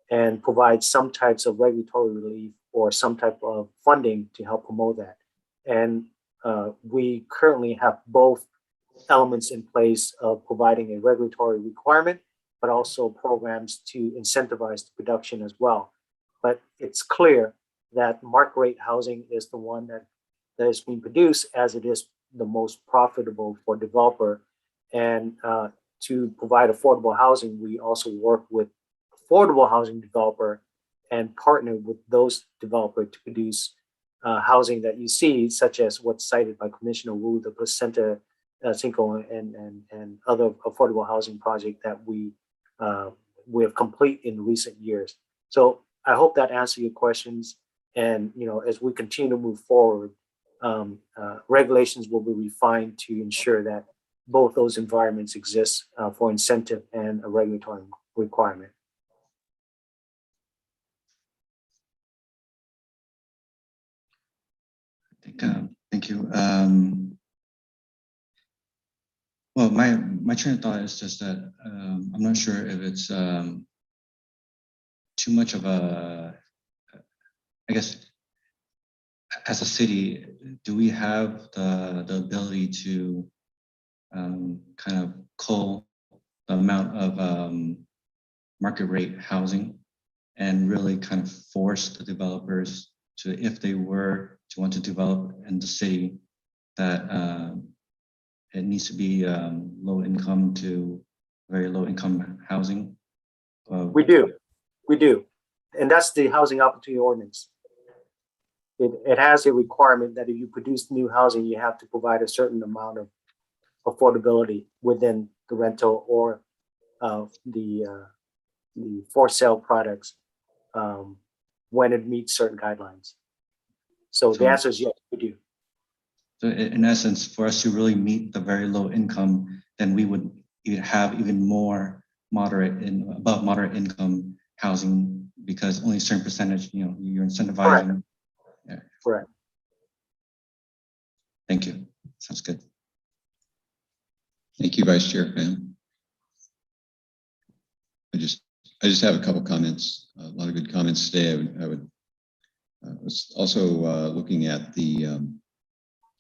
and provide some types of regulatory relief or some type of funding to help promote that. And we currently have both elements in place of providing a regulatory requirement, but also programs to incentivize the production as well. But it's clear that market rate housing is the one that is being produced, as it is the most profitable for developer. And to provide affordable housing, we also work with affordable housing developer and partner with those developers to produce housing that you see, such as what's cited by Commissioner Wu, the Placenta Cinco and other affordable housing project that we have complete in recent years. So I hope that answers your questions. And as we continue to move forward, regulations will be refined to ensure that both those environments exist for incentive and a regulatory requirement. Thank you. Well, my train of thought is just that I'm not sure if it's too much of a, I guess, as a city, do we have the ability to kind of cull the amount of market rate housing and really kind of force the developers to, if they were to want to develop in the city, that it needs to be low income to very low income housing? We do. And that's the housing opportunity ordinance. It has a requirement that if you produce new housing, you have to provide a certain amount of affordability within the rental or the for sale products when it meets certain guidelines. So the answer is yes, we do. So in essence, for us to really meet the very low income, then we would have even more moderate and above moderate income housing, because only a certain percentage, you're incentivizing. Correct. Thank you. Sounds good. Thank you, Vice Chair Pham. I just have a couple comments. A lot of good comments today. I was also looking at the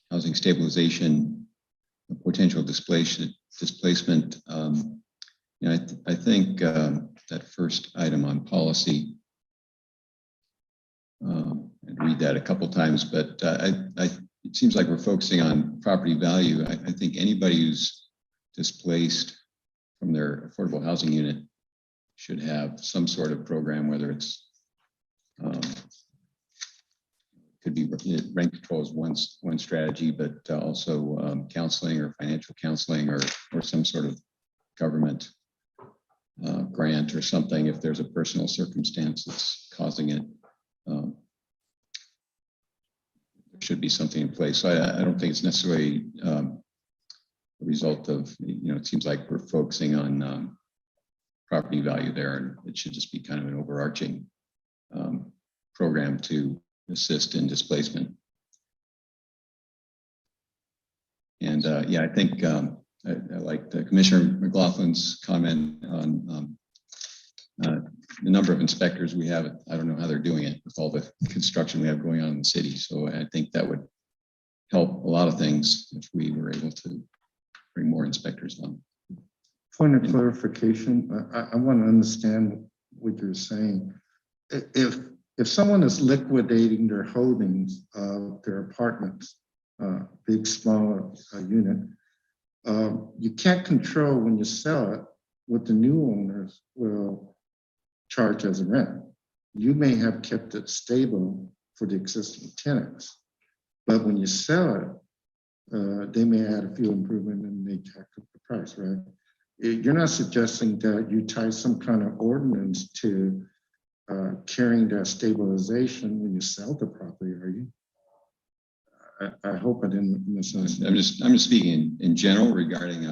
housing stabilization, potential displacement. I think that first item on policy, I'd read that a couple times, but it seems like we're focusing on property value. I think anybody who's displaced from their affordable housing unit should have some sort of program, whether it's could be rent control is one strategy, but also counseling or financial counseling or some sort of government grant or something if there's a personal circumstance that's causing it. There should be something in place. So I don't think it's necessarily a result of, it seems like we're focusing on property value there, and it should just be kind of an overarching program to assist in displacement. And I think I like Commissioner McLaughlin's comment on the number of inspectors we have. I don't know how they're doing it with all the construction we have going on in the city. So I think that would help a lot of things if we were able to bring more inspectors on. Point of clarification, I want to understand what you're saying. If someone is liquidating their holdings of their apartments, big, small unit, you can't control when you sell it what the new owners will charge as a rent. You may have kept it stable for the existing tenants, but when you sell it, they may add a few improvements and they jack up the price, right? You're not suggesting that you tie some kind of ordinance to carrying that stabilization when you sell the property, are you? I hope I didn't misunderstand. I'm just speaking in general regarding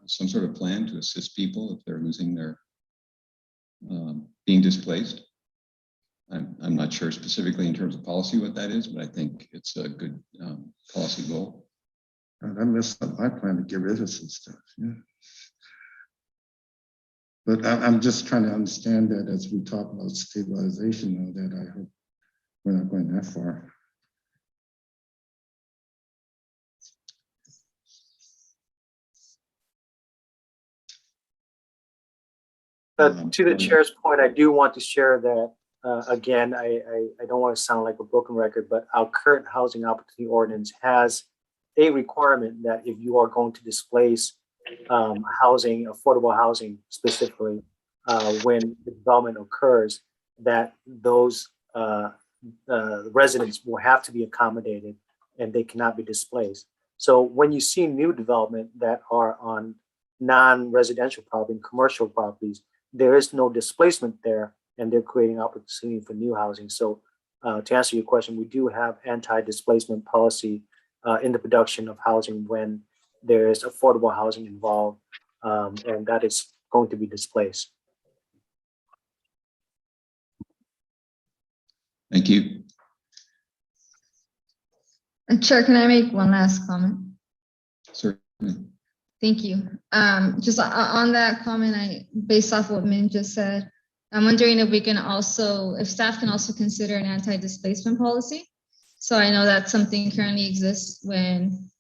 some sort of plan to assist people if they're losing their being displaced. I'm not sure specifically in terms of policy what that is, but I think it's a good policy goal. I messed up my plan to get rid of some stuff. Yeah. But I'm just trying to understand that as we talk about stabilization, though, that I hope we're not going that far. To the chair's point, I do want to share that, again, I don't want to sound like a broken record, but our current housing opportunity ordinance has a requirement that if you are going to displace housing, affordable housing specifically, when the development occurs, that those residents will have to be accommodated and they cannot be displaced. So when you see new development that are on non-residential property, commercial properties, there is no displacement there, and they're creating opportunity for new housing. So to answer your question, we do have anti-displacement policy in the production of housing when there is affordable housing involved, and that is going to be displaced. Thank you. Chair, can I make one last comment? Certainly. Thank you. Just on that comment, based off what Min just said, I'm wondering if we can also, if staff can also consider an anti-displacement policy. So I know that something currently exists when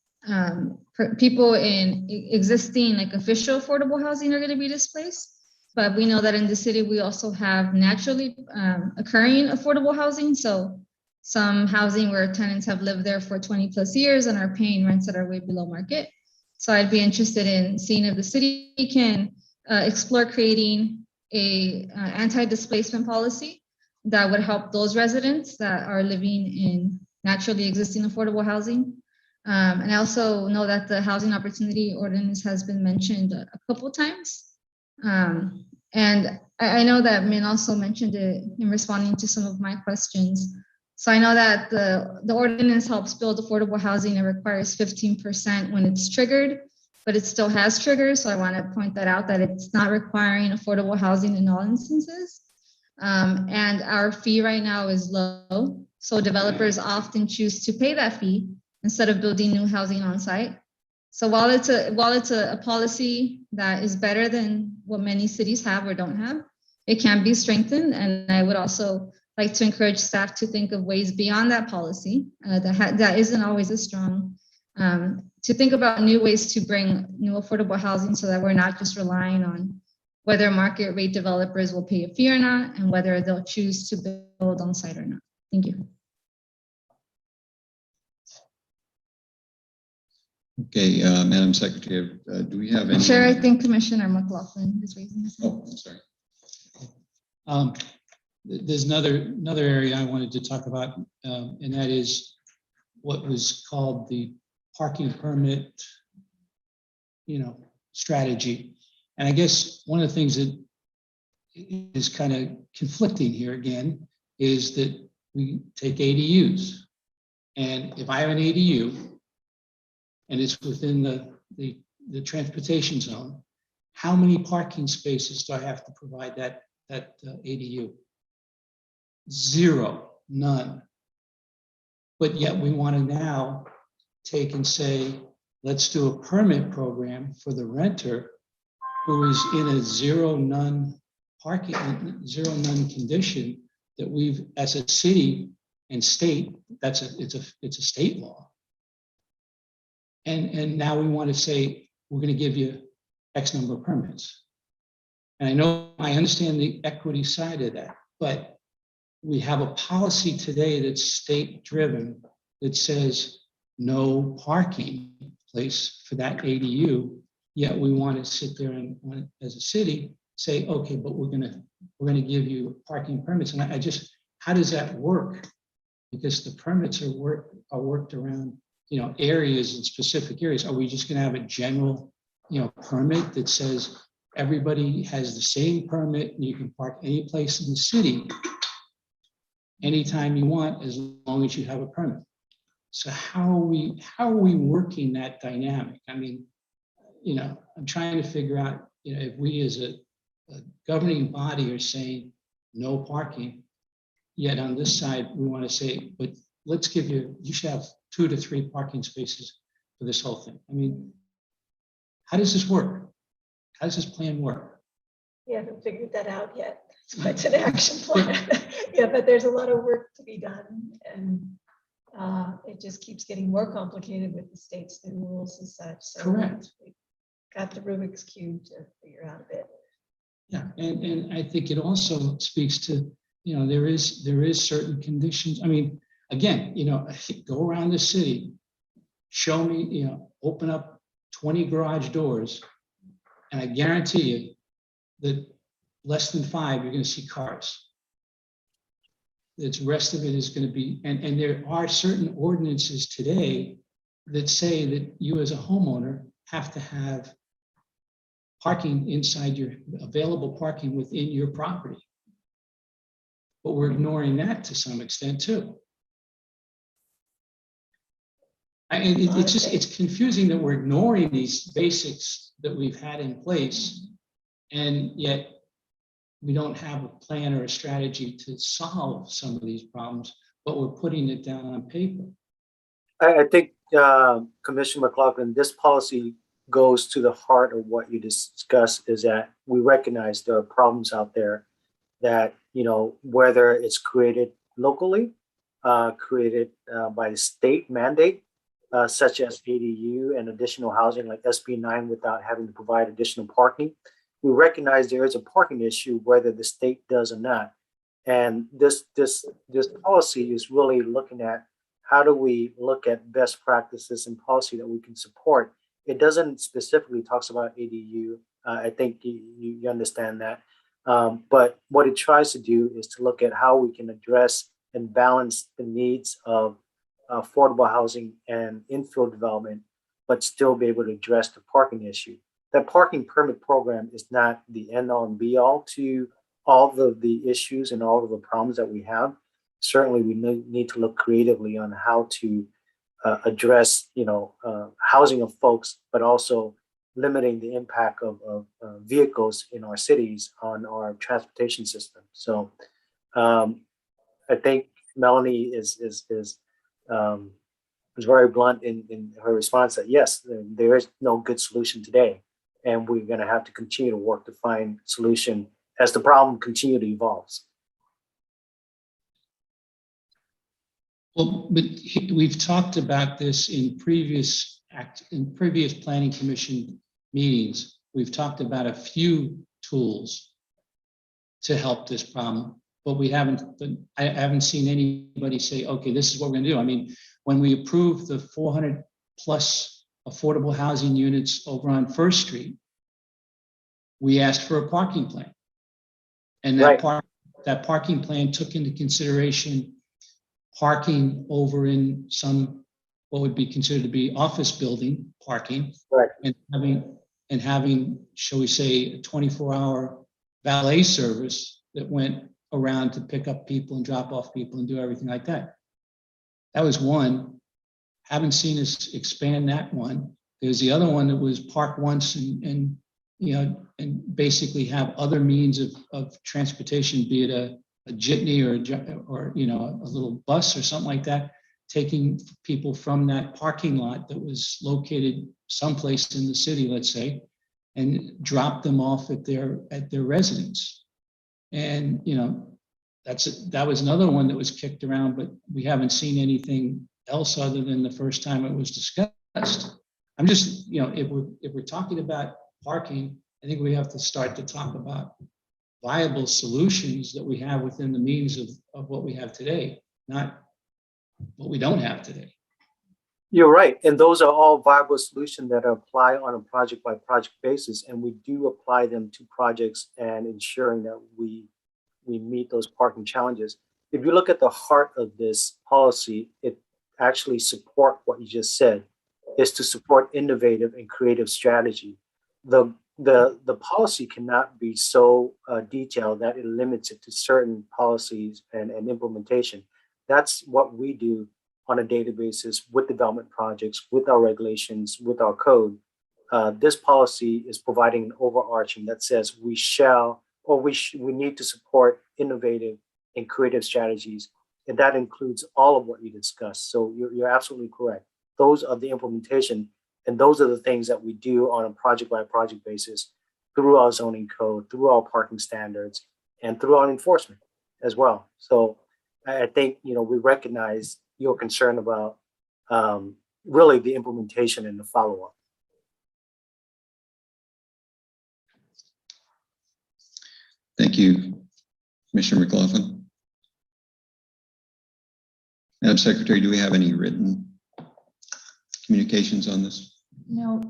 people in existing like official affordable housing are going to be displaced. But we know that in the city, we also have naturally occurring affordable housing. So some housing where tenants have lived there for 20 plus years and are paying rents that are way below market. So I'd be interested in seeing if the city can explore creating a anti-displacement policy that would help those residents that are living in naturally existing affordable housing. And I also know that the housing opportunity ordinance has been mentioned a couple times. And I know that Min also mentioned it in responding to some of my questions. So I know that the ordinance helps build affordable housing. It requires 15% when it's triggered, but it still has triggers. So I want to point that out, that it's not requiring affordable housing in all instances. And our fee right now is low. So developers often choose to pay that fee instead of building new housing on site. So while it's a policy that is better than what many cities have or don't have, it can be strengthened. And I would also like to encourage staff to think of ways beyond that policy that isn't always as strong, to think about new ways to bring new affordable housing so that we're not just relying on whether market rate developers will pay a fee or not, and whether they'll choose to build on site or not. Thank you. Okay, Madam Secretary, do we have any? Chair, I think Commissioner McLaughlin is raising his hand. Oh, I'm sorry. There's another area I wanted to talk about, and that is what was called the parking permit, strategy. And I guess one of the things that is kind of conflicting here again is that we take ADUs. And if I have an ADU and it's within the transportation zone, how many parking spaces do I have to provide that ADU? Zero, none. But yet we want to now take and say, let's do a permit program for the renter who is in a zero-none condition that we've, as a city and state, it's a state law. And now we want to say, we're going to give you X number of permits. And I understand the equity side of that, but we have a policy today that's state-driven that says no parking place for that ADU. Yet we want to sit there and, as a city, say, okay, but we're gonna give you parking permits. And how does that work? Because the permits are worked around, areas and specific areas. Are we just gonna have a general, permit that says everybody has the same permit and you can park any place in the city anytime you want, as long as you have a permit? So how are we working that dynamic? I mean, I'm trying to figure out, if we as a governing body are saying no parking, yet on this side, we want to say, but let's give you should have 2 to 3 parking spaces for this whole thing. I mean, how does this work? How does this plan work? We haven't figured that out yet. It's an action plan. Yeah, but there's a lot of work to be done, and it just keeps getting more complicated with the state's new rules and such. So Correct. we got the Rubik's Cube to figure out a bit. Yeah, and I think it also speaks to, there is certain conditions. I mean, again, go around the city, show me, open up 20 garage doors, and I guarantee you that less than 5, you're going to see cars. The rest of it is going to be, and there are certain ordinances today that say that you as a homeowner have to have parking inside your available parking within your property. But we're ignoring that to some extent too. It's confusing that we're ignoring these basics that we've had in place, and yet we don't have a plan or a strategy to solve some of these problems, but we're putting it down on paper. I think, Commissioner McLaughlin, this policy goes to the heart of what you discussed, is that we recognize there are problems out there that, whether it's created locally, created by the state mandate, such as ADU and additional housing like SB 9 without having to provide additional parking. We recognize there is a parking issue whether the state does or not. And this policy is really looking at how do we look at best practices and policy that we can support It doesn't specifically talks about ADU. I think you understand that. But what it tries to do is to look at how we can address and balance the needs of affordable housing and infill development, but still be able to address the parking issue. That parking permit program is not the end all and be all to all of the issues and all of the problems that we have. Certainly, we need to look creatively on how to address, housing of folks, but also limiting the impact of vehicles in our cities on our transportation system. So I think Melanie is very blunt in her response that yes, there is no good solution today, and we're going to have to continue to work to find solution as the problem continue to evolve. Well, but we've talked about this in previous planning commission meetings. We've talked about a few tools to help this problem, but I haven't seen anybody say, okay, this is what we're gonna do. I mean, when we approved the 400 plus affordable housing units over on First Street, we asked for a parking plan. And that parking plan took into consideration parking over in some, what would be considered to be office building parking. Right. And having, shall we say, a 24-hour valet service that went around to pick up people and drop off people and do everything like that. That was one. Haven't seen us expand that one. There's the other one that was park once and basically have other means of transportation, be it a jitney or a little bus or something like that, taking people from that parking lot that was located someplace in the city, let's say, and drop them off at their residence. And that was another one that was kicked around, but we haven't seen anything else other than the first time it was discussed. I'm just, if we're talking about parking, I think we have to start to talk about viable solutions that we have within the means of what we have today, not what we don't have today. You're right. And those are all viable solutions that apply on a project by project basis. And we do apply them to projects and ensuring that we meet those parking challenges. If you look at the heart of this policy, it actually support what you just said, is to support innovative and creative strategy. The policy cannot be so detailed that it limits it to certain policies and implementation. That's what we do on a daily basis with development projects, with our regulations, with our code. This policy is providing an overarching that says we need to support innovative and creative strategies. And that includes all of what you discussed. So you're absolutely correct. Those are the implementation. And those are the things that we do on a project by project basis through our zoning code, through our parking standards, and through our enforcement as well. So I think, we recognize your concern about really the implementation and the follow-up. Thank you, Commissioner McLaughlin. Madam Secretary, do we have any written communications on this? No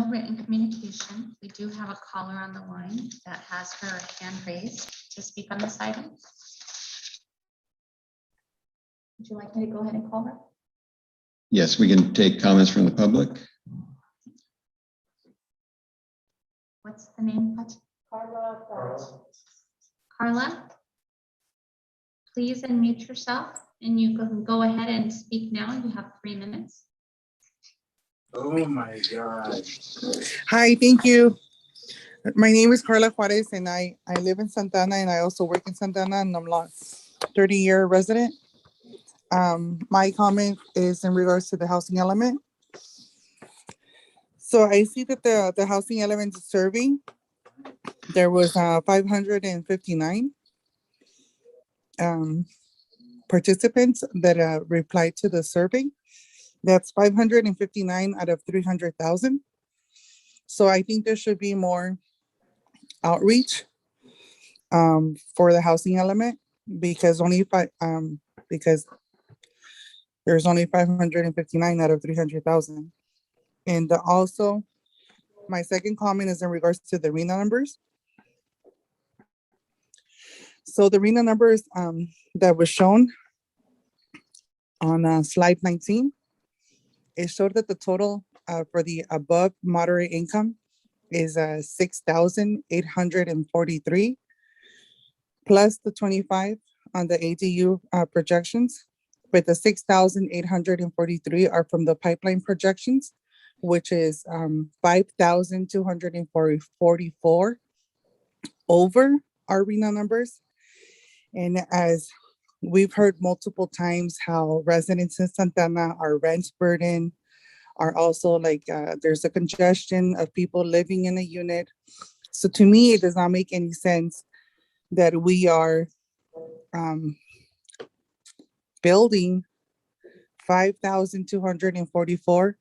written communication. We do have a caller on the line that has her hand raised to speak on this item. Would you like me to go ahead and call her? Yes, we can take comments from the public. What's the name? Carla, please unmute yourself and you can go ahead and speak now. You have 3 minutes. Oh my God. Hi, thank you. My name is Carla Juarez and I live in Santa Ana and I also work in Santa Ana and I'm a 30-year resident. My comment is in regards to the housing element. So I see that the housing element survey, there was 559 participants that replied to the survey. That's 559 out of 300,000. So I think there should be more outreach for the housing element because because there's only 559 out of 300,000. And also, my second comment is in regards to the RENA numbers. So the RENA numbers that were shown on slide 19, it showed that the total for the above moderate income is 6,843 plus the 25 on the ADU projections. But the 6,843 are from the pipeline projections, which is 5,244 over our RENA numbers. And as we've heard multiple times how residents in Santa Ana are rent burden, are also like there's a congestion of people living in a unit. So to me, it does not make any sense that we are building 5,244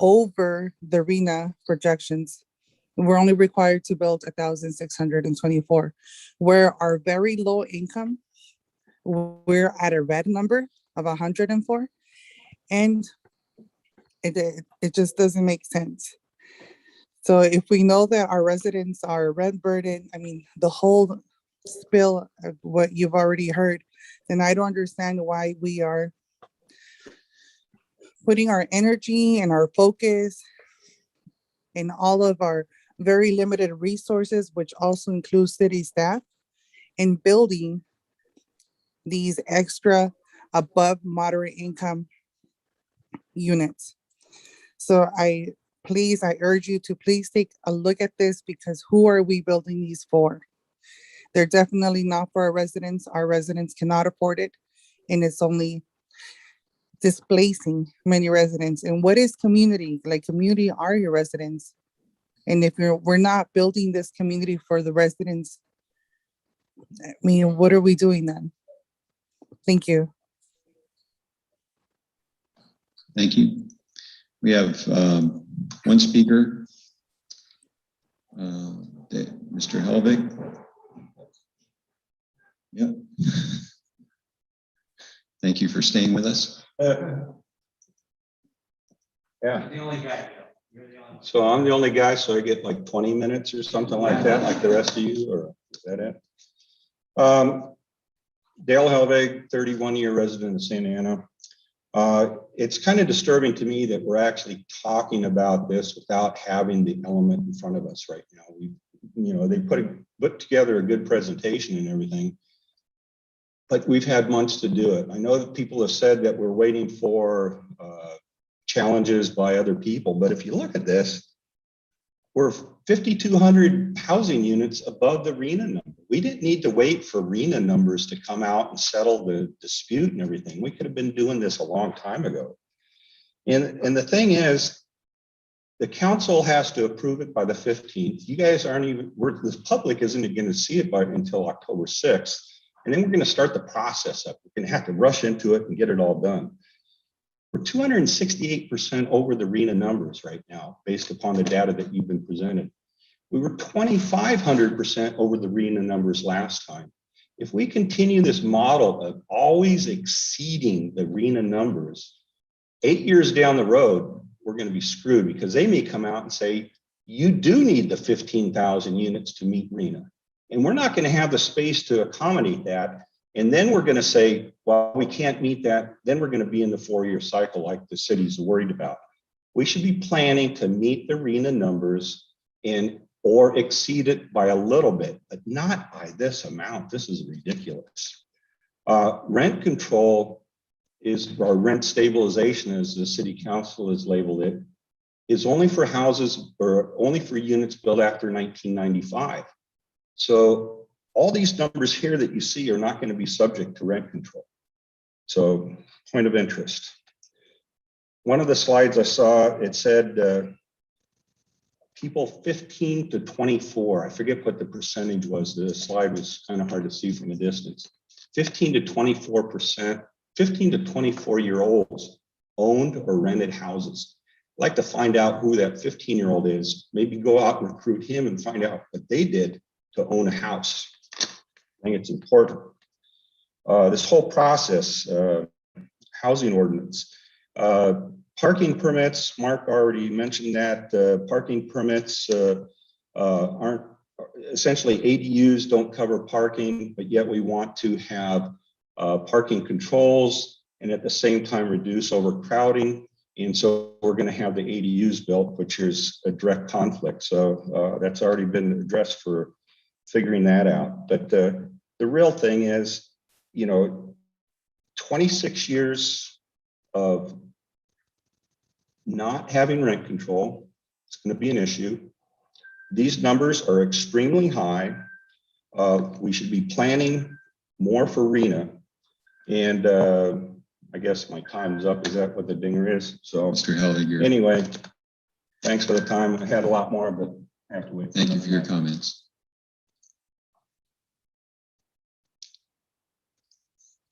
over the RENA projections. We're only required to build 1,624. Where our very low income, we're at a red number of 104, and it just doesn't make sense. So if we know that our residents are rent burden, I mean, the whole spill of what you've already heard, then I don't understand why we are putting our energy and our focus and all of our very limited resources, which also includes city staff, in building these extra above moderate income units. So I urge you to please take a look at this, because who are we building these for? They're definitely not for our residents. Our residents cannot afford it, and it's only displacing many residents. And what is community? Like, community are your residents. And if we're not building this community for the residents, I mean, what are we doing then? Thank you. Thank you. We have one speaker, Mr. Helvig. Yep. Thank you for staying with us. Yeah. The only guy. So I'm the only guy, so I get like 20 minutes or something like that, like the rest of you, or is that it? Dale Helvig, 31-year resident of Santa Ana. It's kind of disturbing to me that we're actually talking about this without having the element in front of us right now. They put together a good presentation and everything, but we've had months to do it. I know that people have said that we're waiting for challenges by other people, but if you look at this, we're 5,200 housing units above the RENA number. We didn't need to wait for RENA numbers to come out and settle the dispute and everything. We could have been doing this a long time ago. And the thing is, the council has to approve it by the 15th. You guys aren't even, the public isn't going to see it until October 6th. And then we're going to start the process up. We're going to have to rush into it and get it all done. We're 268% over the RENA numbers right now, based upon the data that you've been presented. We were 2,500% over the RENA numbers last time. If we continue this model of always exceeding the RENA numbers, 8 years down the road, we're going to be screwed, because they may come out and say, you do need the 15,000 units to meet RENA. And we're not going to have the space to accommodate that. And then we're going to say, well, we can't meet that. Then we're going to be in the 4-year cycle like the city's worried about. We should be planning to meet the RENA numbers or exceed it by a little bit, but not by this amount. This is ridiculous. Rent control or rent stabilization, as the city council has labeled it, is only for houses or only for units built after 1995. So all these numbers here that you see are not going to be subject to rent control. So, point of interest. One of the slides I saw, it said people 15 to 24. I forget what the percentage was. The slide was kind of hard to see from a distance. 15 to 24%, 15 to 24-year-olds owned or rented houses. I'd like to find out who that 15-year-old is. Maybe go out and recruit him and find out what they did to own a house. I think it's important. This whole process, housing ordinance, Parking permits, Mark already mentioned that, parking permits aren't, essentially ADUs don't cover parking, but yet we want to have parking controls and at the same time reduce overcrowding. And so we're going to have the ADUs built, which is a direct conflict. So that's already been addressed for figuring that out. But the real thing is, 26 years of not having rent control, it's going to be an issue. These numbers are extremely high. We should be planning more for RENA. And I guess my time's up. Is that what the dinger is? So, Mr. Helliger. Anyway, thanks for the time. I had a lot more, but I have to wait. Thank you for your comments.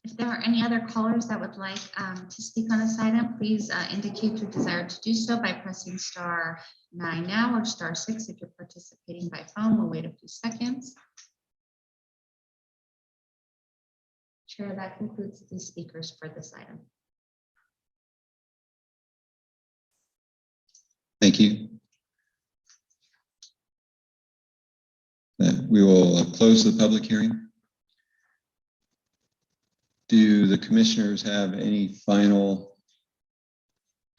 If there are any other callers that would like to speak on this item, please indicate your desire to do so by pressing *9 now or *6 if you're participating by phone. We'll wait a few seconds. Chair, that concludes the speakers for this item. Thank you. We will close the public hearing. Do the commissioners have any final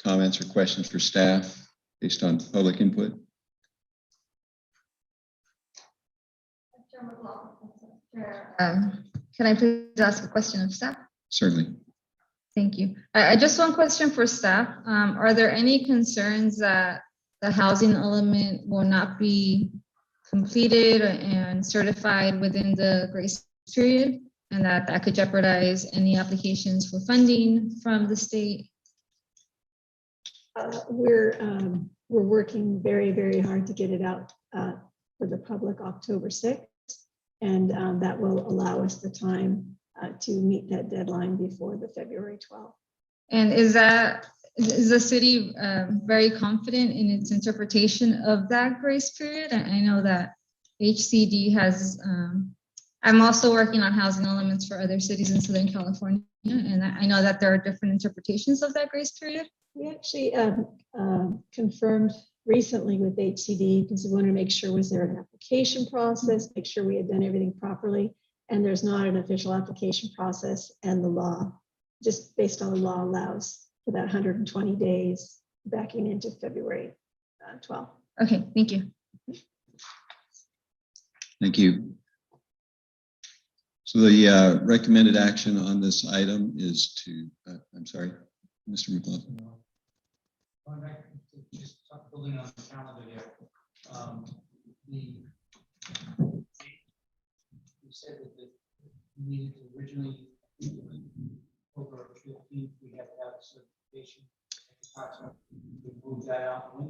comments or questions for staff based on public input? Can I please ask a question of staff? Certainly. Thank you. I just one question for staff. Are there any concerns that the housing element will not be completed and certified within the grace period, and that could jeopardize any applications for funding from the state? We're working very, very hard to get it out for the public October 6th. And that will allow us the time to meet that deadline before the February 12th. And is the city very confident in its interpretation of that grace period? I know that HCD has, I'm also working on housing elements for other cities in Southern California, and I know that there are different interpretations of that grace period. We actually confirmed recently with HCD because we wanted to make sure was there an application process, make sure we had done everything properly, and there's not an official application process, and the law, just based on the law, allows for that 120 days backing into February 12th. Okay, thank you. Thank you. So the recommended action on this item is to, I'm sorry, Mr. McLaughlin. Going back to just building on the calendar there, you said that we needed to originally over 15th, we had to have a certification. We moved that out. What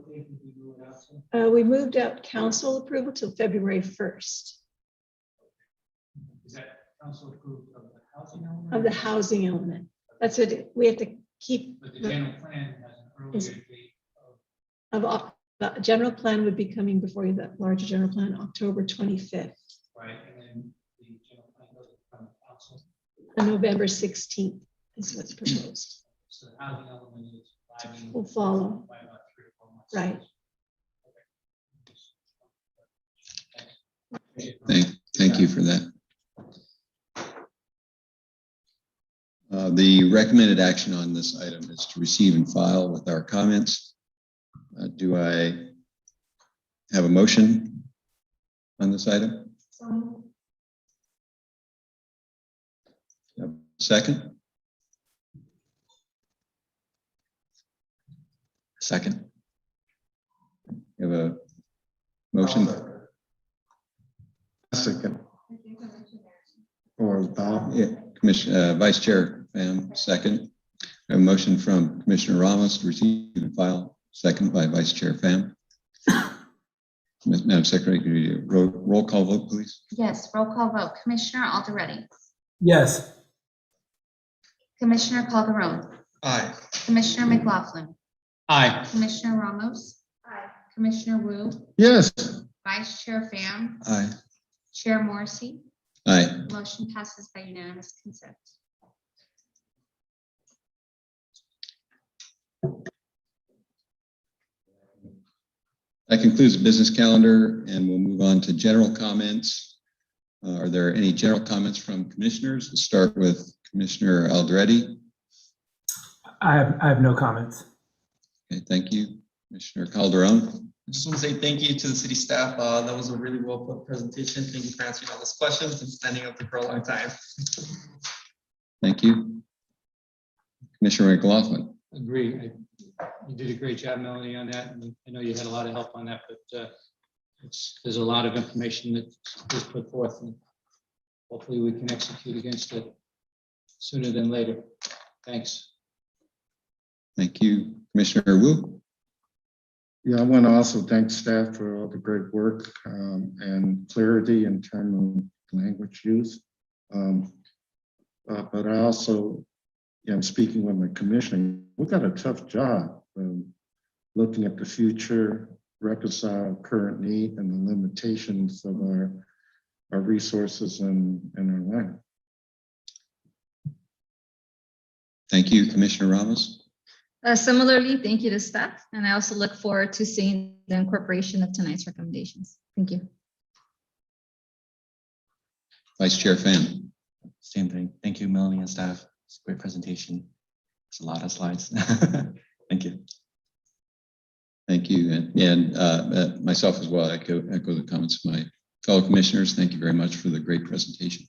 date did we move it out to? We moved out council approval till February 1st. Is that council approved of the housing element? Of the housing element. That's it. We have to keep. But the general plan has an earlier date of the general plan would be coming before you, that larger general plan, October 25th. right, and then the general plan goes from council. And November 16th is what's proposed. So the housing element is lagging Will follow. by about 3 or 4 months. Right. Thank you for that. The recommended action on this item is to receive and file with our comments. Do I have a motion on this item? Second? Second. You have a motion? Second. Or Val? Yeah, Commissioner, Vice Chair Pham, second. A motion from Commissioner Ramos to receive and file, second by Vice Chair Pham. Madam Secretary, could you roll call vote, please? Yes, roll call vote. Commissioner Alderete. Yes. Commissioner Calderon. Aye. Commissioner McLaughlin. Aye. Commissioner Ramos. Aye. Commissioner Wu. Yes. Vice Chair Pham. Aye. Chair Morrissey. Aye. Motion passes by unanimous consent. That concludes the business calendar, and we'll move on to general comments. Are there any general comments from commissioners? We'll start with Commissioner Aldretti. I have no comments. Okay, thank you. Commissioner Calderon. I just want to say thank you to the city staff. That was a really well put presentation. Thank you for answering all those questions and standing up there for a long time. Thank you. Commissioner McLaughlin. Agree. You did a great job, Melanie, on that. And I know you had a lot of help on that, but there's a lot of information that was put forth, and hopefully we can execute against it sooner than later. Thanks. Thank you. Commissioner Wu. Yeah, I want to also thank staff for all the great work and clarity in terms of language use. But I also, I'm speaking with my commissioner. We've got a tough job looking at the future, reconcile current need and the limitations of our resources and our land. Thank you, Commissioner Ramos. Similarly, thank you to staff, and I also look forward to seeing the incorporation of tonight's recommendations. Thank you. Vice Chair Fan. Same thing. Thank you, Melanie and staff. It's a great presentation. It's a lot of slides. Thank you. Thank you. And myself as well, I echo the comments of my fellow commissioners. Thank you very much for the great presentation.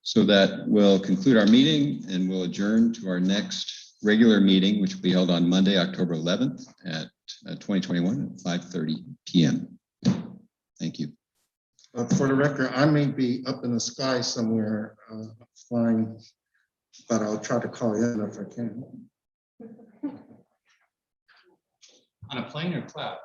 So that will conclude our meeting, and we'll adjourn to our next regular meeting, which will be held on Monday, October 11th at 2021 at 5:30 p.m. Thank you. For the record, I may be up in the sky somewhere flying, but I'll try to call in if I can. On a plane or cloud?